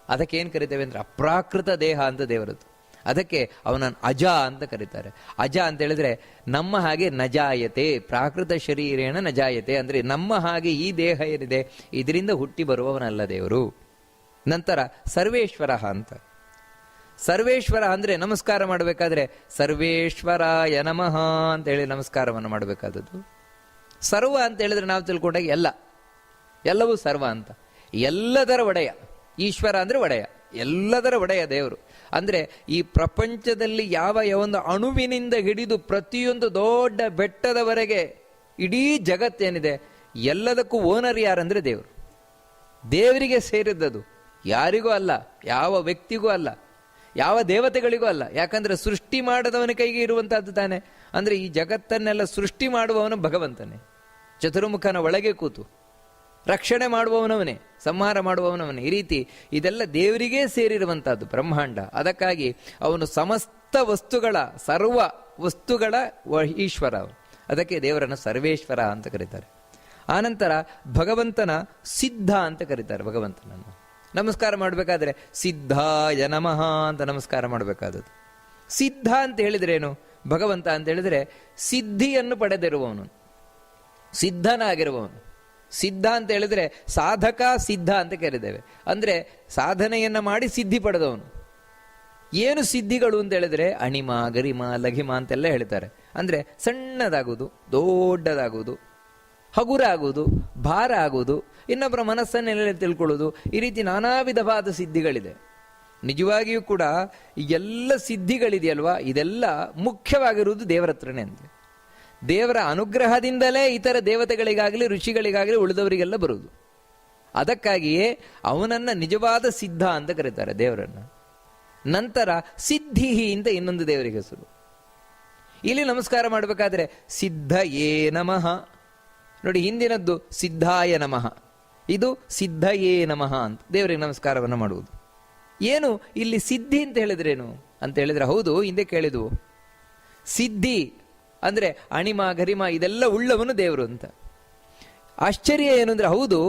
ಅದಕ್ಕೆ ಏನು ಕರಿತೇವೆ ಅಂದ್ರೆ ಅಪ್ರಾಕೃತ ದೇಹ ಅಂತ ದೇವರದ್ದು. ಅದಕ್ಕೆ ಅವನನ್ನು ಅಜ ಅಂತ ಕರೀತಾರೆ. ಅಜ ಅಂತ ಹೇಳಿದ್ರೆ ನಮ್ಮ ಹಾಗೆ ನಜಾಯತೆ, ಪ್ರಾಕೃತ ಶರೀರೇಣ ನಜಾಯತೆ ಅಂದ್ರೆ ನಮ್ಮ ಹಾಗೆ ಈ ದೇಹ ಏನಿದೆ ಇದರಿಂದ ಹುಟ್ಟಿ ಬರುವವನಲ್ಲ ದೇವರು. ನಂತರ ಸರ್ವೇಶ್ವರ ಅಂತ. ಸರ್ವೇಶ್ವರ ಅಂದ್ರೆ ನಮಸ್ಕಾರ ಮಾಡಬೇಕಾದ್ರೆ ಸರ್ವೇಶ್ವರಾಯ ನಮಃ ಅಂತ ಹೇಳಿ ನಮಸ್ಕಾರವನ್ನು ಮಾಡಬೇಕಾದದ್ದು. ಸರ್ವ ಅಂತ ಹೇಳಿದ್ರೆ ನಾವು ತಿಳ್ಕೊಂಡಾಗ ಎಲ್ಲವೂ ಸರ್ವ ಅಂತ, ಎಲ್ಲದರ ಒಡೆಯ. ಈಶ್ವರ ಅಂದ್ರೆ ಒಡೆಯ, ಎಲ್ಲದರ ಒಡೆಯ ದೇವರು. ಅಂದ್ರೆ ಈ ಪ್ರಪಂಚದಲ್ಲಿ ಯಾವ ಒಂದು ಅಣುವಿನಿಂದ ಹಿಡಿದು ಪ್ರತಿಯೊಂದು ದೊಡ್ಡ ಬೆಟ್ಟದವರೆಗೆ ಇಡೀ ಜಗತ್ತೇನಿದೆ ಎಲ್ಲದಕ್ಕೂ ಓನರ್ ಯಾರಂದ್ರೆ ದೇವರು. ದೇವರಿಗೆ ಸೇರಿದ್ದದು, ಯಾರಿಗೂ ಅಲ್ಲ, ಯಾವ ವ್ಯಕ್ತಿಗೂ ಅಲ್ಲ, ಯಾವ ದೇವತೆಗಳಿಗೂ ಅಲ್ಲ. ಯಾಕಂದ್ರೆ ಸೃಷ್ಟಿ ಮಾಡದವನ ಕೈಗೆ ಇರುವಂತಹದ್ದು ತಾನೆ. ಅಂದ್ರೆ ಈ ಜಗತ್ತನ್ನೆಲ್ಲ ಸೃಷ್ಟಿ ಮಾಡುವವನು ಭಗವಂತನೇ, ಚತುರ್ಮುಖನ ಒಳಗೆ ಕೂತು ರಕ್ಷಣೆ ಮಾಡುವವನವನೇ, ಸಂಹಾರ ಮಾಡುವವನವನೇ. ಈ ರೀತಿ ಇದೆಲ್ಲ ದೇವರಿಗೇ ಸೇರಿರುವಂತಹದ್ದು ಬ್ರಹ್ಮಾಂಡ. ಅದಕ್ಕಾಗಿ ಅವನು ಸಮಸ್ತ ವಸ್ತುಗಳ, ಸರ್ವ ವಸ್ತುಗಳ ಈಶ್ವರ. ಅದಕ್ಕೆ ದೇವರನ್ನು ಸರ್ವೇಶ್ವರ ಅಂತ ಕರೀತಾರೆ. ಆನಂತರ ಭಗವಂತನ ಸಿದ್ಧ ಅಂತ ಕರೀತಾರೆ. ಭಗವಂತನನ್ನು ನಮಸ್ಕಾರ ಮಾಡಬೇಕಾದ್ರೆ ಸಿದ್ಧಾಯ ನಮಃ ಅಂತ ನಮಸ್ಕಾರ ಮಾಡಬೇಕಾದದ್ದು. ಸಿದ್ಧ ಅಂತ ಹೇಳಿದ್ರೇನು? ಭಗವಂತ ಅಂತ ಹೇಳಿದ್ರೆ ಸಿದ್ಧಿಯನ್ನು ಪಡೆದಿರುವವನು, ಸಿದ್ಧನಾಗಿರುವವನು. ಸಿದ್ಧ ಅಂತ ಹೇಳಿದ್ರೆ ಸಾಧಕ ಸಿದ್ಧ ಅಂತ ಕರೀತೇವೆ. ಅಂದ್ರೆ ಸಾಧನೆಯನ್ನ ಮಾಡಿ ಸಿದ್ಧಿ ಪಡೆದವನು. ಏನು ಸಿದ್ಧಿಗಳು ಅಂತ ಹೇಳಿದ್ರೆ ಅಣಿಮ, ಗರಿಮ, ಲಘಿಮ ಅಂತೆಲ್ಲ ಹೇಳ್ತಾರೆ. ಅಂದ್ರೆ ಸಣ್ಣದಾಗುವುದು, ದೊಡ್ಡದಾಗುವುದು, ಹಗುರ ಆಗುವುದು, ಭಾರ ಆಗುವುದು, ಇನ್ನೊಬ್ಬರ ಮನಸ್ಸನ್ನೆಲ್ಲ ತಿಳ್ಕೊಳ್ಳೋದು, ಈ ರೀತಿ ನಾನಾ ವಿಧವಾದ ಸಿದ್ಧಿಗಳಿದೆ. ನಿಜವಾಗಿಯೂ ಕೂಡ ಈ ಎಲ್ಲ ಸಿದ್ಧಿಗಳಿದೆಯಲ್ವಾ, ಇದೆಲ್ಲ ಮುಖ್ಯವಾಗಿರುವುದು ದೇವರ ಹತ್ರನೇ ಅಂತ. ದೇವರ ಅನುಗ್ರಹದಿಂದಲೇ ಇತರ ದೇವತೆಗಳಿಗಾಗಲಿ ಋಷಿಗಳಿಗಾಗಲಿ ಉಳಿದವರಿಗೆಲ್ಲ ಬರುವುದು. ಅದಕ್ಕಾಗಿಯೇ ಅವನನ್ನ ನಿಜವಾದ ಸಿದ್ಧ ಅಂತ ಕರೀತಾರೆ ದೇವರನ್ನ. ನಂತರ ಸಿದ್ಧಿ ಅಂತ ಇನ್ನೊಂದು ದೇವರಿಗೆ ಹೆಸರು. ಇಲ್ಲಿ ನಮಸ್ಕಾರ ಮಾಡಬೇಕಾದ್ರೆ ಸಿದ್ಧಯೇ ನಮಃ. ನೋಡಿ, ಹಿಂದಿನದ್ದು ಸಿದ್ಧಾಯ ನಮಃ, ಇದು ಸಿದ್ಧಯೇ ನಮಃ ಅಂತ ದೇವರಿಗೆ ನಮಸ್ಕಾರವನ್ನು ಮಾಡುವುದು. ಏನು ಇಲ್ಲಿ ಸಿದ್ಧಿ ಅಂತ ಹೇಳಿದ್ರೇನು ಅಂತ ಹೇಳಿದ್ರೆ, ಹೌದು, ಹಿಂದೆ ಕೇಳಿದ್ವು. ಸಿದ್ಧಿ ಅಂದ್ರೆ ಅಣಿಮ, ಗರಿಮ ಇದೆಲ್ಲ ಉಳ್ಳವನು ದೇವರು ಅಂತ. ಆಶ್ಚರ್ಯ ಏನು ಅಂದ್ರೆ, ಹೌದು,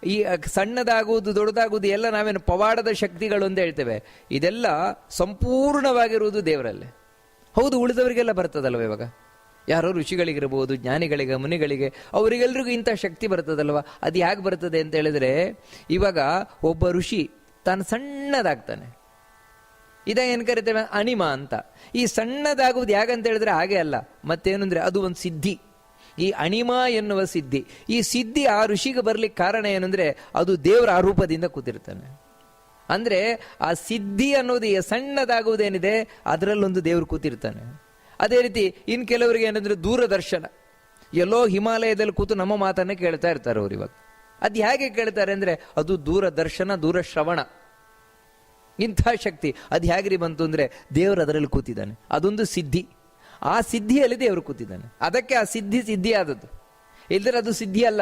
ಈ ಸಣ್ಣದಾಗುವುದು, ದೊಡ್ಡದಾಗುವುದು ಎಲ್ಲ ನಾವೇನು ಪವಾಡದ ಶಕ್ತಿಗಳು ಅಂತ ಹೇಳ್ತೇವೆ. ಇದೆಲ್ಲ ಸಂಪೂರ್ಣವಾಗಿರುವುದು ದೇವರಲ್ಲೇ. ಹೌದು, ಉಳಿದವರಿಗೆಲ್ಲ ಬರ್ತದಲ್ವ. ಇವಾಗ ಯಾರೋ ಋಷಿಗಳಿಗಿರ್ಬೋದು, ಜ್ಞಾನಿಗಳಿಗೆ, ಮುನಿಗಳಿಗೆ, ಅವರಿಗೆಲ್ರಿಗೂ ಇಂಥ ಶಕ್ತಿ ಬರ್ತದಲ್ವ. ಅದು ಹೇಗೆ ಬರ್ತದೆ ಅಂತ ಹೇಳಿದ್ರೆ, ಇವಾಗ ಒಬ್ಬ ಋಷಿ ತಾನು ಸಣ್ಣದಾಗ್ತಾನೆ, ಏನು ಕರಿತೇವೆ ಅಣಿಮ ಅಂತ. ಈ ಸಣ್ಣದಾಗುವುದು ಹೇಗಂತ ಹೇಳಿದ್ರೆ ಹಾಗೆ ಅಲ್ಲ, ಮತ್ತೇನು ಅಂದ್ರೆ ಅದು ಒಂದು ಸಿದ್ಧಿ. ಈ ಅಣಿಮ ಎನ್ನುವ ಸಿದ್ಧಿ, ಈ ಸಿದ್ಧಿ ಆ ಋಷಿಗೆ ಬರ್ಲಿಕ್ಕೆ ಕಾರಣ ಏನಂದ್ರೆ ಅದು ದೇವರ ಆರೂಪದಿಂದ ಕೂತಿರ್ತಾನೆ. ಅಂದ್ರೆ ಆ ಸಿದ್ಧಿ ಅನ್ನೋದು ಸಣ್ಣದಾಗುವುದೇನಿದೆ ಅದರಲ್ಲೊಂದು ದೇವರು ಕೂತಿರ್ತಾನೆ. ಅದೇ ರೀತಿ ಇನ್ ಕೆಲವರಿಗೆ ಏನಂದ್ರೆ ದೂರದರ್ಶನ, ಎಲ್ಲೋ ಹಿಮಾಲಯದಲ್ಲಿ ಕೂತು ನಮ್ಮ ಮಾತನ್ನೇ ಕೇಳ್ತಾ ಇರ್ತಾರೆ ಅವ್ರು. ಇವಾಗ ಅದು ಹೇಗೆ ಕೇಳ್ತಾರೆ ಅಂದ್ರೆ ಅದು ದೂರದರ್ಶನ, ದೂರಶ್ರವಣ, ಇಂಥ ಶಕ್ತಿ. ಅದು ಹೇಗ್ರಿ ಬಂತು ಅಂದ್ರೆ ದೇವರು ಅದರಲ್ಲಿ ಕೂತಿದ್ದಾನೆ, ಅದೊಂದು ಸಿದ್ಧಿ. ಆ ಸಿದ್ಧಿಯಲ್ಲಿ ದೇವರು ಕೂತಿದ್ದಾನೆ, ಅದಕ್ಕೆ ಆ ಸಿದ್ಧಿ ಆದದ್ದು. ಇಲ್ಲದ್ರೆ ಅದು ಸಿದ್ಧಿ ಅಲ್ಲ.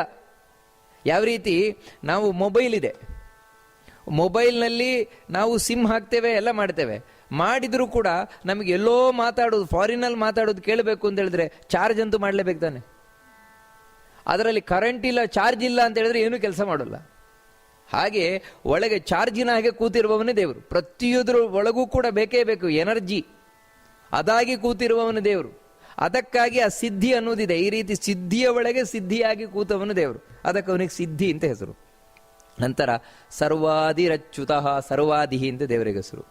ಯಾವ ರೀತಿ ನಾವು ಮೊಬೈಲ್ ಇದೆ, ಮೊಬೈಲ್ನಲ್ಲಿ ನಾವು ಸಿಮ್ ಹಾಕ್ತೇವೆ, ಎಲ್ಲ ಮಾಡ್ತೇವೆ, ಮಾಡಿದ್ರು ಕೂಡ ನಮಗೆ ಎಲ್ಲೋ ಮಾತಾಡೋದು, ಫಾರಿನಲ್ಲಿ ಮಾತಾಡೋದು ಕೇಳಬೇಕು ಅಂತ ಹೇಳಿದ್ರೆ ಚಾರ್ಜ್ ಅಂತೂ ಮಾಡಲೇಬೇಕು ತಾನೆ. ಅದರಲ್ಲಿ ಕರೆಂಟ್ ಇಲ್ಲ, ಚಾರ್ಜ್ ಇಲ್ಲ ಅಂತ ಹೇಳಿದ್ರೆ ಏನೂ ಕೆಲಸ ಮಾಡೋಲ್ಲ. ಹಾಗೆ ಒಳಗೆ ಚಾರ್ಜಿನ ಹಾಗೆ ಕೂತಿರುವವನೇ ದೇವರು. ಪ್ರತಿಯೊಂದರ ಒಳಗೂ ಕೂಡ ಬೇಕೇ ಬೇಕು ಎನರ್ಜಿ, ಅದಾಗಿ ಕೂತಿರುವವನು ದೇವರು. ಅದಕ್ಕಾಗಿ ಆ ಸಿದ್ಧಿ ಅನ್ನೋದಿದೆ. ಈ ರೀತಿ ಸಿದ್ಧಿಯ ಒಳಗೆ ಸಿದ್ಧಿಯಾಗಿ ಕೂತವನು ದೇವರು, ಅದಕ್ಕೆ ಅವನಿಗೆ ಸಿದ್ಧಿ ಅಂತ ಹೆಸರು. ನಂತರ ಸರ್ವಾದಿರಚ್ಯುತಃ, ಸರ್ವಾದಿಹಿ ಅಂತ ದೇವರಿಗೆ ಹೆಸರು.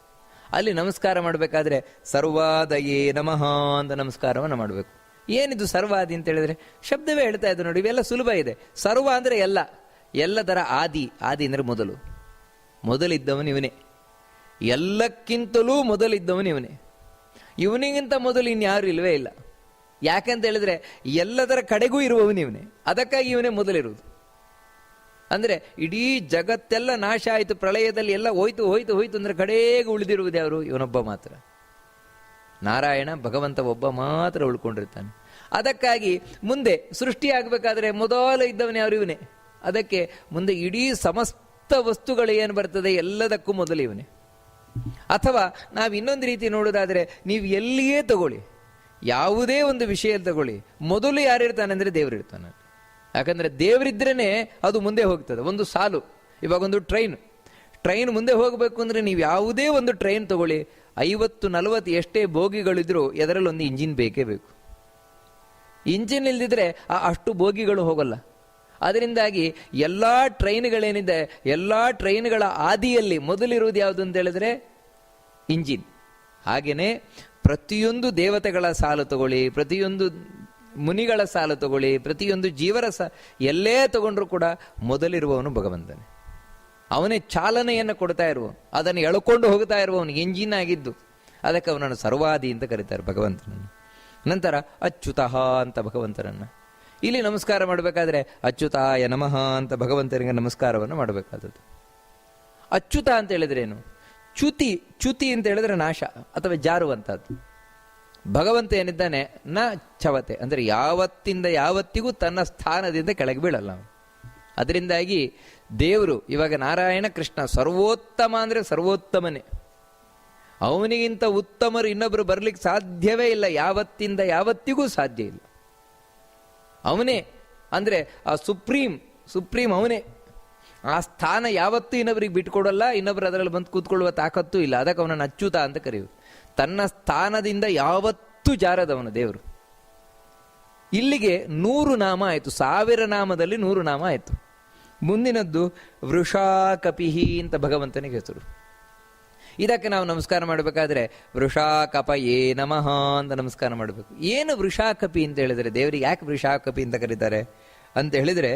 ಅಲ್ಲಿ ನಮಸ್ಕಾರ ಮಾಡಬೇಕಾದ್ರೆ ಸರ್ವಾದಯೇ ನಮಃ ಅಂತ ನಮಸ್ಕಾರವನ್ನು ಮಾಡಬೇಕು. ಏನಿದು ಸರ್ವಾದಿ ಅಂತ ಹೇಳಿದ್ರೆ ಶಬ್ದವೇ ಹೇಳ್ತಾ ಇದ್ದು ನೋಡಿ, ಇವೆಲ್ಲ ಸುಲಭ ಇದೆ. ಸರ್ವ ಅಂದ್ರೆ ಎಲ್ಲ, ಎಲ್ಲದರ ಆದಿ. ಆದಿ ಅಂದ್ರೆ ಮೊದಲು, ಮೊದಲಿದ್ದವನು ಇವನೇ. ಎಲ್ಲಕ್ಕಿಂತಲೂ ಮೊದಲಿದ್ದವನು ಇವನೇ. ಇವನಿಗಿಂತ ಮೊದಲು ಇನ್ಯಾರು ಇಲ್ವೇ ಇಲ್ಲ. ಯಾಕಂತ ಹೇಳಿದ್ರೆ ಎಲ್ಲದರ ಕಡೆಗೂ ಇರುವವನು ಇವನೇ, ಅದಕ್ಕಾಗಿ ಇವನೇ ಮೊದಲಿರುವುದು. ಅಂದ್ರೆ ಇಡೀ ಜಗತ್ತೆಲ್ಲ ನಾಶ ಆಯಿತು, ಪ್ರಳಯದಲ್ಲಿ ಎಲ್ಲ ಹೋಯ್ತು ಅಂದ್ರೆ ಕಡೆಗೆ ಉಳಿದಿರುವುದು ಯಾರು? ಇವನೊಬ್ಬ ಮಾತ್ರ. ನಾರಾಯಣ ಭಗವಂತ ಒಬ್ಬ ಮಾತ್ರ ಉಳ್ಕೊಂಡಿರ್ತಾನೆ. ಅದಕ್ಕಾಗಿ ಮುಂದೆ ಸೃಷ್ಟಿ ಆಗಬೇಕಾದ್ರೆ ಮೊದಲು ಇದ್ದವನೇ ಯಾರು? ಇವನೇ. ಅದಕ್ಕೆ ಮುಂದೆ ಇಡೀ ಸಮಸ್ತ ವಸ್ತುಗಳು ಏನು ಬರ್ತದೆ ಎಲ್ಲದಕ್ಕೂ ಮೊದಲು ಇವನೇ. ಅಥವಾ ನಾವು ಇನ್ನೊಂದು ರೀತಿ ನೋಡೋದಾದ್ರೆ, ನೀವು ಎಲ್ಲಿಯೇ ತಗೊಳ್ಳಿ, ಯಾವುದೇ ಒಂದು ವಿಷಯ ತಗೊಳ್ಳಿ, ಮೊದಲು ಯಾರಿರ್ತಾನೆ ಅಂದ್ರೆ ದೇವರಿರ್ತಾನೆ. ಯಾಕಂದ್ರೆ ದೇವರಿದ್ರೇನೆ ಅದು ಮುಂದೆ ಹೋಗ್ತದೆ. ಒಂದು ಸಾಲು, ಇವಾಗ ಒಂದು ಟ್ರೈನ್ ಮುಂದೆ ಹೋಗಬೇಕು ಅಂದ್ರೆ ನೀವು ಯಾವುದೇ ಒಂದು ಟ್ರೈನ್ ತಗೊಳ್ಳಿ, 50-40 ಎಷ್ಟೇ ಬೋಗಿಗಳಿದ್ರು ಅದರಲ್ಲಿ ಒಂದು ಇಂಜಿನ್ ಬೇಕೇ ಬೇಕು. ಇಂಜಿನ್ ಇಲ್ದಿದ್ರೆ ಅಷ್ಟು ಬೋಗಿಗಳು ಹೋಗಲ್ಲ. ಅದರಿಂದಾಗಿ ಎಲ್ಲಾ ಟ್ರೈನ್ಗಳೇನಿದೆ, ಎಲ್ಲಾ ಟ್ರೈನ್ಗಳ ಆದಿಯಲ್ಲಿ ಮೊದಲಿರುವುದು ಯಾವುದು ಅಂತ ಹೇಳಿದ್ರೆ ಇಂಜಿನ್. ಹಾಗೇನೆ ಪ್ರತಿಯೊಂದು ದೇವತೆಗಳ ಸಾಲು ತಗೊಳ್ಳಿ, ಪ್ರತಿಯೊಂದು ಮುನಿಗಳ ಸಾಲು ತಗೊಳ್ಳಿ, ಪ್ರತಿಯೊಂದು ಜೀವರ ಎಲ್ಲೇ ತಗೊಂಡ್ರು ಕೂಡ ಮೊದಲಿರುವವನು ಭಗವಂತನೇ. ಅವನೇ ಚಾಲನೆಯನ್ನು ಕೊಡ್ತಾ ಇರುವವನು, ಅದನ್ನು ಎಳ್ಕೊಂಡು ಹೋಗ್ತಾ ಇರುವವನು, ಎಂಜಿನ್ ಆಗಿದ್ದು. ಅದಕ್ಕೆ ಅವನನ್ನು ಸರ್ವಾದಿ ಅಂತ ಕರೀತಾರೆ ಭಗವಂತನನ್ನು. ನಂತರ ಅಚ್ಯುತಃ ಅಂತ ಭಗವಂತನನ್ನು ಇಲ್ಲಿ ನಮಸ್ಕಾರ ಮಾಡಬೇಕಾದ್ರೆ ಅಚ್ಯುತಾಯ ನಮಃ ಅಂತ ಭಗವಂತನಿಗೆ ನಮಸ್ಕಾರವನ್ನು ಮಾಡಬೇಕಾದದ್ದು. ಅಚ್ಯುತ ಅಂತ ಹೇಳಿದ್ರೇನು? ಚ್ಯುತಿ ಅಂತ ಹೇಳಿದ್ರೆ ನಾಶ ಅಥವಾ ಜಾರುವಂತಹದ್ದು. ಭಗವಂತ ಏನಿದ್ದಾನೆ ನ ಛವತೆ ಅಂದರೆ ಯಾವತ್ತಿಂದ ಯಾವತ್ತಿಗೂ ತನ್ನ ಸ್ಥಾನದಿಂದ ಕೆಳಗೆ ಬೀಳಲ್ಲ. ಅದರಿಂದಾಗಿ ದೇವರು ಇವಾಗ ನಾರಾಯಣ ಕೃಷ್ಣ ಸರ್ವೋತ್ತಮ ಅಂದರೆ ಸರ್ವೋತ್ತಮನೇ. ಅವನಿಗಿಂತ ಉತ್ತಮರು ಇನ್ನೊಬ್ಬರು ಬರ್ಲಿಕ್ಕೆ ಸಾಧ್ಯವೇ ಇಲ್ಲ, ಯಾವತ್ತಿಂದ ಯಾವತ್ತಿಗೂ ಸಾಧ್ಯ ಇಲ್ಲ. ಅವನೇ ಅಂದರೆ ಆ ಸುಪ್ರೀಂ ಅವನೇ. ಆ ಸ್ಥಾನ ಯಾವತ್ತೂ ಇನ್ನೊಬ್ಬರಿಗೆ ಬಿಟ್ಕೊಡಲ್ಲ, ಇನ್ನೊಬ್ಬರು ಅದರಲ್ಲಿ ಬಂದು ಕೂತ್ಕೊಳ್ಳುವ ತಾಕತ್ತೂ ಇಲ್ಲ. ಅದಕ್ಕೆ ಅವನನ್ನು ಅಚ್ಯುತ ಅಂತ ಕರೆಯುವುದು. ತನ್ನ ಸ್ಥಾನದಿಂದ ಯಾವತ್ತೂ ಜಾರದವನು ದೇವರು. ಇಲ್ಲಿಗೆ 100 ನಾಮ ಆಯಿತು, 1000 ನಾಮದಲ್ಲಿ 100 ನಾಮ ಆಯಿತು. ಮುಂದಿನದ್ದು ವೃಷಾಕಪಿಹಿ ಅಂತ ಭಗವಂತನಿಗೆ ಹೆಸರು. ಇದಕ್ಕೆ ನಾವು ನಮಸ್ಕಾರ ಮಾಡಬೇಕಾದ್ರೆ ವೃಷಾಕಪಯೇ ನಮಃ ಅಂತ ನಮಸ್ಕಾರ ಮಾಡಬೇಕು. ಏನು ವೃಷಾಕಪಿ ಅಂತ ಹೇಳಿದರೆ, ದೇವರಿಗೆ ಯಾಕೆ ವೃಷಾಕಪಿ ಅಂತ ಕರೀತಾರೆ ಅಂತ ಹೇಳಿದರೆ,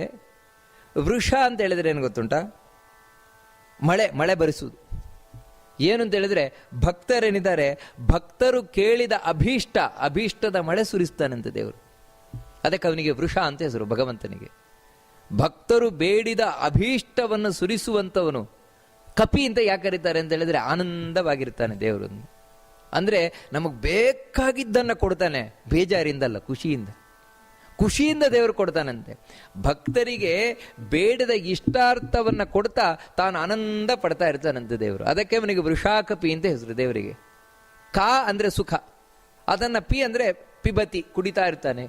ವೃಷ ಅಂತ ಹೇಳಿದ್ರೆ ಏನು ಗೊತ್ತುಂಟಾ? ಮಳೆ ಬರಿಸುವುದು. ಏನು ಅಂತ ಹೇಳಿದ್ರೆ, ಭಕ್ತರೇನಿದ್ದಾರೆ, ಭಕ್ತರು ಕೇಳಿದ ಅಭೀಷ್ಟದ ಮಳೆ ಸುರಿಸ್ತಾನಂತೆ ದೇವರು. ಅದಕ್ಕೆ ಅವನಿಗೆ ವೃಷ ಅಂತ ಹೆಸರು ಭಗವಂತನಿಗೆ. ಭಕ್ತರು ಬೇಡಿದ ಅಭೀಷ್ಟವನ್ನು ಸುರಿಸುವಂಥವನು. ಕಪಿ ಅಂತ ಯಾಕೆ ಕರೀತಾರೆ ಅಂತ ಹೇಳಿದ್ರೆ, ಆನಂದವಾಗಿರ್ತಾನೆ ದೇವರು. ಅಂದರೆ ನಮಗೆ ಬೇಕಾಗಿದ್ದನ್ನು ಕೊಡ್ತಾನೆ, ಬೇಜಾರಿಂದಲ್ಲ, ಖುಷಿಯಿಂದ ದೇವರು ಕೊಡ್ತಾನಂತೆ. ಭಕ್ತರಿಗೆ ಬೇಡದ ಇಷ್ಟಾರ್ಥವನ್ನು ಕೊಡ್ತಾ ತಾನು ಆನಂದ ಪಡ್ತಾ ಇರ್ತಾನಂತೆ ದೇವರು. ಅದಕ್ಕೆ ಅವನಿಗೆ ವೃಷಾಕಪಿ ಅಂತ ಹೆಸರು ದೇವರಿಗೆ. ಕಾ ಅಂದರೆ ಸುಖ, ಅದನ್ನು ಪಿ ಅಂದರೆ ಪಿಬತಿ, ಕುಡಿತಾ ಇರ್ತಾನೆ.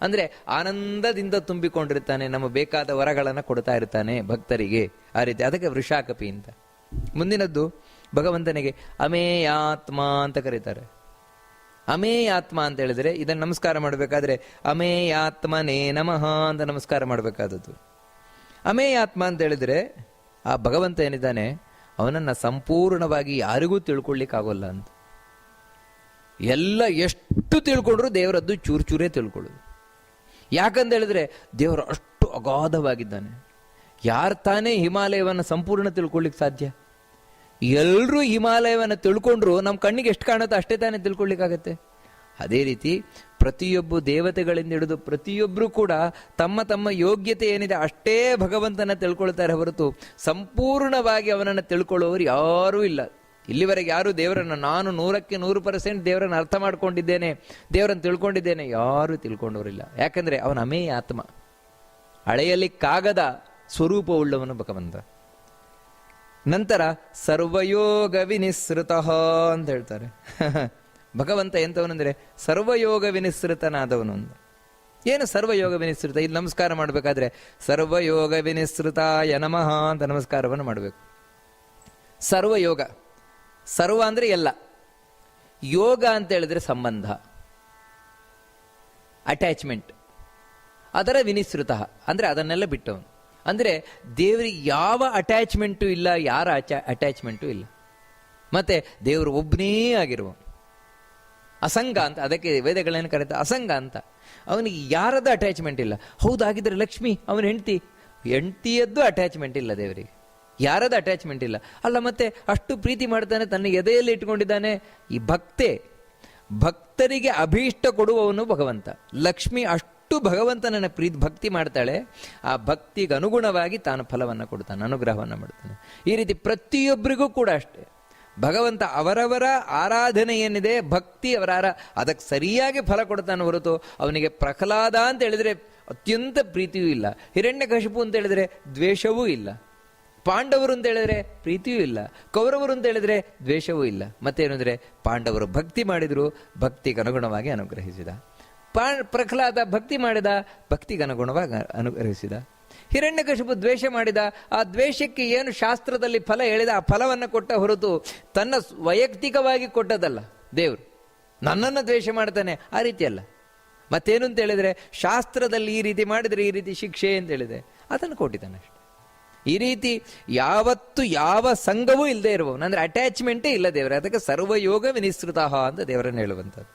ಅಂದರೆ ಆನಂದದಿಂದ ತುಂಬಿಕೊಂಡಿರ್ತಾನೆ, ನಮ್ಮ ಬೇಕಾದ ವರಗಳನ್ನು ಕೊಡ್ತಾ ಇರ್ತಾನೆ ಭಕ್ತರಿಗೆ. ಆ ರೀತಿ ಅದಕ್ಕೆ ವೃಷಾಕಪಿ ಅಂತ. ಮುಂದಿನದ್ದು ಭಗವಂತನಿಗೆ ಅಮೇಯಾತ್ಮ ಅಂತ ಕರೀತಾರೆ. ಅಮೇಯಾತ್ಮ ಅಂತ ಹೇಳಿದ್ರೆ ಇದನ್ನು ನಮಸ್ಕಾರ ಮಾಡಬೇಕಾದ್ರೆ ಅಮೇಯಾತ್ಮನೇ ನಮಃ ಅಂತ ನಮಸ್ಕಾರ ಮಾಡಬೇಕಾದದ್ದು. ಅಮೇಯಾತ್ಮ ಅಂತ ಹೇಳಿದ್ರೆ ಆ ಭಗವಂತ ಏನಿದ್ದಾನೆ ಅವನನ್ನು ಸಂಪೂರ್ಣವಾಗಿ ಯಾರಿಗೂ ತಿಳ್ಕೊಳ್ಳಿಕ್ಕಾಗೋಲ್ಲ ಅಂತ. ಎಲ್ಲ ಎಷ್ಟು ತಿಳ್ಕೊಂಡ್ರು ದೇವರದ್ದು ಚೂರೇ ತಿಳ್ಕೊಳ್ಳೋದು. ಯಾಕಂತ ಹೇಳಿದ್ರೆ ದೇವರು ಅಷ್ಟು ಅಗಾಧವಾಗಿದ್ದಾನೆ. ಯಾರು ತಾನೇ ಹಿಮಾಲಯವನ್ನು ಸಂಪೂರ್ಣ ತಿಳ್ಕೊಳ್ಳಿಕ್ಕೆ ಸಾಧ್ಯ? ಎಲ್ಲರೂ ಹಿಮಾಲಯವನ್ನು ತಿಳ್ಕೊಂಡ್ರು ನಮ್ಮ ಕಣ್ಣಿಗೆ ಎಷ್ಟು ಕಾಣುತ್ತೋ ಅಷ್ಟೇ ತಾನೇ ತಿಳ್ಕೊಳ್ಳಿಕ್ಕಾಗತ್ತೆ. ಅದೇ ರೀತಿ ಪ್ರತಿಯೊಬ್ಬ ದೇವತೆಗಳಿಂದ ಹಿಡಿದು ಪ್ರತಿಯೊಬ್ಬರು ಕೂಡ ತಮ್ಮ ತಮ್ಮ ಯೋಗ್ಯತೆ ಏನಿದೆ ಅಷ್ಟೇ ಭಗವಂತನ ತಿಳ್ಕೊಳ್ತಾರೆ ಹೊರತು ಸಂಪೂರ್ಣವಾಗಿ ಅವನನ್ನು ತಿಳ್ಕೊಳ್ಳೋರು ಯಾರೂ ಇಲ್ಲ. ಇಲ್ಲಿವರೆಗೆ ಯಾರು ದೇವರನ್ನು ನಾನು 100% ದೇವರನ್ನು ಅರ್ಥ ಮಾಡ್ಕೊಂಡಿದ್ದೇನೆ, ದೇವರನ್ನು ತಿಳ್ಕೊಂಡಿದ್ದೇನೆ, ಯಾರೂ ತಿಳ್ಕೊಂಡವರಿಲ್ಲ. ಯಾಕಂದ್ರೆ ಅವನ ಅಮೇಯ ಆತ್ಮ, ಅಳೆಯಲಿಕ್ಕಾಗದ ಸ್ವರೂಪವುಳ್ಳವನು ಭಗವಂತ. ನಂತರ ಸರ್ವಯೋಗ ವಿನಿಸೃತ ಅಂತ ಹೇಳ್ತಾರೆ. ಭಗವಂತ ಎಂಥವನಂದ್ರೆ ಸರ್ವಯೋಗ ವಿನಿಸೃತನಾದವನು ಅಂತ. ಏನು ಸರ್ವಯೋಗ ವಿನಿಸೃತ? ಇಲ್ಲಿ ನಮಸ್ಕಾರ ಮಾಡಬೇಕಾದ್ರೆ ಸರ್ವಯೋಗ ವಿನಿಸೃತಾಯ ನಮಃ ಅಂತ ನಮಸ್ಕಾರವನ್ನು ಮಾಡಬೇಕು. ಸರ್ವಯೋಗ, ಸರ್ವ ಅಂದ್ರೆ ಎಲ್ಲ, ಯೋಗ ಅಂತ ಹೇಳಿದ್ರೆ ಸಂಬಂಧ, ಅಟ್ಯಾಚ್ಮೆಂಟ್. ಅದರ ವಿನಿಸೃತ ಅಂದ್ರೆ ಅದನ್ನೆಲ್ಲ ಬಿಟ್ಟವನು. ಅಂದರೆ ದೇವರಿಗೆ ಯಾವ ಅಟ್ಯಾಚ್ಮೆಂಟು ಇಲ್ಲ, ಯಾರ ಅಟ್ಯಾಚ್ಮೆಂಟು ಇಲ್ಲ. ಮತ್ತೆ ದೇವರು ಒಬ್ಬನೇ ಆಗಿರುವ ಅಸಂಗ ಅಂತ, ಅದಕ್ಕೆ ವೇದಗಳೇನು ಕರೀತಾರೆ ಅಸಂಗ ಅಂತ. ಅವನಿಗೆ ಯಾರದ ಅಟ್ಯಾಚ್ಮೆಂಟ್ ಇಲ್ಲ. ಹೌದಾಗಿದ್ರೆ ಲಕ್ಷ್ಮಿ ಅವನ ಹೆಂಡತಿಯದ್ದು ಅಟ್ಯಾಚ್ಮೆಂಟ್ ಇಲ್ಲ ದೇವರಿಗೆ, ಯಾರದ ಅಟ್ಯಾಚ್ಮೆಂಟ್ ಇಲ್ಲ. ಅಲ್ಲ ಮತ್ತೆ ಅಷ್ಟು ಪ್ರೀತಿ ಮಾಡ್ತಾನೆ, ತನ್ನ ಎದೆಯಲ್ಲಿ ಇಟ್ಕೊಂಡಿದ್ದಾನೆ. ಈ ಭಕ್ತರಿಗೆ ಅಭೀಷ್ಟ ಕೊಡುವವನು ಭಗವಂತ. ಲಕ್ಷ್ಮಿ ಅಷ್ಟು ಭಗವಂತನನ್ನ ಭಕ್ತಿ ಮಾಡ್ತಾಳೆ. ಆ ಭಕ್ತಿಗೆ ಅನುಗುಣವಾಗಿ ತಾನು ಫಲವನ್ನು ಕೊಡ್ತಾನೆ, ಅನುಗ್ರಹವನ್ನು ಮಾಡ್ತಾನೆ. ಈ ರೀತಿ ಪ್ರತಿಯೊಬ್ಬರಿಗೂ ಕೂಡ ಅಷ್ಟೇ ಭಗವಂತ ಅವರವರ ಆರಾಧನೆ ಏನಿದೆ ಭಕ್ತಿ ಅದಕ್ಕೆ ಸರಿಯಾಗಿ ಫಲ ಕೊಡ್ತಾನೆ ಹೊರತು ಅವನಿಗೆ ಪ್ರಹ್ಲಾದ ಅಂತ ಹೇಳಿದ್ರೆ ಅತ್ಯಂತ ಪ್ರೀತಿಯೂ ಇಲ್ಲ, ಹಿರಣ್ಯಕಶಿಪು ಅಂತ ಹೇಳಿದ್ರೆ ದ್ವೇಷವೂ ಇಲ್ಲ, ಪಾಂಡವರು ಅಂತ ಹೇಳಿದ್ರೆ ಪ್ರೀತಿಯೂ ಇಲ್ಲ, ಕೌರವರು ಅಂತ ಹೇಳಿದ್ರೆ ದ್ವೇಷವೂ ಇಲ್ಲ. ಮತ್ತೇನಂದ್ರೆ ಪಾಂಡವರು ಭಕ್ತಿ ಮಾಡಿದ್ರು, ಭಕ್ತಿಗೆ ಅನುಗುಣವಾಗಿ ಅನುಗ್ರಹಿಸಿದ. ಪ್ರಹ್ಲಾದ ಭಕ್ತಿ ಮಾಡಿದ, ಭಕ್ತಿಗೆ ಅನುಗುಣವಾಗಿ ಅನುಗ್ರಹಿಸಿದ. ಹಿರಣ್ಯಕಶಿಪು ದ್ವೇಷ ಮಾಡಿದ, ಆ ದ್ವೇಷಕ್ಕೆ ಏನು ಶಾಸ್ತ್ರದಲ್ಲಿ ಫಲ ಹೇಳಿದ ಆ ಫಲವನ್ನು ಕೊಟ್ಟ ಹೊರತು ತನ್ನ ವೈಯಕ್ತಿಕವಾಗಿ ಕೊಟ್ಟದಲ್ಲ. ದೇವರು ನನ್ನನ್ನು ದ್ವೇಷ ಮಾಡ್ತಾನೆ ಆ ರೀತಿ ಅಲ್ಲ. ಮತ್ತೇನು ಅಂತ ಹೇಳಿದ್ರೆ ಶಾಸ್ತ್ರದಲ್ಲಿ ಈ ರೀತಿ ಮಾಡಿದರೆ ಈ ರೀತಿ ಶಿಕ್ಷೆ ಅಂತ ಹೇಳಿದೆ, ಅದನ್ನು ಕೊಟ್ಟಿದ್ದಾನೆ ಅಷ್ಟೆ. ಈ ರೀತಿ ಯಾವತ್ತು ಯಾವ ಸಂಘವೂ ಇಲ್ಲದೆ ಇರುವವನು, ಅಂದ್ರೆ ಅಟ್ಯಾಚ್ಮೆಂಟೇ ಇಲ್ಲ ದೇವರ. ಅದಕ್ಕೆ ಸರ್ವಯೋಗ ವಿನಿಸೃತ ಅಂತ ದೇವರನ್ನು ಹೇಳುವಂಥದ್ದು.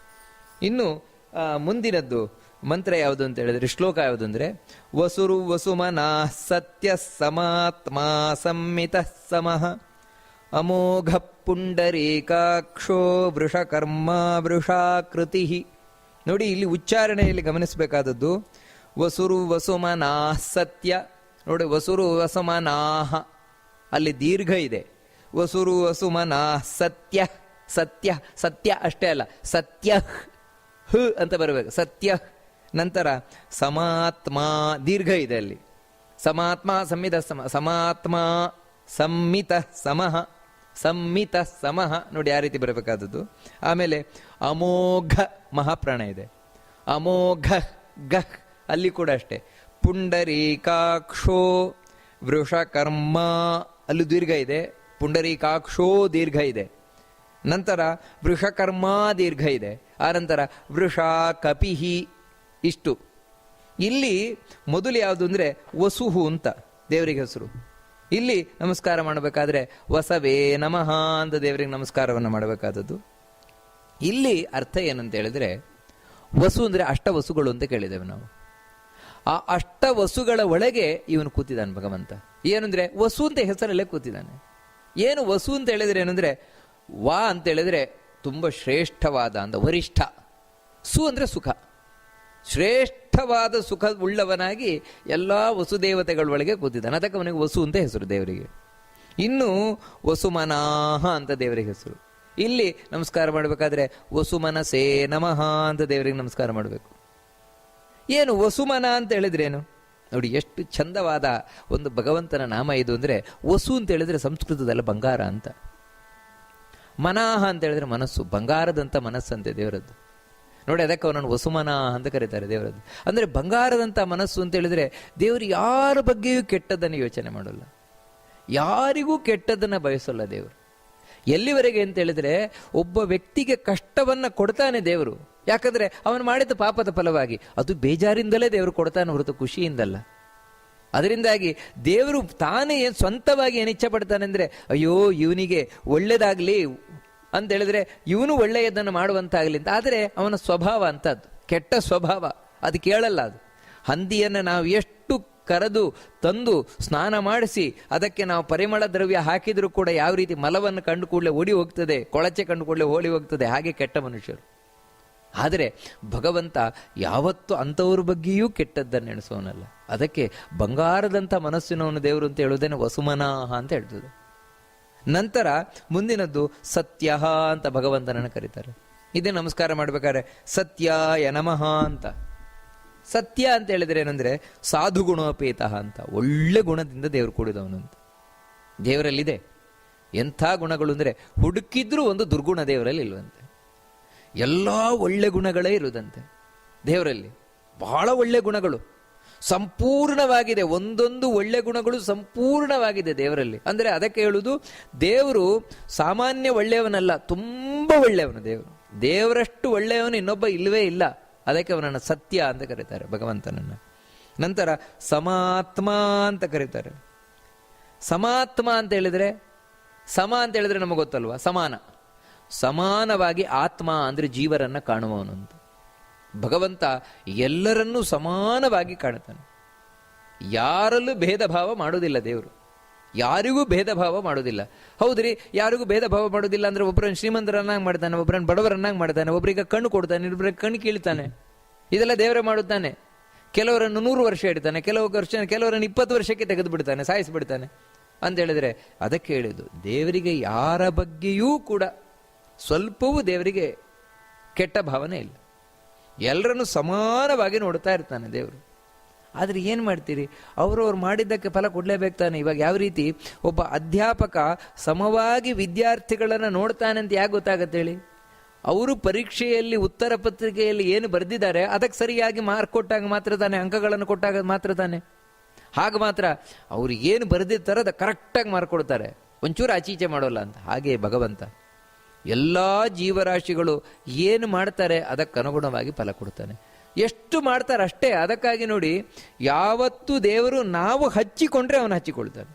ಇನ್ನು ಮುಂದಿನದ್ದು ಮಂತ್ರ ಯಾವುದು ಅಂತ ಹೇಳಿದ್ರೆ, ಶ್ಲೋಕ ಯಾವುದು ಅಂದ್ರೆ, ವಸುರು ವಸುಮನಾ ಸತ್ಯ ಸಮಾತ್ಮ ಸಂಮಿತ ಸಮಃ ಅಮೋಘ ಪುಂಡರೀಕಾಕ್ಷೋ ವೃಷಕರ್ಮ ವೃಷಾಕೃತಿ. ನೋಡಿ, ಇಲ್ಲಿ ಉಚ್ಚಾರಣೆಯಲ್ಲಿ ಗಮನಿಸಬೇಕಾದದ್ದು ವಸುರು ವಸುಮನಾ ಸತ್ಯ. ನೋಡಿ, ವಸುರು ವಸುಮನಾಹ ಅಲ್ಲಿ ದೀರ್ಘ ಇದೆ. ವಸುರು ವಸುಮನಾ ಸತ್ಯ, ಸತ್ಯ ಸತ್ಯ ಅಷ್ಟೇ ಅಲ್ಲ, ಸತ್ಯ ಹ ಅಂತ ಬರಬೇಕು, ಸತ್ಯ. ನಂತರ ಸಮಾತ್ಮ ದೀರ್ಘ ಇದೆ ಅಲ್ಲಿ, ಸಮಾತ್ಮ ಸಂಮಿತ ಸಮ, ಸಮಾತ್ಮ ಸಂಮಿತ ಸಮಃ, ಸಂಮಿತ ಸಮಃ. ನೋಡಿ ಆ ರೀತಿ ಬರಬೇಕಾದದ್ದು. ಆಮೇಲೆ ಅಮೋಘ ಮಹಾಪ್ರಾಣ ಇದೆ, ಅಮೋಘ ಗಹ್ ಅಲ್ಲಿ ಕೂಡ ಅಷ್ಟೇ. ಪುಂಡರೀಕಾಕ್ಷೋ ವೃಷಕರ್ಮ ಅಲ್ಲೂ ದೀರ್ಘ ಇದೆ, ಪುಂಡರೀಕಾಕ್ಷೋ ದೀರ್ಘ ಇದೆ. ನಂತರ ವೃಷಕರ್ಮ ದೀರ್ಘ ಇದೆ. ಆನಂತರ ವೃಷ ಕಪಿಹಿ. ಇಷ್ಟು. ಇಲ್ಲಿ ಮೊದಲು ಯಾವುದು ಅಂದರೆ ವಸುಹು ಅಂತ ದೇವರಿಗೆ ಹೆಸರು. ಇಲ್ಲಿ ನಮಸ್ಕಾರ ಮಾಡಬೇಕಾದ್ರೆ ವಸವೇ ನಮಃ ಅಂತ ದೇವರಿಗೆ ನಮಸ್ಕಾರವನ್ನು ಮಾಡಬೇಕಾದದ್ದು. ಇಲ್ಲಿ ಅರ್ಥ ಏನಂತ ಹೇಳಿದ್ರೆ, ವಸು ಅಂದರೆ ಅಷ್ಟವಸುಗಳು ಅಂತ ಕೇಳಿದ್ದೇವೆ ನಾವು. ಆ ಅಷ್ಟವಸುಗಳ ಒಳಗೆ ಇವನು ಕೂತಿದ್ದಾನೆ ಭಗವಂತ. ಏನಂದ್ರೆ ವಸು ಅಂತ ಹೆಸರಲ್ಲೇ ಕೂತಿದ್ದಾನೆ. ಏನು ವಸು ಅಂತ ಹೇಳಿದ್ರೆ ಏನಂದ್ರೆ, ವಾ ಅಂತ ಹೇಳಿದ್ರೆ ತುಂಬ ಶ್ರೇಷ್ಠವಾದ ಅಂತ, ವರಿಷ್ಠ. ಸು ಅಂದರೆ ಸುಖ, ಶ್ರೇಷ್ಠವಾದ ಸುಖ ಉಳ್ಳವನಾಗಿ ಎಲ್ಲ ವಸುದೇವತೆಗಳ ಒಳಗೆ ಕೂತಿದ್ದಾನೆ. ಅದಕ್ಕೆ ಅವನಿಗೆ ವಸು ಅಂತ ಹೆಸರು ದೇವರಿಗೆ. ಇನ್ನು ವಸುಮನಾಹ ಅಂತ ದೇವರಿಗೆ ಹೆಸರು. ಇಲ್ಲಿ ನಮಸ್ಕಾರ ಮಾಡಬೇಕಾದ್ರೆ ವಸುಮನಸೇ ನಮಃ ಅಂತ ದೇವರಿಗೆ ನಮಸ್ಕಾರ ಮಾಡಬೇಕು. ಏನು ವಸುಮನ ಅಂತ ಹೇಳಿದ್ರೇನು ನೋಡಿ, ಎಷ್ಟು ಚಂದವಾದ ಒಂದು ಭಗವಂತನ ನಾಮ ಇದು ಅಂದರೆ, ವಸು ಅಂತ ಹೇಳಿದ್ರೆ ಸಂಸ್ಕೃತದಲ್ಲ ಬಂಗಾರ ಅಂತ, ಮನಾಹ ಅಂತ ಹೇಳಿದ್ರೆ ಮನಸ್ಸು, ಬಂಗಾರದಂಥ ಮನಸ್ಸಂತೆ ದೇವರದ್ದು. ನೋಡಿ, ಅದಕ್ಕೆ ಅವನನ್ನು ವಸುಮನ ಅಂತ ಕರೀತಾರೆ ದೇವರದ್ದು. ಅಂದರೆ ಬಂಗಾರದಂಥ ಮನಸ್ಸು ಅಂತ ಹೇಳಿದ್ರೆ, ದೇವರು ಯಾರ ಬಗ್ಗೆಯೂ ಕೆಟ್ಟದ್ದನ್ನು ಯೋಚನೆ ಮಾಡೋಲ್ಲ, ಯಾರಿಗೂ ಕೆಟ್ಟದ್ದನ್ನು ಬಯಸೋಲ್ಲ ದೇವರು. ಎಲ್ಲಿವರೆಗೆ ಅಂತ ಹೇಳಿದ್ರೆ, ಒಬ್ಬ ವ್ಯಕ್ತಿಗೆ ಕಷ್ಟವನ್ನು ಕೊಡ್ತಾನೆ ದೇವರು. ಯಾಕಂದ್ರೆ ಅವನು ಮಾಡಿದ ಪಾಪದ ಫಲವಾಗಿ, ಅದು ಬೇಜಾರಿಂದಲೇ ದೇವರು ಕೊಡ್ತಾನೆ ಹೊರತು ಖುಷಿಯಿಂದಲ್ಲ. ಅದರಿಂದಾಗಿ ದೇವರು ತಾನೇ ಸ್ವಂತವಾಗಿ ಏನು ಇಚ್ಛೆ ಪಡ್ತಾನೆ ಅಂದರೆ, ಅಯ್ಯೋ ಇವನಿಗೆ ಒಳ್ಳೇದಾಗಲಿ ಅಂತ ಹೇಳಿದ್ರೆ ಇವನು ಒಳ್ಳೆಯದನ್ನು ಮಾಡುವಂತಾಗಲಿ ಅಂತ. ಆದರೆ ಅವನ ಸ್ವಭಾವ ಅಂತದ್ದು, ಕೆಟ್ಟ ಸ್ವಭಾವ, ಅದು ಕೇಳಲ್ಲ. ಅದು ಹಂದಿಯನ್ನು ನಾವು ಎಷ್ಟು ಕರೆದು ತಂದು ಸ್ನಾನ ಮಾಡಿಸಿ ಅದಕ್ಕೆ ನಾವು ಪರಿಮಳ ದ್ರವ್ಯ ಹಾಕಿದರೂ ಕೂಡ ಯಾವ ರೀತಿ ಮಲವನ್ನು ಕಂಡು ಕೂಡಲೇ ಓಡಿ ಹೋಗ್ತದೆ, ಕೊಳಚೆ ಕಂಡು ಕೂಡಲೇ ಓಡಿ ಹೋಗ್ತದೆ, ಹಾಗೆ ಕೆಟ್ಟ ಮನುಷ್ಯರು. ಆದರೆ ಭಗವಂತ ಯಾವತ್ತೂ ಅಂಥವ್ರ ಬಗ್ಗೆಯೂ ಕೆಟ್ಟದ್ದನ್ನು ಎಣಿಸೋನಲ್ಲ. ಅದಕ್ಕೆ ಬಂಗಾರದಂಥ ಮನಸ್ಸಿನವನು ದೇವರು ಅಂತ ಹೇಳುವುದೇನೆ ವಸುಮನಾಹ ಅಂತ ಹೇಳ್ತದೆ. ನಂತರ ಮುಂದಿನದ್ದು ಸತ್ಯ ಅಂತ ಭಗವಂತನನ್ನು ಕರೀತಾರೆ. ಇದೇ ನಮಸ್ಕಾರ ಮಾಡಬೇಕಾದ್ರೆ ಸತ್ಯಾಯ ನಮಃ ಅಂತ. ಸತ್ಯ ಅಂತ ಹೇಳಿದ್ರೆ ಏನಂದ್ರೆ ಸಾಧು ಗುಣೋಪೇತ ಅಂತ, ಒಳ್ಳೆ ಗುಣದಿಂದ ದೇವರು ಕೂಡಿದವನು ಅಂತ. ದೇವರಲ್ಲಿದೆ ಎಂಥ ಗುಣಗಳು ಅಂದರೆ, ಹುಡುಕಿದ್ರೂ ಒಂದು ದುರ್ಗುಣ ದೇವರಲ್ಲಿ ಇಲ್ವಂತೆ. ಎಲ್ಲ ಒಳ್ಳೆ ಗುಣಗಳೇ ಇರುವುದಂತೆ ದೇವರಲ್ಲಿ, ಬಹಳ ಒಳ್ಳೆ ಗುಣಗಳು ಸಂಪೂರ್ಣವಾಗಿದೆ. ಒಂದೊಂದು ಒಳ್ಳೆ ಗುಣಗಳು ಸಂಪೂರ್ಣವಾಗಿದೆ ದೇವರಲ್ಲಿ. ಅಂದರೆ ಅದಕ್ಕೆ ಹೇಳುವುದು, ದೇವರು ಸಾಮಾನ್ಯ ಒಳ್ಳೆಯವನಲ್ಲ, ತುಂಬ ಒಳ್ಳೆಯವನು ದೇವರು. ದೇವರಷ್ಟು ಒಳ್ಳೆಯವನು ಇನ್ನೊಬ್ಬ ಇಲ್ಲವೇ ಇಲ್ಲ. ಅದಕ್ಕೆ ಅವನನ್ನು ಸತ್ಯ ಅಂತ ಕರೀತಾರೆ ಭಗವಂತನನ್ನು. ನಂತರ ಸಮಾತ್ಮ ಅಂತ ಕರೀತಾರೆ. ಸಮಾತ್ಮ ಅಂತ ಹೇಳಿದ್ರೆ, ಸಮ ಅಂತ ಹೇಳಿದ್ರೆ ನಮಗೆ ಗೊತ್ತಲ್ವಾ, ಸಮಾನ, ಸಮಾನವಾಗಿ ಆತ್ಮ ಅಂದರೆ ಜೀವರನ್ನ ಕಾಣುವವನು ಅಂತ. ಭಗವಂತ ಎಲ್ಲರನ್ನೂ ಸಮಾನವಾಗಿ ಕಾಣುತ್ತಾನೆ. ಯಾರಲ್ಲೂ ಭೇದ ಭಾವ ಮಾಡೋದಿಲ್ಲ ದೇವರು, ಯಾರಿಗೂ ಭೇದ ಭಾವ ಮಾಡೋದಿಲ್ಲ. ಹೌದ್ರಿ, ಯಾರಿಗೂ ಭೇದ ಭಾವ ಮಾಡೋದಿಲ್ಲ ಅಂದ್ರೆ ಒಬ್ಬರನ್ನು ಶ್ರೀಮಂತರನ್ನಾಗಿ ಮಾಡ್ತಾನೆ, ಒಬ್ಬರನ್ನು ಬಡವರನ್ನಾಗಿ ಮಾಡ್ತಾನೆ, ಒಬ್ಬರಿಗೆ ಕಣ್ಣು ಕೊಡ್ತಾನೆ, ಇನ್ನೊಬ್ಬರಿಗೆ ಕಣ್ಣು ಕೀಳ್ತಾನೆ. ಇದೆಲ್ಲ ದೇವರೇ ಮಾಡುತ್ತಾನೆ. ಕೆಲವರನ್ನು 100 ವರ್ಷ ಇಡ್ತಾನೆ, ಕೆಲವರನ್ನು 20 ವರ್ಷಕ್ಕೆ ತೆಗೆದು ಬಿಡ್ತಾನೆ, ಸಾಯಿಸಿಬಿಡ್ತಾನೆ ಅಂತ ಹೇಳಿದ್ರೆ, ಅದಕ್ಕೆ ಹೇಳಿದ್ದು ದೇವರಿಗೆ ಯಾರ ಬಗ್ಗೆಯೂ ಕೂಡ ಸ್ವಲ್ಪವೂ ದೇವರಿಗೆ ಕೆಟ್ಟ ಭಾವನೆ ಇಲ್ಲ. ಎಲ್ಲರನ್ನು ಸಮಾನವಾಗಿ ನೋಡ್ತಾ ಇರ್ತಾನೆ ದೇವರು. ಆದರೆ ಏನು ಮಾಡ್ತೀರಿ, ಅವರವ್ರು ಮಾಡಿದ್ದಕ್ಕೆ ಫಲ ಕೊಡಲೇಬೇಕು ತಾನೆ. ಇವಾಗ ಯಾವ ರೀತಿ ಒಬ್ಬ ಅಧ್ಯಾಪಕ ಸಮವಾಗಿ ವಿದ್ಯಾರ್ಥಿಗಳನ್ನು ನೋಡ್ತಾನೆ ಅಂತ ಯಾಕೆ ಗೊತ್ತಾಗತ್ತೆ ಹೇಳಿ? ಅವರು ಪರೀಕ್ಷೆಯಲ್ಲಿ ಉತ್ತರ ಪತ್ರಿಕೆಯಲ್ಲಿ ಏನು ಬರೆದಿದ್ದಾರೆ ಅದಕ್ಕೆ ಸರಿಯಾಗಿ ಮಾರ್ಕ್ ಕೊಟ್ಟಾಗ ಮಾತ್ರ ತಾನೆ, ಅಂಕಗಳನ್ನು ಕೊಟ್ಟಾಗ ಮಾತ್ರ ತಾನೆ. ಹಾಗೆ ಮಾತ್ರ ಅವ್ರು ಏನು ಬರೆದಿರ್ತಾರೋ ಅದು ಕರೆಕ್ಟಾಗಿ ಮಾರ್ಕ್ ಕೊಡ್ತಾರೆ, ಒಂಚೂರು ಆಚೀಚೆ ಮಾಡೋಲ್ಲ ಅಂತ. ಹಾಗೆ ಭಗವಂತ ಎಲ್ಲ ಜೀವರಾಶಿಗಳು ಏನು ಮಾಡ್ತಾರೆ ಅದಕ್ಕನುಗುಣವಾಗಿ ಫಲ ಕೊಡ್ತಾನೆ. ಎಷ್ಟು ಮಾಡ್ತಾರೆ ಅಷ್ಟೇ. ಅದಕ್ಕಾಗಿ ನೋಡಿ, ಯಾವತ್ತು ದೇವರು ನಾವು ಹಚ್ಚಿಕೊಂಡ್ರೆ ಅವನು ಹಚ್ಚಿಕೊಳ್ತಾನೆ.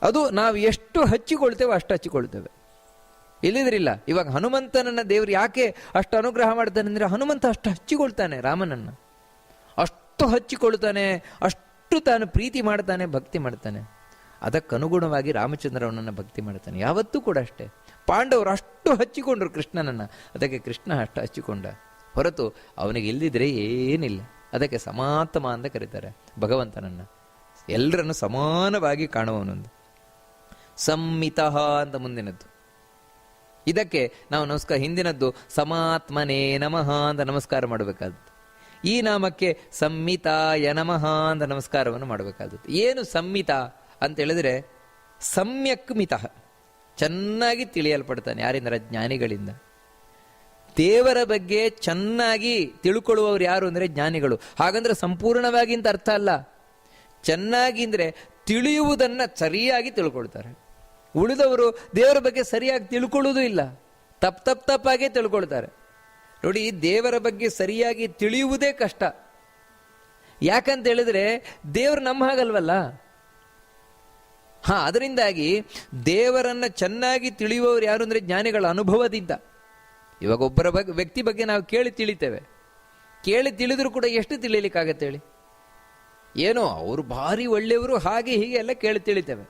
ಅದು ನಾವು ಎಷ್ಟು ಹಚ್ಚಿಕೊಳ್ತೇವೆ ಅಷ್ಟು ಹಚ್ಚಿಕೊಳ್ತೇವೆ. ಇಲ್ಲಿದ್ರಿಲ್ಲ. ಇವಾಗ ಹನುಮಂತನನ್ನ ದೇವರು ಯಾಕೆ ಅಷ್ಟು ಅನುಗ್ರಹ ಮಾಡ್ತಾನೆ ಅಂದ್ರೆ, ಹನುಮಂತ ಅಷ್ಟು ಹಚ್ಚಿಕೊಳ್ತಾನೆ ರಾಮನನ್ನ, ಅಷ್ಟು ಹಚ್ಚಿಕೊಳ್ತಾನೆ, ಅಷ್ಟು ತಾನು ಪ್ರೀತಿ ಮಾಡ್ತಾನೆ, ಭಕ್ತಿ ಮಾಡ್ತಾನೆ. ಅದಕ್ಕನುಗುಣವಾಗಿ ರಾಮಚಂದ್ರವನನ್ನ ಭಕ್ತಿ ಮಾಡ್ತಾನೆ. ಯಾವತ್ತೂ ಕೂಡ ಅಷ್ಟೇ. ಪಾಂಡವರು ಅಷ್ಟು ಹಚ್ಚಿಕೊಂಡ್ರು ಕೃಷ್ಣನನ್ನ, ಅದಕ್ಕೆ ಕೃಷ್ಣ ಅಷ್ಟು ಹಚ್ಚಿಕೊಂಡ. ಹೊರತು ಅವನಿಗೆ ಇಲ್ದಿದ್ರೆ ಏನಿಲ್ಲ. ಅದಕ್ಕೆ ಸಮಾತ್ಮ ಅಂತ ಕರೀತಾರೆ ಭಗವಂತನನ್ನ, ಎಲ್ಲರನ್ನು ಸಮಾನವಾಗಿ ಕಾಣುವವನೊಂದು. ಸಂಮಿತಃ ಅಂತ ಮುಂದಿನದ್ದು. ಇದಕ್ಕೆ ನಾವು ನಮಸ್ಕಾರ, ಹಿಂದಿನದ್ದು ಸಮಾತ್ಮನೇ ನಮಃ ಅಂತ ನಮಸ್ಕಾರ ಮಾಡಬೇಕಾದದ್ದು. ಈ ನಾಮಕ್ಕೆ ಸಂಮಿತಾಯ ನಮಃ ಅಂತ ನಮಸ್ಕಾರವನ್ನು ಮಾಡಬೇಕಾದದ್ದು. ಏನು ಸಂಮಿತ ಅಂತ ಹೇಳಿದ್ರೆ, ಸಮ್ಯಕ್ ಮಿತಃ, ಚೆನ್ನಾಗಿ ತಿಳಿಯಲ್ಪಡ್ತಾನೆ. ಯಾರಿಂದ? ಜ್ಞಾನಿಗಳಿಂದ. ದೇವರ ಬಗ್ಗೆ ಚೆನ್ನಾಗಿ ತಿಳ್ಕೊಳ್ಳುವವರು ಯಾರು ಅಂದರೆ ಜ್ಞಾನಿಗಳು. ಹಾಗಂದ್ರೆ ಸಂಪೂರ್ಣವಾಗಿ ಅಂತ ಅರ್ಥ ಅಲ್ಲ. ಚೆನ್ನಾಗಿ ಅಂದರೆ ತಿಳಿಯುವುದನ್ನ ಸರಿಯಾಗಿ ತಿಳ್ಕೊಳ್ತಾರೆ. ಉಳಿದವರು ದೇವರ ಬಗ್ಗೆ ಸರಿಯಾಗಿ ತಿಳ್ಕೊಳ್ಳೋದು ಇಲ್ಲ, ತಪ್ಪಾಗೇ ತಿಳ್ಕೊಳ್ತಾರೆ. ನೋಡಿ, ದೇವರ ಬಗ್ಗೆ ಸರಿಯಾಗಿ ತಿಳಿಯುವುದೇ ಕಷ್ಟ. ಯಾಕಂತ ಹೇಳಿದ್ರೆ ದೇವರು ನಮ್ಮ ಹಾಗಲ್ವಲ್ಲ. ಅದರಿಂದಾಗಿ ದೇವರನ್ನ ಚೆನ್ನಾಗಿ ತಿಳಿಯುವವರು ಯಾರು ಅಂದ್ರೆ ಜ್ಞಾನಿಗಳ ಅನುಭವದಿಂದ. ಇವಾಗ ಒಬ್ಬರ ವ್ಯಕ್ತಿ ಬಗ್ಗೆ ನಾವು ಕೇಳಿ ತಿಳಿತೇವೆ. ಕೇಳಿ ತಿಳಿದ್ರು ಕೂಡ ಎಷ್ಟು ತಿಳಿಲಿಕ್ಕಾಗತ್ತೆ ಹೇಳಿ? ಏನೋ ಅವರು ಭಾರಿ ಒಳ್ಳೆಯವರು ಹಾಗೆ ಹೀಗೆ ಎಲ್ಲ ಕೇಳಿ ತಿಳಿತೇವೆ.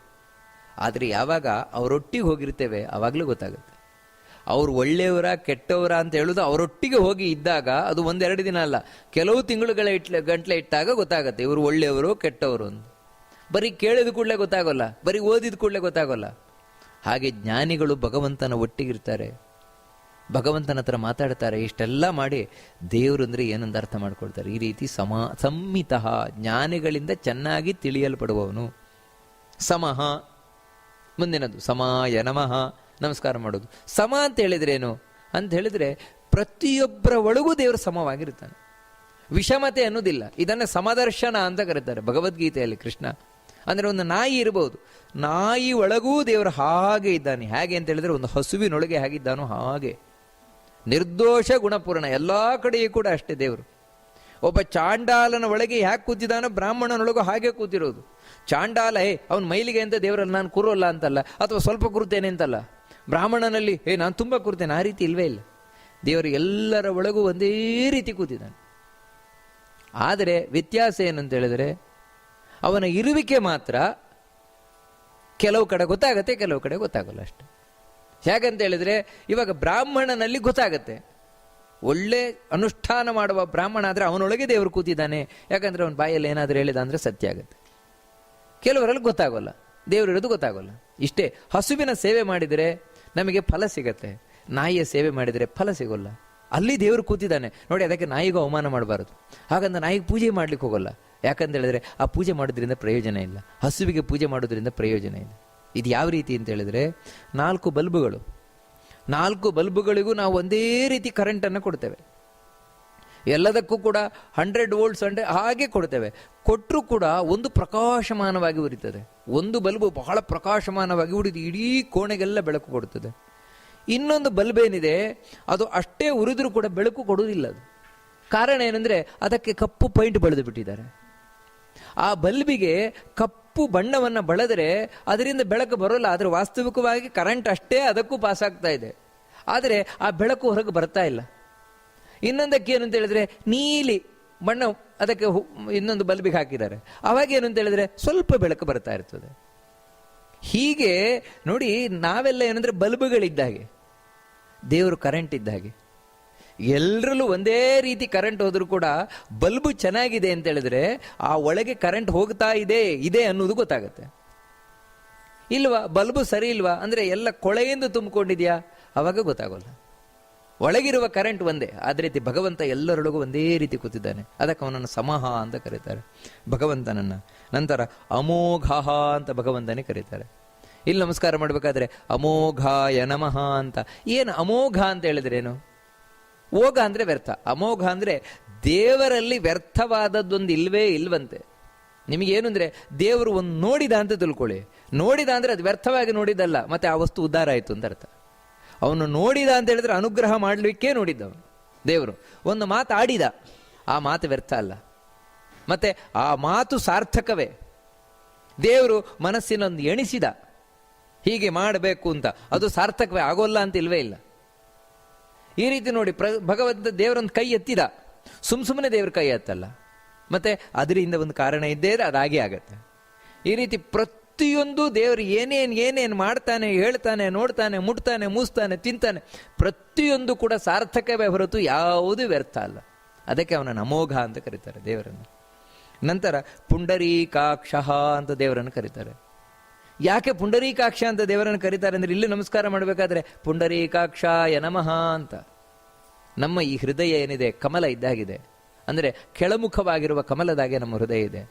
ಆದರೆ ಯಾವಾಗ ಅವರೊಟ್ಟಿಗೆ ಹೋಗಿರ್ತೇವೆ ಆವಾಗಲೂ ಗೊತ್ತಾಗುತ್ತೆ ಅವ್ರು ಒಳ್ಳೆಯವರ ಕೆಟ್ಟವರ ಅಂತ ಹೇಳುದು. ಅವರೊಟ್ಟಿಗೆ ಹೋಗಿ ಇದ್ದಾಗ ಅದು ಒಂದೆರಡು ದಿನ ಅಲ್ಲ, ಕೆಲವು ತಿಂಗಳುಗಳ ಗಂಟ್ಲೆ ಇಟ್ಟಾಗ ಗೊತ್ತಾಗತ್ತೆ ಇವರು ಒಳ್ಳೆಯವರು ಕೆಟ್ಟವರು ಅಂತ. ಬರೀ ಕೇಳಿದ ಕೂಡಲೇ ಗೊತ್ತಾಗೋಲ್ಲ, ಬರೀ ಓದಿದ ಕೂಡಲೇ ಗೊತ್ತಾಗೋಲ್ಲ. ಹಾಗೆ ಜ್ಞಾನಿಗಳು ಭಗವಂತನ ಒಟ್ಟಿಗಿರ್ತಾರೆ, ಭಗವಂತನ ಹತ್ರ ಮಾತಾಡ್ತಾರೆ. ಇಷ್ಟೆಲ್ಲ ಮಾಡಿ ದೇವರು ಅಂದರೆ ಏನಂತ ಅರ್ಥ ಮಾಡ್ಕೊಳ್ತಾರೆ. ಈ ರೀತಿ ಸಂಮಿತಃ, ಜ್ಞಾನಿಗಳಿಂದ ಚೆನ್ನಾಗಿ ತಿಳಿಯಲ್ಪಡುವವನು. ಸಮಃ ಮುಂದಿನದು, ಸಮಾಯ ನಮಃ, ನಮಸ್ಕಾರ ಮಾಡೋದು. ಸಮ ಅಂತ ಹೇಳಿದ್ರೇನು ಅಂತ ಹೇಳಿದ್ರೆ, ಪ್ರತಿಯೊಬ್ಬರ ಒಳಗೂ ದೇವರು ಸಮವಾಗಿರ್ತಾನೆ, ವಿಷಮತೆ ಅನ್ನೋದಿಲ್ಲ. ಇದನ್ನು ಸಮದರ್ಶನ ಅಂತ ಕರೀತಾರೆ ಭಗವದ್ಗೀತೆಯಲ್ಲಿ ಕೃಷ್ಣ. ಅಂದರೆ ಒಂದು ನಾಯಿ ಇರಬಹುದು, ನಾಯಿ ಒಳಗೂ ದೇವರು ಹಾಗೆ ಇದ್ದಾನೆ. ಹೇಗೆ ಅಂತ ಹೇಳಿದ್ರೆ, ಒಂದು ಹಸುವಿನೊಳಗೆ ಹೇಗಿದ್ದಾನೋ ಹಾಗೆ ನಿರ್ದೋಷ ಗುಣಪೂರ್ಣ. ಎಲ್ಲ ಕಡೆಯೂ ಕೂಡ ಅಷ್ಟೇ ದೇವರು. ಒಬ್ಬ ಚಾಂಡಾಲನ ಒಳಗೆ ಯಾಕೆ ಕೂತಿದ್ದಾನೋ ಬ್ರಾಹ್ಮಣನೊಳಗೂ ಹಾಗೆ ಕೂತಿರೋದು. ಚಾಂಡಾಲ ಅವನ ಮೈಲಿಗೆ ಅಂತ ದೇವರಲ್ಲಿ ನಾನು ಕೂರೋಲ್ಲ ಅಂತಲ್ಲ, ಅಥವಾ ಸ್ವಲ್ಪ ಕೂರ್ತೇನೆ ಅಂತಲ್ಲ. ಬ್ರಾಹ್ಮಣನಲ್ಲಿ ನಾನು ತುಂಬ ಕೂರ್ತೇನೆ, ಆ ರೀತಿ ಇಲ್ವೇ ಇಲ್ಲ. ದೇವರು ಎಲ್ಲರ ಒಳಗೂ ಒಂದೇ ರೀತಿ ಕೂತಿದ್ದಾನೆ. ಆದರೆ ವ್ಯತ್ಯಾಸ ಏನಂತ ಹೇಳಿದ್ರೆ, ಅವನ ಇರುವಿಕೆ ಮಾತ್ರ ಕೆಲವು ಕಡೆ ಗೊತ್ತಾಗತ್ತೆ, ಕೆಲವು ಕಡೆ ಗೊತ್ತಾಗಲ್ಲ ಅಷ್ಟೆ. ಹೇಗಂತ ಹೇಳಿದ್ರೆ, ಇವಾಗ ಬ್ರಾಹ್ಮಣನಲ್ಲಿ ಗೊತ್ತಾಗತ್ತೆ, ಒಳ್ಳೆ ಅನುಷ್ಠಾನ ಮಾಡುವ ಬ್ರಾಹ್ಮಣ ಆದರೆ ಅವನೊಳಗೆ ದೇವರು ಕೂತಿದ್ದಾನೆ. ಯಾಕಂದ್ರೆ ಅವನ ಬಾಯಲ್ಲಿ ಏನಾದರೂ ಹೇಳಿದ ಅಂದರೆ ಸತ್ಯ ಆಗುತ್ತೆ. ಕೆಲವರಲ್ಲಿ ಗೊತ್ತಾಗೋಲ್ಲ, ದೇವರಿರೋದು ಗೊತ್ತಾಗೋಲ್ಲ. ಇಷ್ಟೇ. ಹಸುವಿನ ಸೇವೆ ಮಾಡಿದರೆ ನಮಗೆ ಫಲ ಸಿಗತ್ತೆ, ನಾಯಿಯ ಸೇವೆ ಮಾಡಿದರೆ ಫಲ ಸಿಗೋಲ್ಲ. ಅಲ್ಲಿ ದೇವರು ಕೂತಿದ್ದಾನೆ ನೋಡಿ. ಅದಕ್ಕೆ ನಾಯಿಗೂ ಅವಮಾನ ಮಾಡಬಾರದು. ಹಾಗಂದ್ರೆ ನಾಯಿಗೆ ಪೂಜೆ ಮಾಡ್ಲಿಕ್ಕೆ ಹೋಗೋಲ್ಲ. ಯಾಕಂತ ಹೇಳಿದ್ರೆ ಆ ಪೂಜೆ ಮಾಡೋದ್ರಿಂದ ಪ್ರಯೋಜನ ಇಲ್ಲ, ಹಸುವಿಗೆ ಪೂಜೆ ಮಾಡೋದ್ರಿಂದ ಪ್ರಯೋಜನ ಇಲ್ಲ. ಇದು ಯಾವ ರೀತಿ ಅಂತ ಹೇಳಿದ್ರೆ, 4 ಬಲ್ಬುಗಳು, 4 ಬಲ್ಬುಗಳಿಗೂ ನಾವು ಒಂದೇ ರೀತಿ ಕರೆಂಟನ್ನು ಕೊಡ್ತೇವೆ. ಎಲ್ಲದಕ್ಕೂ ಕೂಡ 100 ವೋಲ್ಟ್ಸ್ ಹಾಗೆ ಕೊಡ್ತೇವೆ. ಕೊಟ್ಟರೂ ಕೂಡ ಒಂದು ಪ್ರಕಾಶಮಾನವಾಗಿ ಉರಿತದೆ. ಒಂದು ಬಲ್ಬು ಬಹಳ ಪ್ರಕಾಶಮಾನವಾಗಿ ಉರಿದು ಇಡೀ ಕೋಣೆಗೆಲ್ಲ ಬೆಳಕು ಕೊಡುತ್ತದೆ. ಇನ್ನೊಂದು ಬಲ್ಬ್ ಏನಿದೆ ಅದು ಅಷ್ಟೇ ಉರಿದ್ರೂ ಕೂಡ ಬೆಳಕು ಕೊಡುವುದಿಲ್ಲ. ಅದು ಕಾರಣ ಏನಂದ್ರೆ, ಅದಕ್ಕೆ ಕಪ್ಪು ಪೈಂಟ್ ಬಳಿದು ಬಿಟ್ಟಿದ್ದಾರೆ. ಆ ಬಲ್ಬಿಗೆ ಕಪ್ಪು ಬಣ್ಣವನ್ನು ಬಳದರೆ ಅದರಿಂದ ಬೆಳಕು ಬರೋಲ್ಲ. ಆದರೆ ವಾಸ್ತವಿಕವಾಗಿ ಕರೆಂಟ್ ಅಷ್ಟೇ ಅದಕ್ಕೂ ಪಾಸ್ ಆಗ್ತಾ ಇದೆ, ಆದರೆ ಆ ಬೆಳಕು ಹೊರಗೆ ಬರ್ತಾ ಇಲ್ಲ. ಇನ್ನೊಂದಕ್ಕೆ ಏನು ಅಂತ ಹೇಳಿದ್ರೆ, ನೀಲಿ ಬಣ್ಣ ಅದಕ್ಕೆ ಇನ್ನೊಂದು ಬಲ್ಬಿಗೆ ಹಾಕಿದ್ದಾರೆ. ಅವಾಗ ಏನು ಅಂತ ಹೇಳಿದ್ರೆ ಸ್ವಲ್ಪ ಬೆಳಕು ಬರ್ತಾ ಇರ್ತದೆ. ಹೀಗೆ ನೋಡಿ, ನಾವೆಲ್ಲ ಏನಂದ್ರೆ ಬಲ್ಬುಗಳಿದ್ದ ಹಾಗೆ, ದೇವರು ಕರೆಂಟ್ ಇದ್ದ ಹಾಗೆ. ಎಲ್ಲರಲ್ಲೂ ಒಂದೇ ರೀತಿ ಕರೆಂಟ್ ಹೋದ್ರೂ ಕೂಡ ಬಲ್ಬು ಚೆನ್ನಾಗಿದೆ ಅಂತ ಹೇಳಿದ್ರೆ ಆ ಒಳಗೆ ಕರೆಂಟ್ ಹೋಗ್ತಾ ಇದೆ ಅನ್ನೋದು ಗೊತ್ತಾಗುತ್ತೆ. ಇಲ್ವಾ, ಬಲ್ಬು ಸರಿ ಇಲ್ವಾ ಅಂದ್ರೆ ಎಲ್ಲ ಕೊಳೆಯಿಂದ ತುಂಬಿಕೊಂಡಿದ್ಯಾ, ಅವಾಗ ಗೊತ್ತಾಗೋಲ್ಲ. ಒಳಗಿರುವ ಕರೆಂಟ್ ಒಂದೇ. ಅದೇ ರೀತಿ ಭಗವಂತ ಎಲ್ಲರೊಳಗೂ ಒಂದೇ ರೀತಿ ಕೂತಿದ್ದಾನೆ. ಅದಕ್ಕೆ ಅವನನ್ನು ಸಮಃ ಅಂತ ಕರೀತಾರೆ ಭಗವಂತನನ್ನ. ನಂತರ ಅಮೋಘ ಅಂತ ಭಗವಂತನೇ ಕರೀತಾರೆ. ಇಲ್ಲಿ ನಮಸ್ಕಾರ ಮಾಡಬೇಕಾದ್ರೆ ಅಮೋಘಾಯ ನಮಃ ಅಂತ. ಏನು ಅಮೋಘ ಅಂತ ಹೇಳಿದ್ರೇನು? ಓಘ ಅಂದ್ರೆ ವ್ಯರ್ಥ, ಅಮೋಘ ಅಂದ್ರೆ ದೇವರಲ್ಲಿ ವ್ಯರ್ಥವಾದದ್ದೊಂದು ಇಲ್ವೇ ಇಲ್ವಂತೆ. ನಿಮಗೇನು ಅಂದ್ರೆ, ದೇವರು ಒಂದು ನೋಡಿದ ಅಂತ ತಿಳ್ಕೊಳ್ಳಿ. ನೋಡಿದ ಅಂದ್ರೆ ಅದು ವ್ಯರ್ಥವಾಗಿ ನೋಡಿದ್ದಲ್ಲ, ಮತ್ತೆ ಆ ವಸ್ತು ಉದ್ಧಾರ ಆಯಿತು ಅಂತ ಅರ್ಥ. ಅವನು ನೋಡಿದ ಅಂತ ಹೇಳಿದ್ರೆ ಅನುಗ್ರಹ ಮಾಡಲಿಕ್ಕೆ ನೋಡಿದ್ದವನು. ದೇವರು ಒಂದು ಮಾತು ಆಡಿದ, ಆ ಮಾತು ವ್ಯರ್ಥ ಅಲ್ಲ, ಮತ್ತೆ ಆ ಮಾತು ಸಾರ್ಥಕವೇ. ದೇವರು ಮನಸ್ಸಿನೊಂದು ಎಣಿಸಿದ. ಹೀಗೆ ಮಾಡಬೇಕು ಅಂತ, ಅದು ಸಾರ್ಥಕವೇ ಆಗೋಲ್ಲ ಅಂತ ಇಲ್ವೇ ಇಲ್ಲ. ಈ ರೀತಿ ನೋಡಿ ಭಗವಂತ ದೇವರೊಂದು ಕೈ ಎತ್ತಿದ, ಸುಮ್ಮನೆ ದೇವ್ರ ಕೈ ಎತ್ತಲ್ಲ, ಮತ್ತೆ ಅದರಿಂದ ಒಂದು ಕಾರಣ ಇದ್ದೇ ಅದಾಗೆ ಆಗತ್ತೆ. ಈ ರೀತಿ ಪ್ರತಿಯೊಂದು ದೇವರು ಏನೇನು ಮಾಡ್ತಾನೆ, ಹೇಳ್ತಾನೆ, ನೋಡ್ತಾನೆ, ಮುಟ್ತಾನೆ, ಮೂಸ್ತಾನೆ, ತಿಂತಾನೆ, ಪ್ರತಿಯೊಂದು ಕೂಡ ಸಾರ್ಥಕವೇ ಹೊರತು ಯಾವುದೂ ವ್ಯರ್ಥ ಅಲ್ಲ. ಅದಕ್ಕೆ ಅವನನ್ನು ಅಮೋಘ ಅಂತ ಕರೀತಾರೆ ದೇವರನ್ನು. ನಂತರ ಪುಂಡರೀಕಾಕ್ಷ ಅಂತ ದೇವರನ್ನು ಕರೀತಾರೆ. ಯಾಕೆ ಪುಂಡರೀಕಾಕ್ಷ ಅಂತ ದೇವರನ್ನು ಕರೀತಾರೆ ಅಂದ್ರೆ, ಇಲ್ಲಿ ನಮಸ್ಕಾರ ಮಾಡಬೇಕಾದ್ರೆ ಪುಂಡರೀಕಾಕ್ಷಾಯ ನಮಃ ಅಂತ. ನಮ್ಮ ಈ ಹೃದಯ ಏನಿದೆ ಕಮಲ ಇದ್ದಾಗಿದೆ, ಅಂದರೆ ಕೆಳಮುಖವಾಗಿರುವ ಕಮಲದಾಗೆ ನಮ್ಮ ಹೃದಯ ಇದೆ.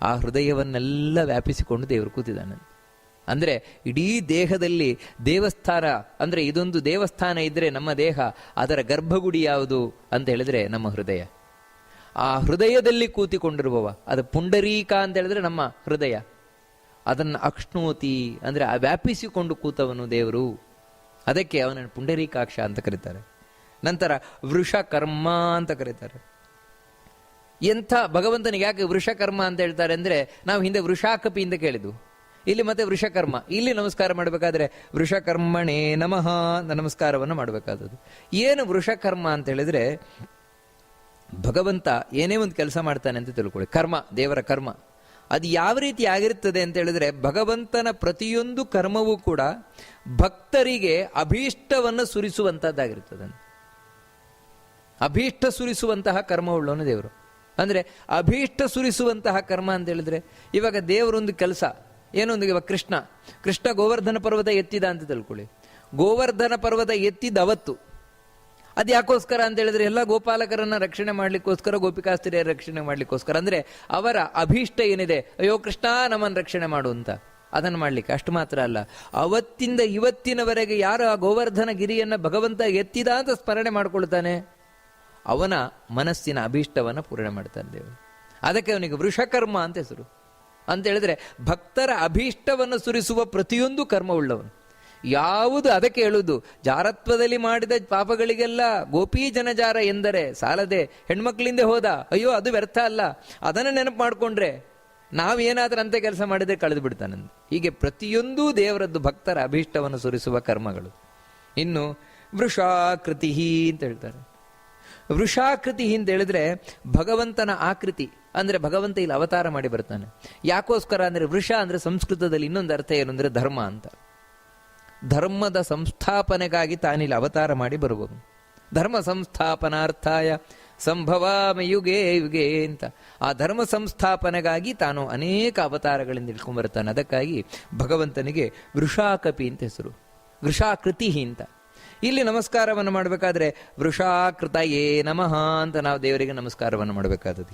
ಆ ಹೃದಯವನ್ನೆಲ್ಲ ವ್ಯಾಪಿಸಿಕೊಂಡು ದೇವರು ಕೂತಿದ್ದಾನೆ. ಅಂದರೆ ಇಡೀ ದೇಹದಲ್ಲಿ ದೇವಸ್ಥಾನ, ಅಂದರೆ ಇದೊಂದು ದೇವಸ್ಥಾನ ಇದ್ದರೆ ನಮ್ಮ ದೇಹ, ಅದರ ಗರ್ಭಗುಡಿ ಯಾವುದು ಅಂತ ಹೇಳಿದ್ರೆ ನಮ್ಮ ಹೃದಯ. ಆ ಹೃದಯದಲ್ಲಿ ಕೂತಿಕೊಂಡಿರುವವ, ಅದು ಪುಂಡರೀಕ ಅಂತ ಹೇಳಿದ್ರೆ ನಮ್ಮ ಹೃದಯ. ಅದನ್ನು ಅಕ್ಷ್ಣೋತಿ ಅಂದರೆ ಆ ವ್ಯಾಪಿಸಿಕೊಂಡು ಕೂತವನು ದೇವರು. ಅದಕ್ಕೆ ಅವನನ್ನು ಪುಂಡರೀಕಾಕ್ಷ ಅಂತ ಕರೀತಾರೆ. ನಂತರ ವೃಷಕರ್ಮ ಅಂತ ಕರೀತಾರೆ. ಎಂಥ ಭಗವಂತನಿಗೆ ಯಾಕೆ ವೃಷಕರ್ಮ ಅಂತ ಹೇಳ್ತಾರೆ ಅಂದರೆ, ನಾವು ಹಿಂದೆ ವೃಷಾಕಪಿ ಅಂತ ಕೇಳಿದ್ವು, ಇಲ್ಲಿ ಮತ್ತೆ ವೃಷಕರ್ಮ. ಇಲ್ಲಿ ನಮಸ್ಕಾರ ಮಾಡಬೇಕಾದ್ರೆ ವೃಷಕರ್ಮಣೇ ನಮಃ ಅಂತ ನಮಸ್ಕಾರವನ್ನು ಮಾಡಬೇಕಾದದ್ದು. ಏನು ವೃಷಕರ್ಮ ಅಂತ ಹೇಳಿದ್ರೆ, ಭಗವಂತ ಏನೇ ಒಂದು ಕೆಲಸ ಮಾಡ್ತಾನೆ ಅಂತ ತಿಳ್ಕೊಳ್ಳಿ, ಕರ್ಮ, ದೇವರ ಕರ್ಮ. ಅದು ಯಾವ ರೀತಿ ಆಗಿರ್ತದೆ ಅಂತ ಹೇಳಿದ್ರೆ, ಭಗವಂತನ ಪ್ರತಿಯೊಂದು ಕರ್ಮವೂ ಕೂಡ ಭಕ್ತರಿಗೆ ಅಭೀಷ್ಟವನ್ನು ಸುರಿಸುವಂತಹದ್ದಾಗಿರ್ತದೆ. ಅಭೀಷ್ಟ ಸುರಿಸುವಂತಹ ಕರ್ಮವುಳ್ಳವನು ದೇವರು. ಅಂದರೆ ಅಭೀಷ್ಟ ಸುರಿಸುವಂತಹ ಕರ್ಮ ಅಂತ ಹೇಳಿದ್ರೆ, ಇವಾಗ ದೇವರೊಂದು ಕೆಲಸ ಏನೊಂದು, ಇವಾಗ ಕೃಷ್ಣ ಗೋವರ್ಧನ ಪರ್ವತ ಎತ್ತಿದ ಅಂತ ತಿಳ್ಕೊಳ್ಳಿ. ಗೋವರ್ಧನ ಪರ್ವತ ಎತ್ತಿದ ಅವತ್ತು ಅದು ಯಾಕೋಸ್ಕರ ಅಂತ ಹೇಳಿದ್ರೆ, ಎಲ್ಲ ಗೋಪಾಲಕರನ್ನ ರಕ್ಷಣೆ ಮಾಡ್ಲಿಕ್ಕೋಸ್ಕರ, ಗೋಪಿಕಾಸ್ತ್ರೀಯರ ರಕ್ಷಣೆ ಮಾಡ್ಲಿಕ್ಕೋಸ್ಕರ. ಅಂದ್ರೆ ಅವರ ಅಭೀಷ್ಟ ಏನಿದೆ, ಅಯ್ಯೋ ಕೃಷ್ಣ ನಮ್ಮನ್ನು ರಕ್ಷಣೆ ಮಾಡು ಅಂತ, ಅದನ್ನು ಮಾಡ್ಲಿಕ್ಕೆ. ಅಷ್ಟು ಮಾತ್ರ ಅಲ್ಲ, ಅವತ್ತಿಂದ ಇವತ್ತಿನವರೆಗೆ ಯಾರು ಆ ಗೋವರ್ಧನ ಗಿರಿಯನ್ನ ಭಗವಂತ ಎತ್ತಿದ ಅಂತ ಸ್ಮರಣೆ ಮಾಡ್ಕೊಳ್ತಾನೆ, ಅವನ ಮನಸ್ಸಿನ ಅಭೀಷ್ಟವನ್ನು ಪೂರ್ಣ ಮಾಡ್ತಾನೆ ದೇವರು. ಅದಕ್ಕೆ ಅವನಿಗೆ ವೃಷಕರ್ಮ ಅಂತ ಹೆಸರು. ಅಂತ ಹೇಳಿದ್ರೆ ಭಕ್ತರ ಅಭೀಷ್ಟವನ್ನು ಸುರಿಸುವ ಪ್ರತಿಯೊಂದು ಕರ್ಮವುಳ್ಳವನು. ಯಾವುದು ಅದಕ್ಕೆ ಹೇಳುವುದು, ಜಾರತ್ವದಲ್ಲಿ ಮಾಡಿದ ಪಾಪಗಳಿಗೆಲ್ಲ ಗೋಪೀ ಜನಜಾರ ಎಂದರೆ ಸಾಲದೆ ಹೆಣ್ಮಕ್ಳಿಂದ ಹೋದ, ಅಯ್ಯೋ ಅದು ವ್ಯರ್ಥ ಅಲ್ಲ, ಅದನ್ನು ನೆನಪು ಮಾಡಿಕೊಂಡ್ರೆ ನಾವೇನಾದ್ರೂ ಅಂತೆ ಕೆಲಸ ಮಾಡಿದ್ರೆ ಕಳೆದು ಬಿಡ್ತಾನಂದು. ಹೀಗೆ ಪ್ರತಿಯೊಂದೂ ದೇವರದ್ದು ಭಕ್ತರ ಅಭೀಷ್ಟವನ್ನು ಸುರಿಸುವ ಕರ್ಮಗಳು. ಇನ್ನು ವೃಷಾಕೃತಿ ಅಂತ ಹೇಳ್ತಾರೆ. ವೃಷಾಕೃತಿ ಅಂತ ಹೇಳಿದ್ರೆ ಭಗವಂತನ ಆಕೃತಿ, ಅಂದ್ರೆ ಭಗವಂತ ಇಲ್ಲಿ ಅವತಾರ ಮಾಡಿ ಬರ್ತಾನೆ. ಯಾಕೋಸ್ಕರ ಅಂದ್ರೆ, ವೃಷ ಅಂದ್ರೆ ಸಂಸ್ಕೃತದಲ್ಲಿ ಇನ್ನೊಂದು ಅರ್ಥ ಏನು ಅಂದ್ರೆ ಧರ್ಮ ಅಂತ. ಧರ್ಮದ ಸಂಸ್ಥಾಪನೆಗಾಗಿ ತಾನಿಲ್ಲಿ ಅವತಾರ ಮಾಡಿ ಬರುವುದು. ಧರ್ಮ ಸಂಸ್ಥಾಪನಾರ್ಥಾಯ ಸಂಭವಾಮಿ ಯುಗೇ ಯುಗೇ ಅಂತ. ಆ ಧರ್ಮ ಸಂಸ್ಥಾಪನೆಗಾಗಿ ತಾನು ಅನೇಕ ಅವತಾರಗಳಿಂದ ಇಟ್ಕೊಂಡ್ಬರ್ತಾನೆ. ಅದಕ್ಕಾಗಿ ಭಗವಂತನಿಗೆ ವೃಷಾಕಪಿ ಅಂತ ಹೆಸರು, ವೃಷಾಕೃತಿ ಅಂತ. ಇಲ್ಲಿ ನಮಸ್ಕಾರವನ್ನು ಮಾಡಬೇಕಾದ್ರೆ ವೃಷಾಕೃತಯೇ ನಮಃ ಅಂತ ನಾವು ದೇವರಿಗೆ ನಮಸ್ಕಾರವನ್ನು ಮಾಡಬೇಕಾದದ್ದು.